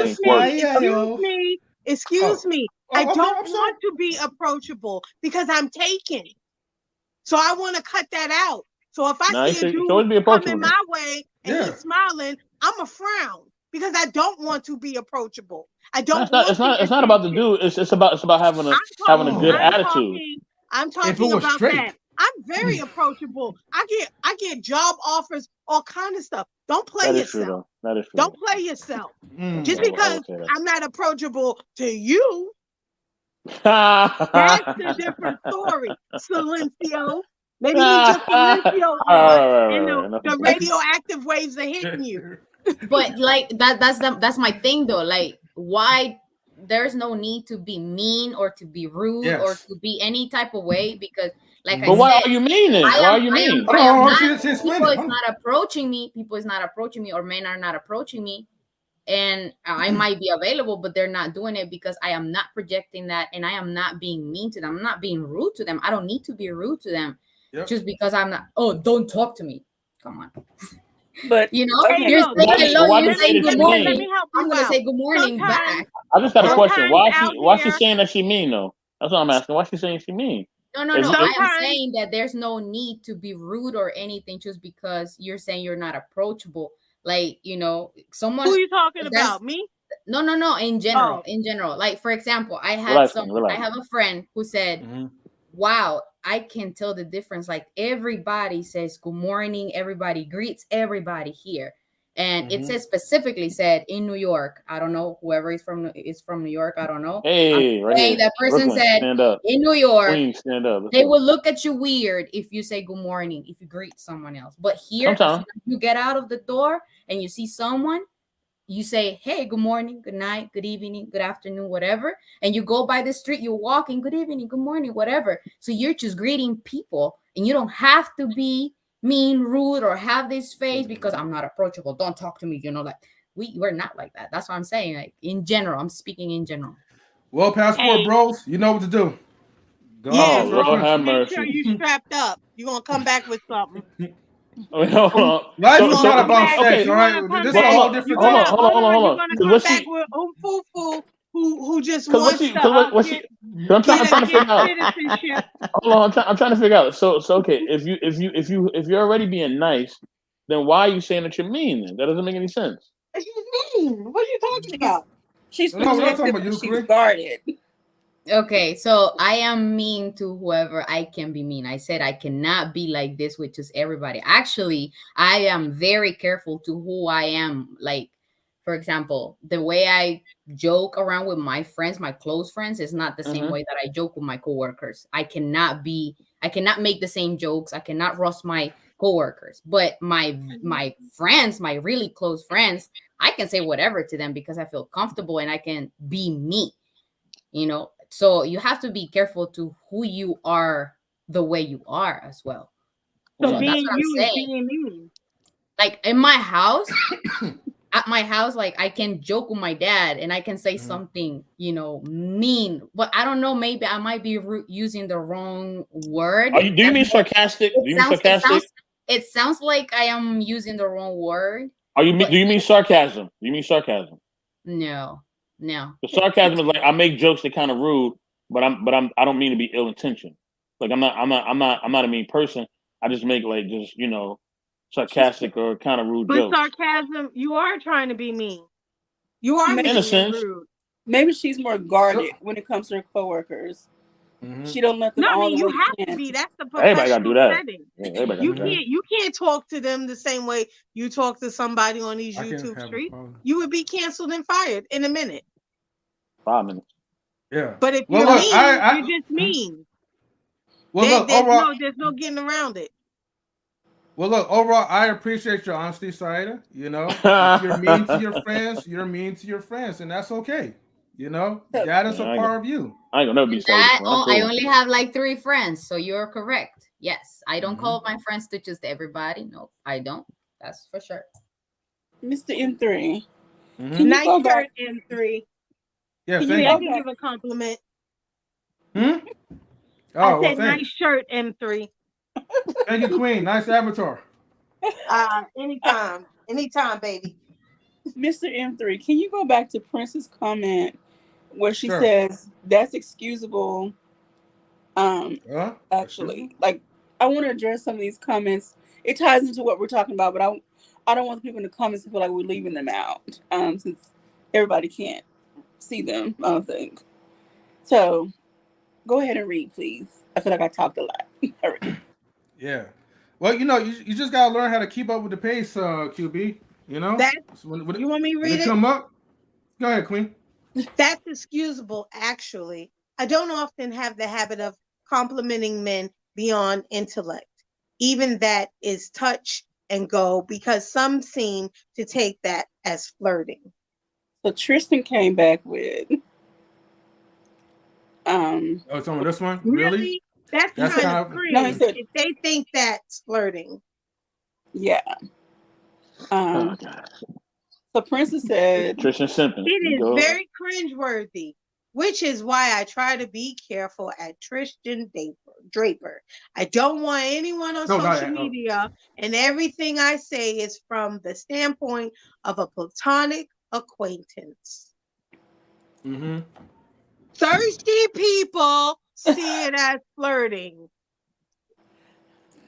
Speaker 8: thing.
Speaker 2: Excuse me. I don't want to be approachable because I'm taken. So I want to cut that out. So if I see a dude coming my way and he's smiling, I'm a frown because I don't want to be approachable. I don't.
Speaker 8: It's not about the dude. It's about having a good attitude.
Speaker 2: I'm talking about that. I'm very approachable. I get job offers, all kind of stuff. Don't play yourself.
Speaker 8: That is true.
Speaker 2: Don't play yourself. Just because I'm not approachable to you, that's a different story. Silencio. Maybe you just Silencio and the radioactive waves are hitting you.
Speaker 5: But like that's my thing though. Like, why there's no need to be mean or to be rude or to be any type of way, because
Speaker 8: why are you mean then? Why are you mean?
Speaker 5: People is not approaching me, or men are not approaching me, and I might be available, but they're not doing it because I am not projecting that, and I am not being mean to them. I'm not being rude to them. I don't need to be rude to them just because I'm not. Oh, don't talk to me. Come on.
Speaker 1: But
Speaker 5: you're saying hello, you're saying good morning. I'm gonna say good morning back.
Speaker 8: I just got a question. Why she saying that she mean though? That's what I'm asking. Why she saying she mean?
Speaker 5: No. I am saying that there's no need to be rude or anything just because you're saying you're not approachable. Like, someone.
Speaker 2: Who are you talking about? Me?
Speaker 5: No. In general, like for example, I have a friend who said, "Wow, I can tell the difference. Like everybody says good morning, everybody greets everybody here." And it says specifically said in New York. I don't know, whoever is from New York. I don't know.
Speaker 8: Hey,
Speaker 5: that person
Speaker 8: Brooklyn,
Speaker 5: said in New York,
Speaker 8: Queen, stand up.
Speaker 5: They will look at you weird if you say good morning, if you greet someone else. But here, you get out of the door and you see someone, you say, hey, good morning, good night, good evening, good afternoon, whatever. And you go by the street, you're walking, good evening, good morning, whatever. So you're just greeting people, and you don't have to be mean, rude, or have this face because I'm not approachable. Don't talk to me. Like we're not like that. That's what I'm saying. Like in general, I'm speaking in general.
Speaker 7: Well, passport bros, you know what to do.
Speaker 8: Lord have
Speaker 2: make sure you strapped up. You're gonna come back with something.
Speaker 7: Life is not about sex, all right? This is a whole different thing.
Speaker 8: Hold on.
Speaker 2: You're gonna come back with Fufu who just wants to
Speaker 8: I'm trying to figure out. Hold on, I'm trying to figure out. So okay, if you're already being nice, then why are you saying that you're mean? Then that doesn't make any sense.
Speaker 2: She's mean. What are you talking about?
Speaker 1: She's guarded.
Speaker 5: Okay, so I am mean to whoever I can be mean. I said I cannot be like this with just everybody. Actually, I am very careful to who I am. Like, for example, the way I joke around with my friends, my close friends, is not the same way that I joke with my coworkers. I cannot make the same jokes. I cannot roast my coworkers. But my friends, my really close friends, I can say whatever to them because I feel comfortable and I can be me. So you have to be careful to who you are, the way you are as well.
Speaker 2: So
Speaker 3: Mm.
Speaker 5: So that's
Speaker 2: being
Speaker 5: what I'm
Speaker 2: you is
Speaker 5: saying.
Speaker 2: being mean.
Speaker 5: Like in my house, at my house, like I can joke with my dad and I can say something, you know, mean, but I don't know. Maybe I might be using the wrong word.
Speaker 8: Do you mean sarcastic? Do you mean sarcastic?
Speaker 5: It sounds like I am using the wrong word.
Speaker 8: Do you mean sarcasm? Do you mean sarcasm?
Speaker 5: No.
Speaker 8: The sarcasm is like I make jokes that kind of rude, but I don't mean to be ill intentioned. Like I'm not a mean person. I just make like just sarcastic or kind of rude
Speaker 2: But
Speaker 8: jokes.
Speaker 2: sarcasm, you are trying to be mean. You are
Speaker 1: In
Speaker 2: mean
Speaker 8: a
Speaker 2: and
Speaker 8: sense.
Speaker 2: rude.
Speaker 1: Maybe she's more guarded when it comes to her coworkers. She don't let them
Speaker 2: No, I
Speaker 1: all
Speaker 2: mean
Speaker 1: the
Speaker 2: you
Speaker 1: way
Speaker 2: have to
Speaker 1: in.
Speaker 2: be. That's the
Speaker 8: Everybody gotta do
Speaker 2: professional
Speaker 8: that.
Speaker 2: setting.
Speaker 8: Yeah, everybody gotta do that.
Speaker 2: You can't talk to them the same way you talk to somebody on these
Speaker 7: I can't
Speaker 2: YouTube
Speaker 7: have a
Speaker 2: streets.
Speaker 7: problem.
Speaker 2: You would be canceled and fired in a minute.
Speaker 8: 5 minutes.
Speaker 7: Yeah.
Speaker 2: But if
Speaker 7: Well,
Speaker 2: you're
Speaker 7: look,
Speaker 2: mean, you're just mean.
Speaker 7: Well, look, overall,
Speaker 2: there's no getting around it.
Speaker 7: Well, look, overall, I appreciate your honesty, Saida. You know, if you're mean to your friends, you're mean to your friends, and that's okay. You know, that is a part of you.
Speaker 8: I ain't gonna never be Saida.
Speaker 5: I only have like 3 friends, so you're correct. Yes, I don't call my friends to just everybody. No, I don't. That's for sure.
Speaker 1: Mr. M3,
Speaker 7: Mm-hmm.
Speaker 1: can you
Speaker 2: Nice
Speaker 1: go
Speaker 2: shirt,
Speaker 1: back?
Speaker 2: M3.
Speaker 7: Yeah,
Speaker 1: Can
Speaker 7: thank
Speaker 1: you
Speaker 2: I
Speaker 1: go
Speaker 7: you.
Speaker 2: can
Speaker 1: back?
Speaker 2: give a compliment.
Speaker 7: Hmm? Oh,
Speaker 2: I
Speaker 7: well,
Speaker 2: said nice
Speaker 7: thanks.
Speaker 2: shirt, M3.
Speaker 7: Thank you, Queen. Nice avatar.
Speaker 2: Anytime, baby.
Speaker 1: Mr. M3, can you go back to Prince's comment where she
Speaker 7: Sure.
Speaker 1: says that's excusable? Actually, like I want to address some of these comments. It ties into what we're talking about, but I don't want the people in the comments to feel like we're leaving them out. Since everybody can't see them, I don't think. So go ahead and read, please. I feel like I talked a lot. Already.
Speaker 7: Yeah. Well, you know, you just gotta learn how to keep up with the pace, QB. You know,
Speaker 2: You want me to
Speaker 7: when
Speaker 2: read
Speaker 7: they
Speaker 2: it?
Speaker 7: come up. Go ahead, Queen.
Speaker 2: That's excusable, actually. I don't often have the habit of complimenting men beyond intellect. Even that is touch and go because some seem to take that as flirting.
Speaker 1: So Tristan came back with
Speaker 7: Oh, it's on this one. Really?
Speaker 2: That's
Speaker 7: That's
Speaker 2: kind
Speaker 7: kind
Speaker 2: of
Speaker 7: of.
Speaker 1: no, he
Speaker 2: cringe
Speaker 1: said
Speaker 2: if they think that's flirting.
Speaker 1: yeah.
Speaker 8: Oh God.
Speaker 1: So Princess said
Speaker 8: Tristan Simpson.
Speaker 2: It is
Speaker 8: Go.
Speaker 2: very cringeworthy, which is why I try to be careful at Tristan Draper. I don't want anyone on social media, and everything I say is from the standpoint of a platonic acquaintance.
Speaker 7: Mm-hmm.
Speaker 2: Thirsty people see it as flirting.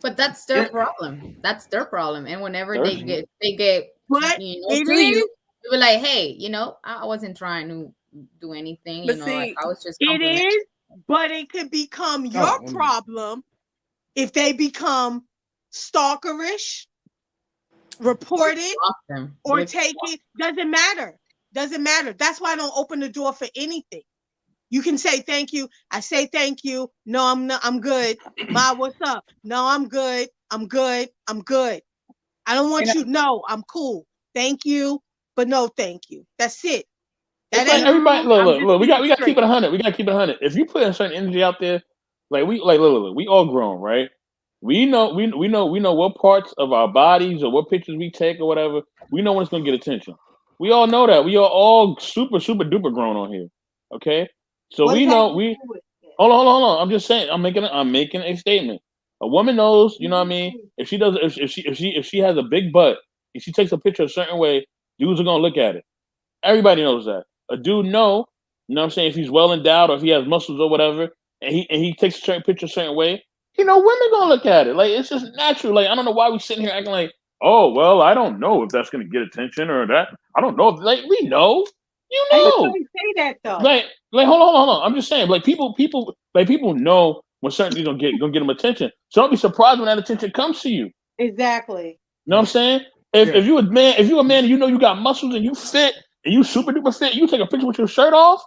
Speaker 5: But that's their problem. That's their problem. And whenever they get
Speaker 2: But
Speaker 5: you know,
Speaker 2: it
Speaker 5: to
Speaker 2: is,
Speaker 5: you be like, hey, you know, I wasn't trying to do anything,
Speaker 1: but
Speaker 5: you know,
Speaker 1: see,
Speaker 5: like I was just
Speaker 2: it
Speaker 5: complimenting.
Speaker 2: is, but it could become your problem if they become stalkerish, report it, or take it. Doesn't matter. That's why I don't open the door for anything. You can say thank you. I say thank you. No, I'm not. I'm good. Ma, what's up? No, I'm good. I'm good. I don't want you. No, I'm cool. Thank you, but no, thank you. That's it.
Speaker 8: That ain't everybody. Look. We got to keep it 100. We got to keep it 100. If you put a certain energy out there, look. We all grown, right? We know what parts of our bodies or what pictures we take or whatever. We know when it's gonna get attention. We all know that. We are all super duper grown on here. Okay, so we know we. Hold on. I'm just saying. I'm making a statement. A woman knows. You know what I mean. If she has a big butt and she takes a picture a certain way, dudes are gonna look at it. Everybody knows that. A dude know. You know what I'm saying. If he's well endowed or if he has muscles or whatever, and he takes a certain picture a certain way, you know, women gonna look at it. Like it's just natural. Like I don't know why we sitting here acting like, oh well, I don't know if that's gonna get attention or that. I don't know. Like we know. You know.
Speaker 2: Say that though.
Speaker 8: Like hold on. I'm just saying, like people know when certain things gonna get them attention. So don't be surprised when that attention comes to you.
Speaker 2: Exactly.
Speaker 8: You know what I'm saying? If you a man, and you know you got muscles and you fit and you super duper fit, you take a picture with your shirt off.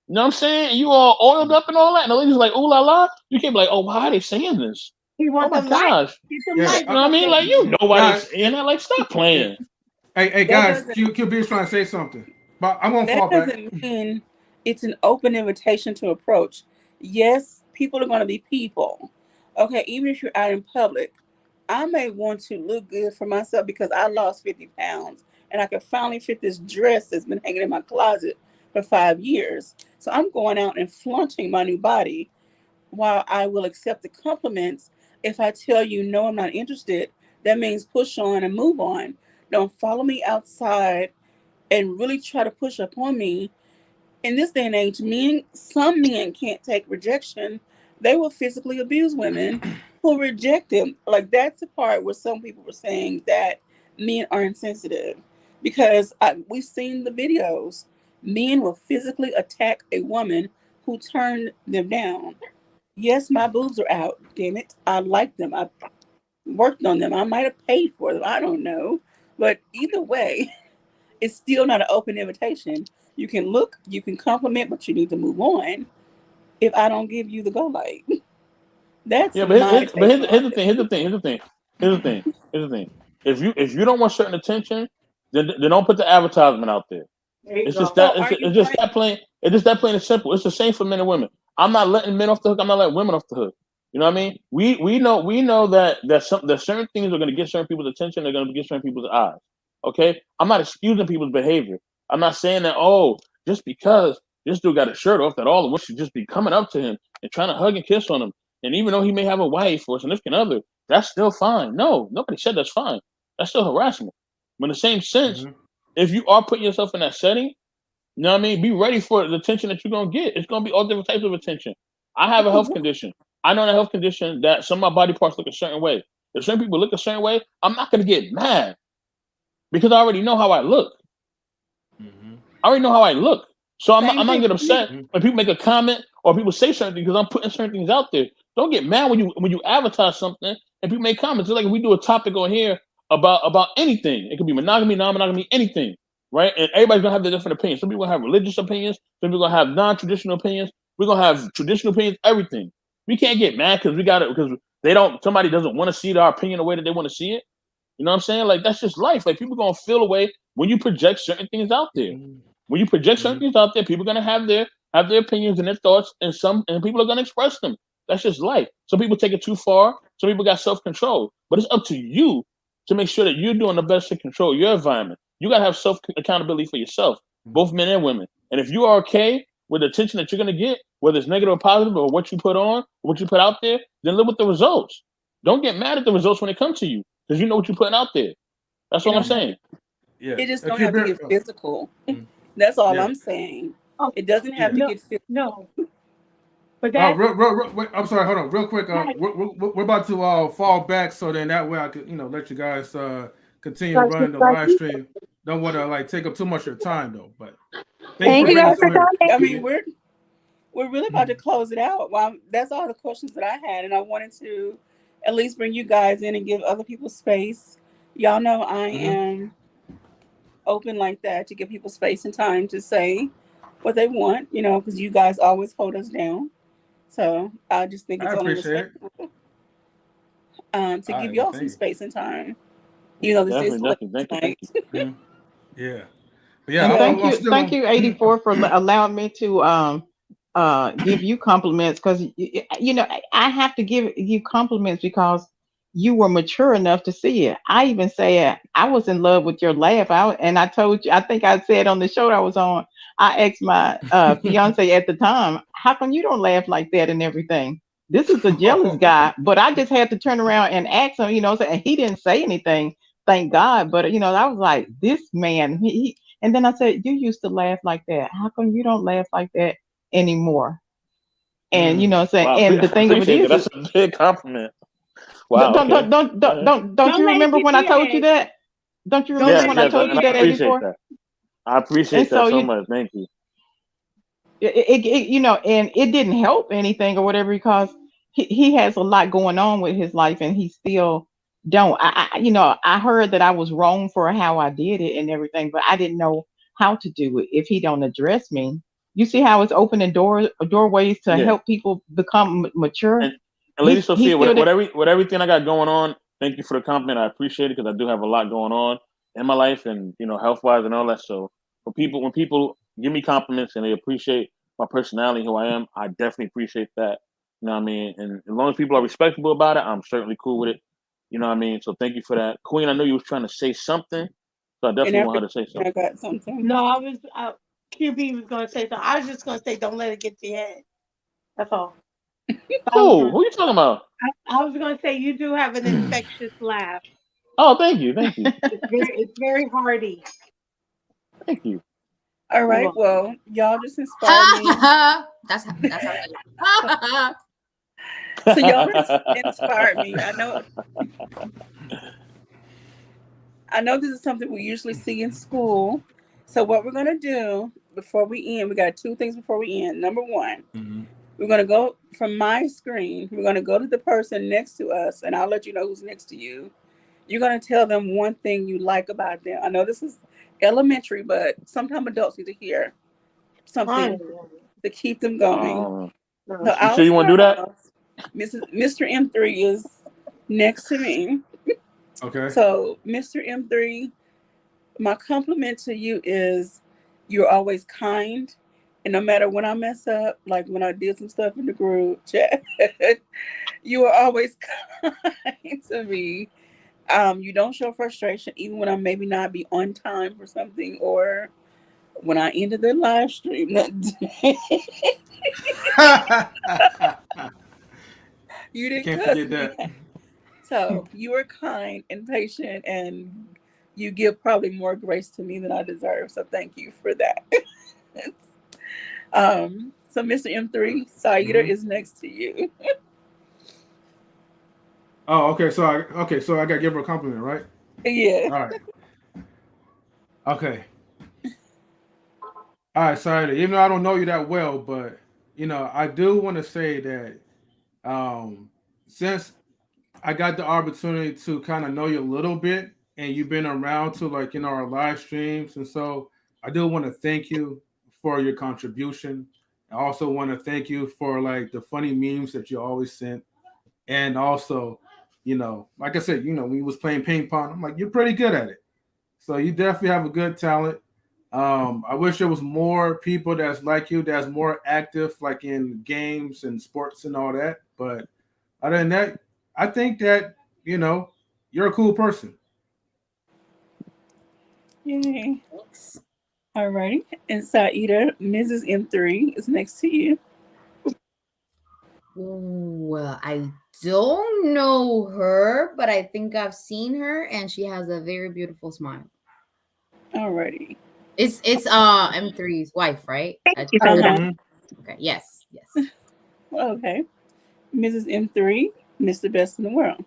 Speaker 8: You know what I'm saying? And you all oiled up and all that, and the lady's like, "Ooh la la!" You can't be like, "Oh, why are they saying this?"
Speaker 2: He wants
Speaker 8: oh my gosh! You know what I mean? Like you know why they're saying that? Like stop playing.
Speaker 7: Hey guys, QB is trying to say something, but I'm gonna fall back.
Speaker 1: That doesn't mean it's an open invitation to approach. Yes, people are going to be people. Okay, even if you're out in public, I may want to look good for myself because I lost 50 pounds and I can finally fit this dress that's been hanging in my closet for 5 years. So I'm going out and flaunting my new body while I will accept the compliments. If I tell you, no, I'm not interested, that means push on and move on. Don't follow me outside and really try to push up on me. In this day and age, some men can't take rejection. They will physically abuse women who reject them. Like that's the part where some people were saying that men are insensitive because we've seen the videos. Men will physically attack a woman who turned them down. Yes, my boobs are out. Damn it, I like them. I worked on them. I might have paid for them. I don't know, but either way, it's still not an open invitation. You can look, you can compliment, but you need to move on if I don't give you the go light. That's
Speaker 8: Yeah, but
Speaker 1: my take
Speaker 8: here's
Speaker 1: on
Speaker 8: the thing.
Speaker 1: it.
Speaker 8: Here's the thing. If you don't want certain attention, then don't put the advertisement out there.
Speaker 2: There you
Speaker 8: It's just
Speaker 2: go.
Speaker 1: So
Speaker 8: that
Speaker 1: are you
Speaker 8: it's just
Speaker 1: going?
Speaker 8: that plain. It's just that plain and simple. It's the same for men and women. I'm not letting men off the hook. I'm not letting women off the hook. You know what I mean? We know that certain things are going to get certain people's attention. They're going to get certain people's eyes. Okay, I'm not excusing people's behavior. I'm not saying that just because this dude got his shirt off that all of us should just be coming up to him and trying to hug and kiss on him. And even though he may have a wife or a significant other, that's still fine. No, nobody said that's fine. That's still harassment. But in the same sense, if you are putting yourself in that setting, you know what I mean? Be ready for the attention that you're gonna get. It's gonna be all different types of attention. I have a health condition. I know in a health condition that some of my body parts look a certain way. If certain people look a certain way, I'm not gonna get mad because I already know how I look. I already know how I look. So I'm
Speaker 1: Same
Speaker 8: not
Speaker 1: thing
Speaker 8: get
Speaker 1: with
Speaker 8: upset
Speaker 1: me.
Speaker 8: when people make a comment or people say something because I'm putting certain things out there. Don't get mad when you advertise something and people make comments. It's like if we do a topic on here about anything. It could be monogamy, non-monogamy, anything, right? And everybody's gonna have their different opinions. Some people have religious opinions, some people gonna have non-traditional opinions, we're gonna have traditional opinions, everything. We can't get mad because somebody doesn't want to see our opinion the way that they want to see it. You know what I'm saying? Like that's just life. Like people gonna feel away when you project certain things out there. When you project certain things out there, people are gonna have their opinions and their thoughts, and people are gonna express them. That's just life. Some people take it too far. Some people got self-control, but it's up to you to make sure that you're doing the best to control your environment. You gotta have self-accountability for yourself, both men and women. And if you are okay with the attention that you're gonna get, whether it's negative or positive, or what you put on, or what you put out there, then live with the results. Don't get mad at the results when they come to you, because you know what you're putting out there. That's
Speaker 1: It
Speaker 8: all I'm
Speaker 1: don't have
Speaker 8: saying.
Speaker 7: Yeah.
Speaker 1: it just don't
Speaker 7: Okay,
Speaker 1: have to
Speaker 7: Bear.
Speaker 1: get physical. That's all
Speaker 7: Yeah.
Speaker 1: I'm saying.
Speaker 2: Oh,
Speaker 1: It doesn't have
Speaker 7: Yeah.
Speaker 1: to
Speaker 2: no,
Speaker 1: get physical.
Speaker 2: no. But
Speaker 7: Oh,
Speaker 2: that,
Speaker 7: wait, I'm sorry. Hold on, real quick. We're about to fall back, so then that way I could, let you guys continue running the live stream. Don't want to like take up too much of your time though. But thank you
Speaker 6: Thank
Speaker 7: for
Speaker 6: you
Speaker 1: We're
Speaker 7: bringing
Speaker 6: guys
Speaker 7: us
Speaker 1: about
Speaker 6: for
Speaker 7: on
Speaker 1: to.
Speaker 6: coming.
Speaker 1: I mean,
Speaker 7: here.
Speaker 1: we're really about to close it out. Well, that's all the questions that I had, and I wanted to at least bring you guys in and give other people space. Y'all know I am open like that to give people space and time to say what they want, because you guys always hold us down. So I just think
Speaker 7: I
Speaker 1: it's only
Speaker 7: appreciate it.
Speaker 1: respectful to
Speaker 7: All
Speaker 1: give
Speaker 7: right. Well,
Speaker 1: y'all
Speaker 7: thank
Speaker 1: some
Speaker 7: you.
Speaker 1: space and time. This is
Speaker 8: Definitely,
Speaker 1: late
Speaker 8: definitely. Thank
Speaker 1: tonight.
Speaker 8: you.
Speaker 7: Yeah. But yeah,
Speaker 3: And
Speaker 1: So
Speaker 7: I'm still
Speaker 3: thank
Speaker 7: on.
Speaker 3: you, 84, for allowing me to give you compliments, because I have to give you compliments because you were mature enough to see it. I even said I was in love with your laugh. And I told you, I think I said on the show I was on, I asked my fiance at the time, how come you don't laugh like that and everything? This is a jealous guy, but I just had to turn around and ask him, and he didn't say anything, thank God. But I was like, this man, and then I said, you used to laugh like that. How come you don't laugh like that anymore? And you know what I'm saying?
Speaker 8: Wow,
Speaker 3: And the
Speaker 8: I
Speaker 3: thing of it
Speaker 8: appreciate that.
Speaker 3: is
Speaker 8: That's a big compliment. Wow.
Speaker 3: don't
Speaker 8: Okay.
Speaker 3: don't don't
Speaker 8: All
Speaker 3: don't
Speaker 8: right.
Speaker 3: don't
Speaker 2: don't
Speaker 3: you
Speaker 2: let it
Speaker 3: remember
Speaker 2: get
Speaker 3: when
Speaker 2: to
Speaker 3: I
Speaker 2: your
Speaker 3: told you
Speaker 2: head.
Speaker 3: that? Don't you
Speaker 2: Don't
Speaker 3: remember
Speaker 8: Yes,
Speaker 2: let
Speaker 3: when
Speaker 2: it
Speaker 3: I
Speaker 8: yes,
Speaker 2: get to
Speaker 3: told
Speaker 8: and
Speaker 3: you
Speaker 8: I
Speaker 2: your
Speaker 3: that,
Speaker 2: head.
Speaker 8: appreciate
Speaker 3: 84?
Speaker 8: that. I
Speaker 3: And
Speaker 8: appreciate that
Speaker 3: so
Speaker 8: so much. Thank you.
Speaker 3: and it didn't help anything or whatever, because he has a lot going on with his life, and he still don't. I heard that I was wrong for how I did it and everything, but I didn't know how to do it if he don't address me. You see how it's opening doorways to
Speaker 8: Yeah.
Speaker 3: help people become mature.
Speaker 8: And, and Lady
Speaker 3: He
Speaker 8: Sophia,
Speaker 3: still did.
Speaker 8: with everything I got going on, thank you for the compliment. I appreciate it because I do have a lot going on in my life and health wise and all that. So when people give me compliments and they appreciate my personality, who I am, I definitely appreciate that. You know what I mean? And as long as people are respectable about it, I'm certainly cool with it. You know what I mean? So thank you for that. Queen, I know you was trying to say something. So I
Speaker 1: And
Speaker 8: definitely want
Speaker 1: after
Speaker 8: her to say
Speaker 1: I
Speaker 8: something.
Speaker 1: got something.
Speaker 2: No, QB was going to say something. I was just going to say, don't let it get to your head. That's all. I was
Speaker 8: Who?
Speaker 2: going.
Speaker 8: Who you talking about?
Speaker 2: I was going to say you do have an infectious laugh.
Speaker 8: Oh, thank you. Thank you.
Speaker 2: It's very hearty.
Speaker 8: Thank you.
Speaker 1: All
Speaker 2: You're
Speaker 1: right.
Speaker 2: welcome.
Speaker 1: Well, y'all just inspired me.
Speaker 5: That's how it
Speaker 1: So y'all inspired me. I know this is something we usually see in school. So what we're gonna do before we end, we got two things before we end. Number one, we're gonna go from my screen. We're gonna go to the person next to us, and I'll let you know who's next to you. You're gonna tell them one thing you like about them. I know this is elementary, but sometimes adults need to hear something
Speaker 2: Honey.
Speaker 1: to keep them going. So
Speaker 2: No.
Speaker 8: You sure
Speaker 1: I'll
Speaker 8: you want to
Speaker 1: start
Speaker 8: do that?
Speaker 1: off. Mr. M3 is next to me.
Speaker 7: Okay.
Speaker 1: So, Mr. M3, my compliment to you is you're always kind. And no matter when I mess up, like when I did some stuff in the group chat, you are always kind to me. You don't show frustration, even when I maybe not be on time for something, or when I ended the live stream that day. You didn't
Speaker 7: Can't
Speaker 1: cuss
Speaker 7: forget
Speaker 1: me.
Speaker 7: that.
Speaker 1: So you are kind and patient, and you give probably more grace to me than I deserve. So thank you for that. So Mr. M3, Saida is next to you.
Speaker 7: Oh, so I gotta give her a compliment, right?
Speaker 1: Yeah.
Speaker 7: All right. Okay. All right, sorry. Even though I don't know you that well, but I do want to say that since I got the opportunity to kind of know you a little bit, and you've been around to like our live streams, and so I do want to thank you for your contribution. I also want to thank you for like the funny memes that you always sent, and also, like I said, when you was playing ping pong, I'm like, you're pretty good at it. So you definitely have a good talent. I wish there was more people that's like you, that's more active, like in games and sports and all that. But other than that, I think that you're a cool person.
Speaker 1: Yay. Alrighty. And Saida, Mrs. M3 is next to you.
Speaker 5: Well, I don't know her, but I think I've seen her, and she has a very beautiful smile.
Speaker 1: Alrighty.
Speaker 5: It's M3's wife, right?
Speaker 6: Thank you, Saida.
Speaker 1: Uh-huh.
Speaker 5: Okay. Yes.
Speaker 1: Okay. Mrs. M3, Mr. Best in the World.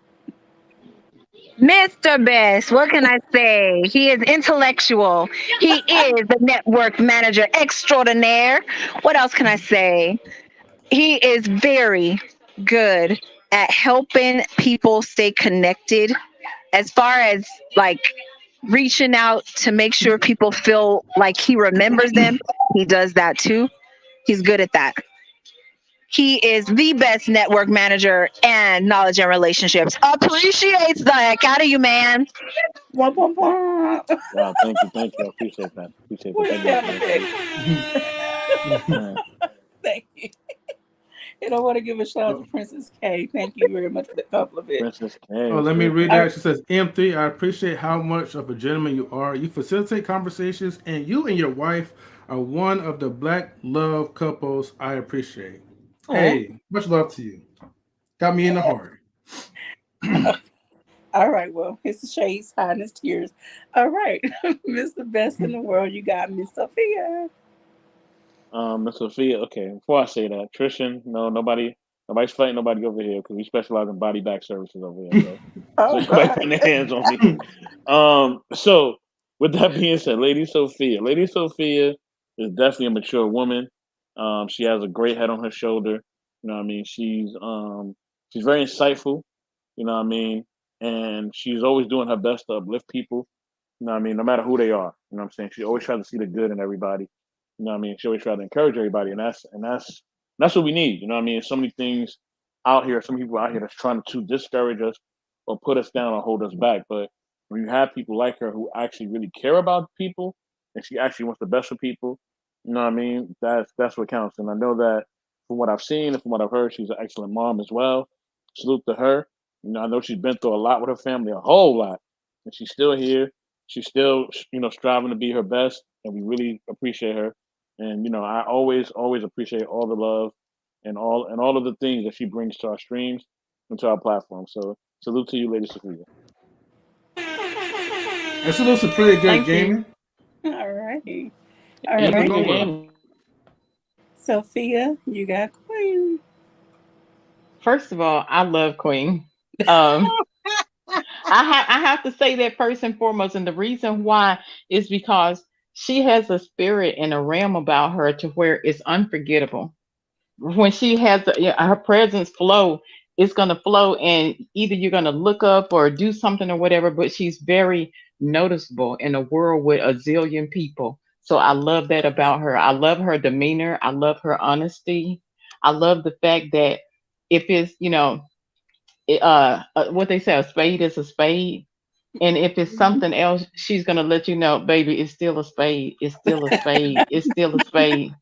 Speaker 6: Mr. Best, what can I say? He is intellectual. He is the network manager extraordinaire. What else can I say? He is very good at helping people stay connected as far as like reaching out to make sure people feel like he remembers them. He does that too. He's good at that. He is the best network manager and knowledge and relationships. Appreciates the heck out of you, man.
Speaker 1: Wah, wah, wah.
Speaker 8: Wow, thank you. I appreciate that. Appreciate that.
Speaker 1: What a
Speaker 8: Thank you,
Speaker 1: sound
Speaker 8: Miss Lady.
Speaker 1: effect.
Speaker 8: Man.
Speaker 1: Thank you. And I want to give a shout out to
Speaker 7: Oh,
Speaker 1: Princess K. Thank you very much for the compliment.
Speaker 8: Princess K.
Speaker 7: let me read
Speaker 1: All
Speaker 7: that. She says, "M3, I appreciate how much of a gentleman you are. You facilitate conversations, and you and your wife are one of the black love couples I appreciate.
Speaker 1: right.
Speaker 7: Hey, much love to you. Got me in the heart."
Speaker 1: All right. Well, his shades hiding his tears. All right. Mr. Best in the World, you got Miss Sophia.
Speaker 8: Miss Sophia. Okay, before I say that, Trishan, no, nobody's fighting nobody over here because we specialize in body back services over here. So
Speaker 1: Oh,
Speaker 8: nobody
Speaker 1: God.
Speaker 8: putting their hands on me. So with that being said, Lady Sophia is definitely a mature woman. She has a great head on her shoulder. You know what I mean? She's very insightful. You know what I mean? And she's always doing her best to uplift people. You know what I mean? No matter who they are. You know what I'm saying? She always tries to see the good in everybody. You know what I mean? She always tries to encourage everybody, and that's what we need. You know what I mean? So many things out here, some people out here that's trying to discourage us or put us down or hold us back. But when you have people like her who actually really care about people and she actually wants the best for people, you know what I mean? That's what counts. And I know that from what I've seen and from what I've heard, she's an excellent mom as well. Salute to her. You know, I know she's been through a lot with her family, a whole lot, and she's still here. She's still, striving to be her best, and we really appreciate her. And I always appreciate all the love and all of the things that she brings to our streams and to our platform. So salute to you, Lady Sophia.
Speaker 7: It's a little pretty good
Speaker 3: Thank you.
Speaker 7: gaming.
Speaker 1: All right.
Speaker 8: And
Speaker 1: All
Speaker 8: you
Speaker 7: Keep it
Speaker 8: pretty
Speaker 1: right.
Speaker 8: good
Speaker 7: going.
Speaker 8: game.
Speaker 1: Sophia, you got Queen.
Speaker 3: First of all, I love Queen. Um, I have to say that first and foremost, and the reason why is because she has a spirit and a realm about her to where it's unforgettable. When she has her presence flow, it's going to flow, and either you're going to look up or do something or whatever, but she's very noticeable in a world with a zillion people. So I love that about her. I love her demeanor. I love her honesty. I love the fact that if it's what they say, a spade is a spade, and if it's something else, she's gonna let you know, baby, it's still a spade. It's still a spade. It's still a spade.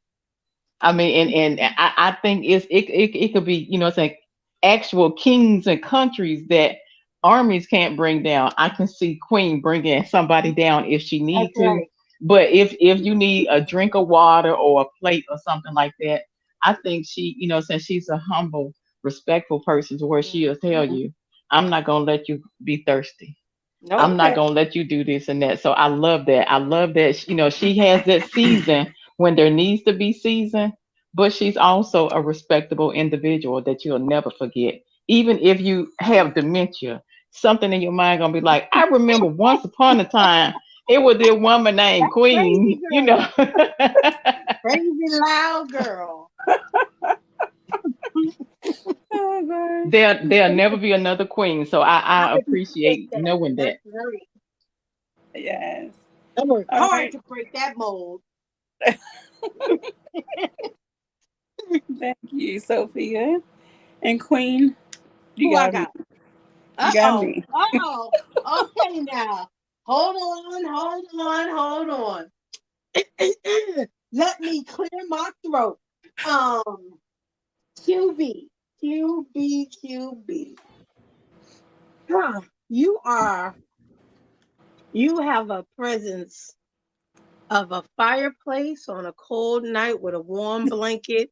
Speaker 3: I mean, and I think it could be, it's like actual kings and countries that armies can't bring down. I can see Queen bringing somebody down if she
Speaker 2: That's
Speaker 3: need to.
Speaker 2: right.
Speaker 3: But if you need a drink of water or a plate or something like that, I think she, since she's a humble, respectful person, to where she'll tell you, I'm not gonna let you be thirsty.
Speaker 2: Nope.
Speaker 3: I'm not
Speaker 1: Okay.
Speaker 3: gonna let you do this and that. So I love that. I love that. She has that season when there needs to be season, but she's also a respectable individual that you'll never forget. Even if you have dementia, something in your mind gonna be like, I remember once upon a time it was this woman named
Speaker 2: That crazy
Speaker 3: Queen.
Speaker 2: girl. Crazy loud girl.
Speaker 1: Oh gosh.
Speaker 3: There'll never be another Queen. So
Speaker 2: I
Speaker 3: I
Speaker 2: appreciate
Speaker 3: appreciate
Speaker 2: that.
Speaker 3: knowing
Speaker 2: That's
Speaker 3: that.
Speaker 2: very.
Speaker 1: Yes.
Speaker 2: I worked
Speaker 1: All
Speaker 2: hard
Speaker 1: right.
Speaker 2: to break that mold.
Speaker 1: Thank you, Sophia. And Queen, you
Speaker 2: Who I
Speaker 1: got me.
Speaker 2: got?
Speaker 1: You
Speaker 2: Uh
Speaker 1: got
Speaker 2: oh.
Speaker 1: me.
Speaker 2: Uh oh. Okay now. Hold on. Hold on. Hold on. Let me clear my throat. Um. QB. QB. Huh. You are. You have a presence of a fireplace on a cold night with a warm blanket,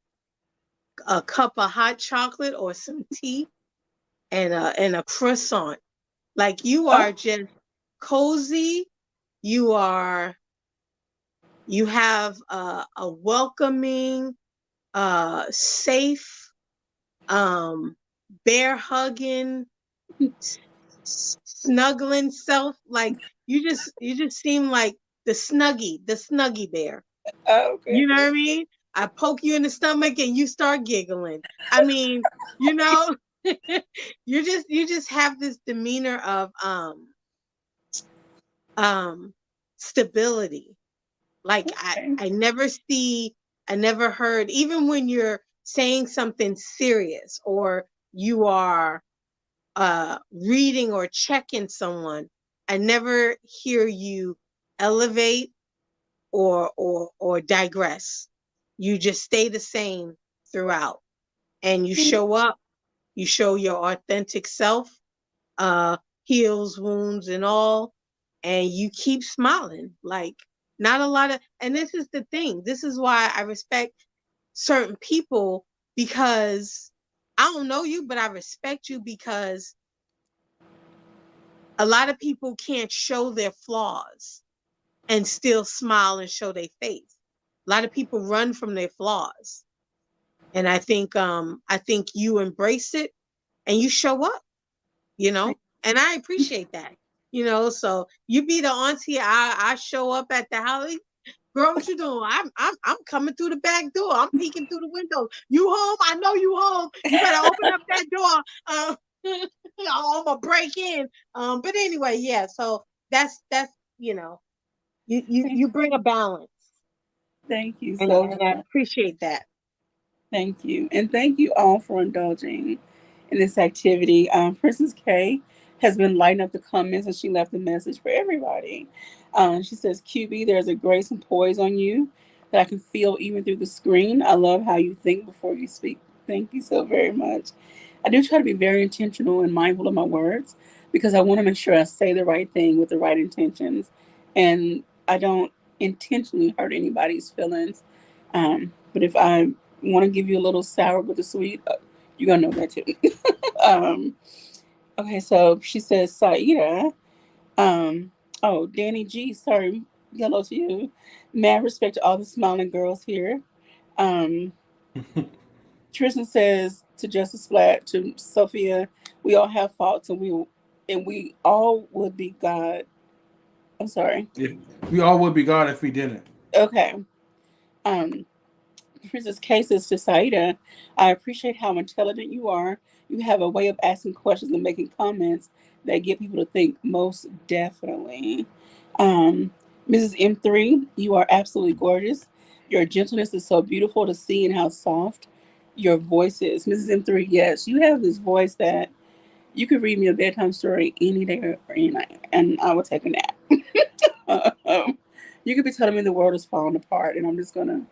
Speaker 2: a cup of hot chocolate or some tea, and a croissant. Like you
Speaker 1: Oh,
Speaker 2: are just cozy. You are. You have a welcoming, safe, um, bear hugging, snuggling self. Like you just seem like the snuggy bear.
Speaker 1: okay.
Speaker 2: You know what I mean? I poke you in the stomach and you start giggling. I mean, you know, you just have this demeanor of um stability. Like
Speaker 1: Okay.
Speaker 2: I never heard, even when you're saying something serious or you are reading or checking someone, I never hear you elevate or digress. You just stay the same throughout. And you show up, you show your authentic self, uh, heals wounds and all, and you keep smiling. Like not a lot of, and this is the thing. This is why I respect certain people because I don't know you, but I respect you because a lot of people can't show their flaws and still smile and show their face. A lot of people run from their flaws. And I think you embrace it and you show up, you know? And I appreciate that. You know, so you be the auntie, I show up at the house. Girl, what you doing? I'm coming through the back door. I'm peeking through the window. You home? I know you home. You better open up that door. I'm gonna break in. But anyway, yeah. So that's you know, you bring a balance,
Speaker 1: Thank you so
Speaker 2: and I
Speaker 1: much.
Speaker 2: appreciate that.
Speaker 1: Thank you. And thank you all for indulging in this activity. Princess K has been lighting up the comments and she left a message for everybody. She says, QB, there's a grace and poise on you that I can feel even through the screen. I love how you think before you speak. Thank you so very much. I do try to be very intentional and mindful of my words because I want to make sure I say the right thing with the right intentions and I don't intentionally hurt anybody's feelings. But if I want to give you a little sour with the sweet, you're going to know that too. um, okay, so she says, Saida. Oh, Danny G, sorry. Hello to you. Mad respect to all the smiling girls here. Um, Tristan says to Justice Flat, to Sophia, we all have faults and we all would be God. I'm sorry.
Speaker 7: If we all would be God if we didn't.
Speaker 1: Okay. Um, Princess K says to Saida, I appreciate how intelligent you are. You have a way of asking questions and making comments that get people to think, most definitely. Um, Mrs. M3, you are absolutely gorgeous. Your gentleness is so beautiful to see and how soft your voice is. Mrs. M3, yes, you have this voice that you could read me a bedtime story any day or any night, and I will take a nap. You could be telling me the world is falling apart, and I'm just gonna,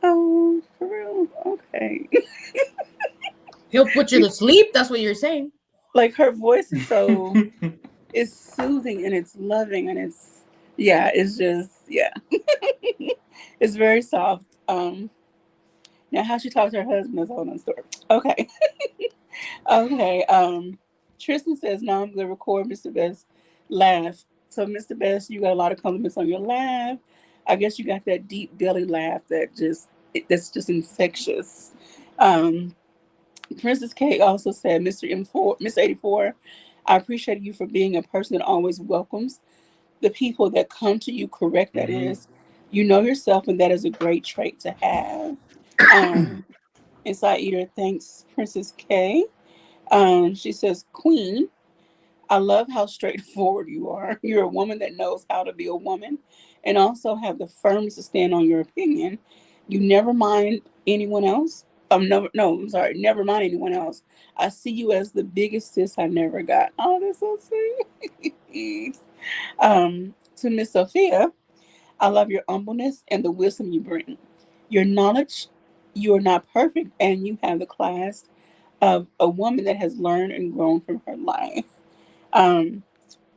Speaker 1: oh, for real, okay.
Speaker 5: He'll put you to sleep. That's what you're saying.
Speaker 1: Like her voice is so, it's soothing and it's loving and it's, yeah, it's just, yeah, it's very soft. Now how she talks to her husband is a whole nother story. Okay. Okay. Tristan says, "No, I'm gonna record Mr. Best laugh." So, Mr. Best, you got a lot of compliments on your laugh. I guess you got that deep belly laugh that's just infectious. Um, Princess K also said, "Mr. M4, Miss 84, I appreciate you for being a person that always welcomes the people that come to you. Correct, that
Speaker 7: Mm-hmm.
Speaker 1: is. You know yourself, and that is a great trait to have." Um, Inside Eater thanks Princess K. She says, Queen, I love how straightforward you are. You're a woman that knows how to be a woman and also have the firmness to stand on your opinion. You never mind anyone else. No, I'm sorry, never mind anyone else. I see you as the biggest sis I never got. Oh, that's so sweet. To Miss Sophia, I love your humbleness and the wisdom you bring. Your knowledge, you are not perfect, and you have the class of a woman that has learned and grown from her life. Um,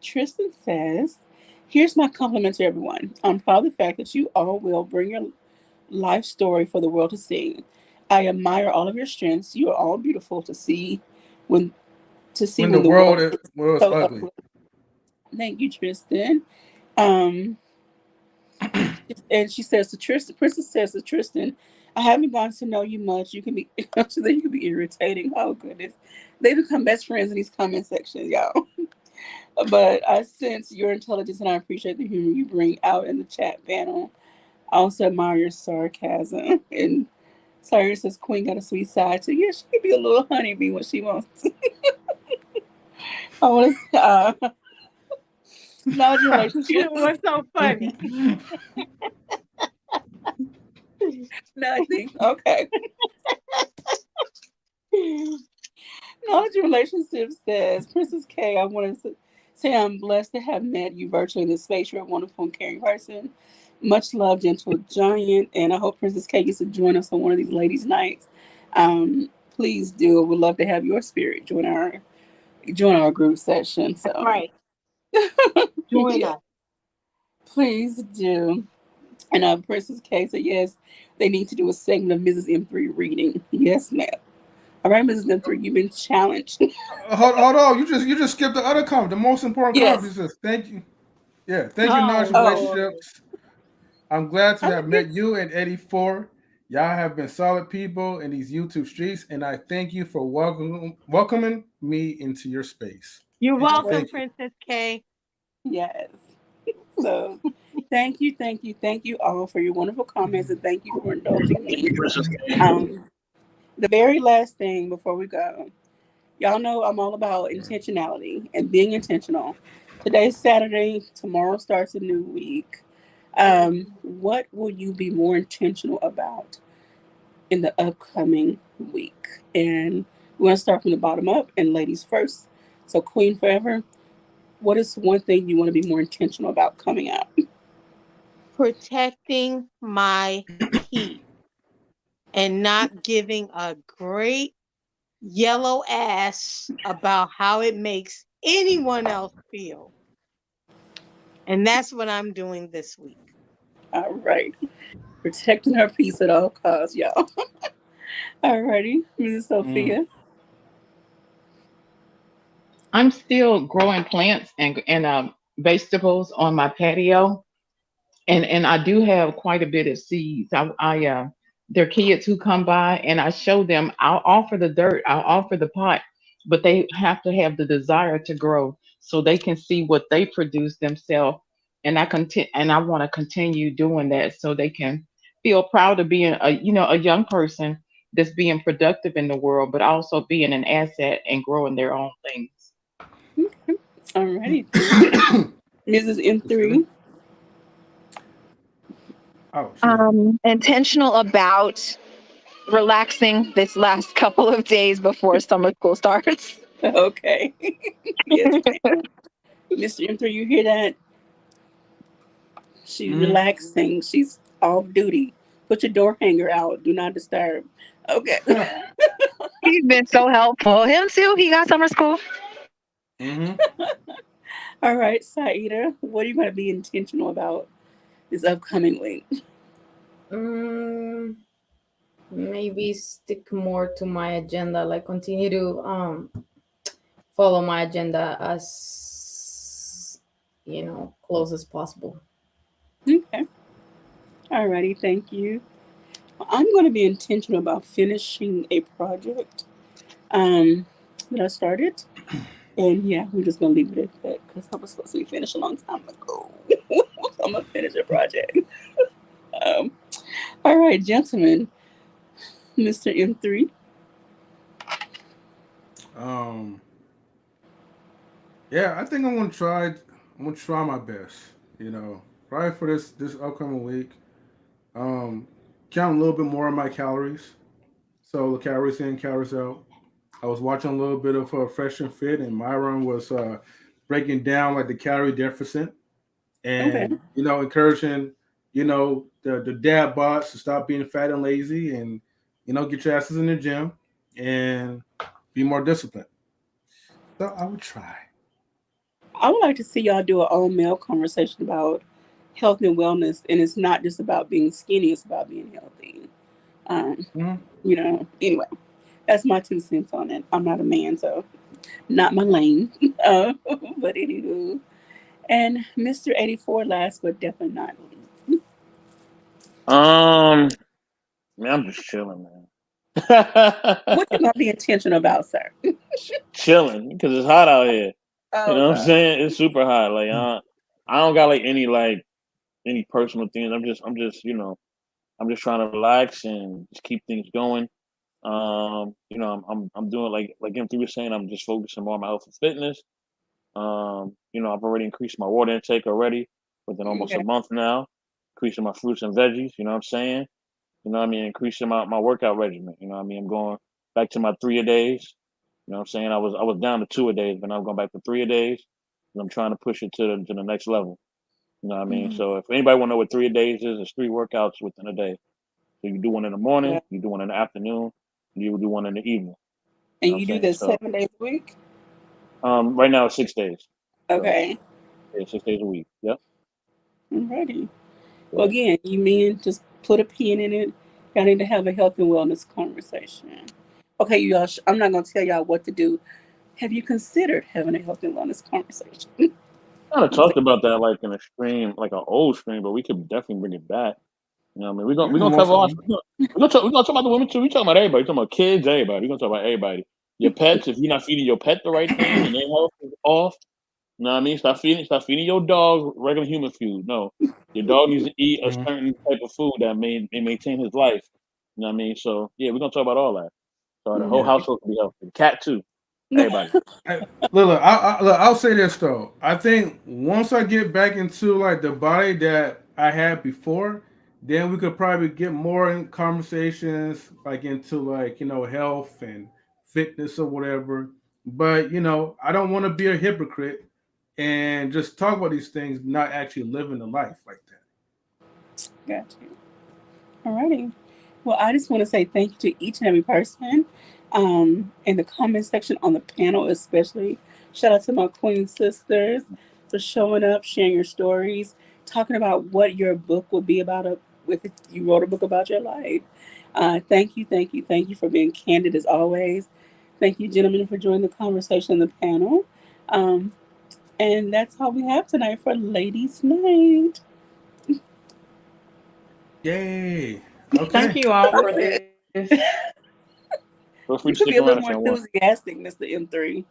Speaker 1: Tristan says, here's my compliment to everyone. I'm proud of the fact that you all will bring your life story for the world to see. I admire all of your strengths. You are all beautiful when
Speaker 7: When the
Speaker 1: when the world is
Speaker 7: world's
Speaker 1: so
Speaker 7: ugly.
Speaker 1: ugly. Thank you, Tristan. Um, and she says to Tristan, Princess says to Tristan, I haven't gotten to know you much. You can be so that you can be irritating. Oh goodness. They become best friends in these comment sections, y'all. But I sense your intelligence and I appreciate the humor you bring out in the chat panel. I also admire your sarcasm. And Cyrus says Queen got a sweet side too. Yeah, she could be a little honeybee when she wants to. I want to knowledge your relationship.
Speaker 2: What's so funny?
Speaker 1: Nothing. Okay. Knowledge your relationship says Princess K. I want to say I'm blessed to have met you virtually in this space. You're a wonderful and caring person. Much love, gentle giant, and I hope Princess K gets to join us on one of these ladies' nights. Please do. We'd love to have your spirit join our group session. So
Speaker 2: Right. Join
Speaker 1: yeah,
Speaker 2: us.
Speaker 1: please do. And Princess K said yes, they need to do a segment of Mrs. M3 reading. Yes, ma'am. All right, Mrs. M3, you've been challenged.
Speaker 7: Hold on. You just skipped the other comment. The most important comment.
Speaker 1: Yes.
Speaker 7: He says, "Thank you." Yeah, thank you,
Speaker 2: Oh
Speaker 7: knowledge
Speaker 1: Oh,
Speaker 2: Lord.
Speaker 7: relationships. I'm glad to
Speaker 1: I
Speaker 7: have
Speaker 1: think
Speaker 7: met
Speaker 1: it's
Speaker 7: you and Eddie Four. Y'all have been solid people in these YouTube streets, and I thank you for welcoming me into your space.
Speaker 2: You're
Speaker 7: Thank you,
Speaker 2: welcome,
Speaker 7: thank you.
Speaker 2: Princess K.
Speaker 1: yes. So thank you all for your wonderful comments and thank you for indulging me. Um, the very last thing before we go, y'all know I'm all about intentionality and being intentional. Today's Saturday, tomorrow starts a new week. What will you be more intentional about in the upcoming week? And we're gonna start from the bottom up and ladies first. So Queen Forever, what is one thing you want to be more intentional about coming out?
Speaker 2: Protecting my peace and not giving a great yellow ass about how it makes anyone else feel. And that's what I'm doing this week.
Speaker 1: All right. Protecting her peace at all costs, y'all. All righty. Mrs.
Speaker 7: Mm.
Speaker 1: Sophia.
Speaker 3: I'm still growing plants and vegetables on my patio, and I do have quite a bit of seeds. There are kids who come by and I show them. I'll offer the dirt, I'll offer the pot, but they have to have the desire to grow so they can see what they produce themselves. And I want to continue doing that so they can feel proud of being a young person that's being productive in the world, but also being an asset and growing their own things.
Speaker 1: All righty. Thank you. Mrs. M3.
Speaker 7: Oh, shit.
Speaker 6: Intentional about relaxing this last couple of days before summer school starts.
Speaker 1: Okay. Yes, ma'am. Mr. M3, you hear that? She's
Speaker 7: Mhm.
Speaker 1: relaxing. She's off duty. Put your door hanger out. Do not disturb. Okay.
Speaker 6: He's been so helpful. Him too. He got summer school.
Speaker 7: Mhm.
Speaker 1: All right, Saida, what are you going to be intentional about this upcoming week?
Speaker 5: Mm, maybe stick more to my agenda, like continue to follow my agenda as close as possible.
Speaker 1: Okay. All righty, thank you. I'm going to be intentional about finishing a project that I started. And yeah, we're just going to leave it at that because I was supposed to be finished a long time ago. So I'm going to finish a project. Um, all right, gentlemen, Mr. M3.
Speaker 7: Um. Yeah, I think I'm gonna try. I'm gonna try my best. You know, probably for this upcoming week. Um, count a little bit more of my calories. So the calories in, calories out. I was watching a little bit of Fresh and Fit, and Myron was breaking down like the calorie deficit,
Speaker 1: Okay.
Speaker 7: and encouraging the dad bots to stop being fat and lazy, and get your asses in the gym and be more disciplined. So I would try.
Speaker 1: I would like to see y'all do an all male conversation about health and wellness. And it's not just about being skinny, it's about being healthy. Um,
Speaker 7: Mhm.
Speaker 1: Anyway, that's my 2 cents on it. I'm not a man, so not my lane. But anywho. And Mr. 84, last but definitely not least.
Speaker 8: Um, man, I'm just chilling, man.
Speaker 1: What you gonna be intentional about, sir?
Speaker 8: Chilling because it's hot out here. You
Speaker 1: Oh
Speaker 8: know what I'm
Speaker 1: God.
Speaker 8: saying? It's super hot. Like I don't got any personal things. I'm just trying to relax and just keep things going. I'm doing like M3 was saying. I'm just focusing more on my health and fitness. I've already increased my water intake already within almost a
Speaker 1: Okay.
Speaker 8: month now. Increasing my fruits and veggies. You know what I'm saying? You know what I mean? Increasing my workout regimen. You know what I mean? I'm going back to my 3 a days. You know what I'm saying? I was down to 2 a days, but now I'm going back to 3 a days. And I'm trying to push it to the next level. You know what I mean?
Speaker 1: Mhm.
Speaker 8: So if anybody want to know what 3 a days is, it's 3 workouts within a day. So you do one in the morning,
Speaker 1: Yeah.
Speaker 8: you do one in the afternoon, and you do one in the evening. You
Speaker 1: And
Speaker 8: know what
Speaker 1: you
Speaker 8: I'm
Speaker 1: do
Speaker 8: saying?
Speaker 1: this
Speaker 8: So
Speaker 1: 7 days a week?
Speaker 8: right now it's 6 days. So
Speaker 1: Okay.
Speaker 8: yeah, 6 days a week. Yep.
Speaker 1: Alrighty. Well,
Speaker 8: Yeah.
Speaker 1: again, you men just put a pin in it. Y'all need to have a health and wellness conversation. Okay, y'all. I'm not gonna tell y'all what to do. Have you considered having a health and wellness conversation?
Speaker 8: Kind of talked about that like in a stream, like an old stream, but we could definitely bring it back. You know what I mean? We're gonna
Speaker 7: Most
Speaker 8: cover
Speaker 7: of
Speaker 8: all.
Speaker 7: them.
Speaker 8: We're gonna talk about the women too. We talking about everybody. We talking about kids, everybody. We're gonna talk about everybody. Your pets. If you're not feeding your pet the right things and their health is off, you know what I mean? Stop feeding your dog regular human food. No, your dog needs to eat a
Speaker 7: Mhm.
Speaker 8: certain type of food that may maintain his life. You know what I mean? So yeah, we're gonna talk about all that. So the whole
Speaker 7: Yeah.
Speaker 8: household can be healthy. The cat too. Everybody.
Speaker 7: Hey, look, I'll say this though. I think once I get back into like the body that I had before, then we could probably get more in conversations like into like health and fitness or whatever. But I don't want to be a hypocrite and just talk about these things, not actually living the life like that.
Speaker 1: Got you. Alrighty. Well, I just want to say thank you to each and every person in the comment section on the panel, especially. Shout out to my queen sisters for showing up, sharing your stories, talking about what your book would be about if you wrote a book about your life. Thank you, thank you, thank you for being candid as always. Thank you, gentlemen, for joining the conversation in the panel. Um, and that's all we have tonight for Ladies' Night.
Speaker 7: Yay.
Speaker 3: Thank
Speaker 7: Okay.
Speaker 3: you all for this.
Speaker 8: Feel free
Speaker 1: You
Speaker 8: to
Speaker 1: could be
Speaker 8: stick
Speaker 1: a little
Speaker 8: around if
Speaker 1: more
Speaker 8: y'all want.
Speaker 1: enthusiastic, Mr. M3.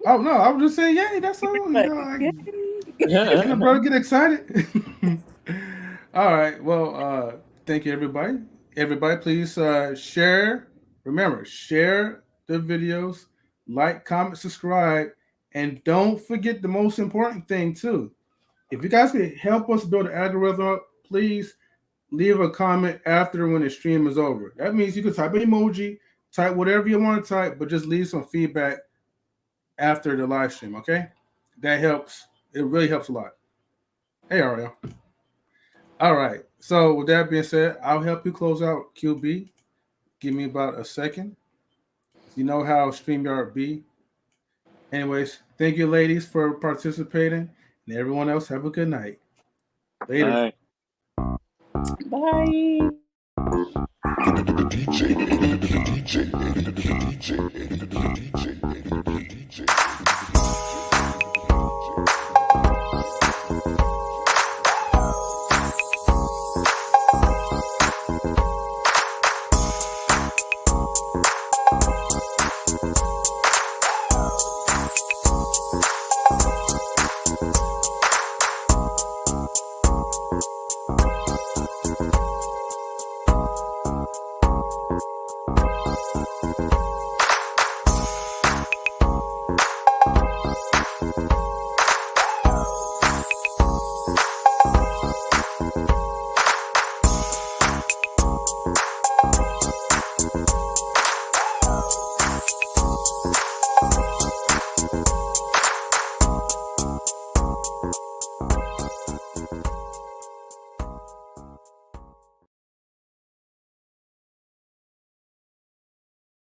Speaker 7: Oh no, I was just saying, yay, that's all. You
Speaker 1: But,
Speaker 7: know,
Speaker 1: yay.
Speaker 7: the brother get excited. All right. Well, thank you, everybody. Everybody, please share. Remember, share the videos, like, comment, subscribe, and don't forget the most important thing too. If you guys can help us build an algorithm up, please leave a comment after when the stream is over. That means you can type an emoji, type whatever you want to type, but just leave some feedback after the live stream. Okay, that helps. It really helps a lot. Hey, Ariel. All right. So with that being said, I'll help you close out QB. Give me about a second. You know how StreamYard be. Anyways, thank you, ladies, for participating, and everyone else have a good night.
Speaker 8: All
Speaker 7: Later.
Speaker 8: right.
Speaker 1: Bye.
Speaker 9: DJ,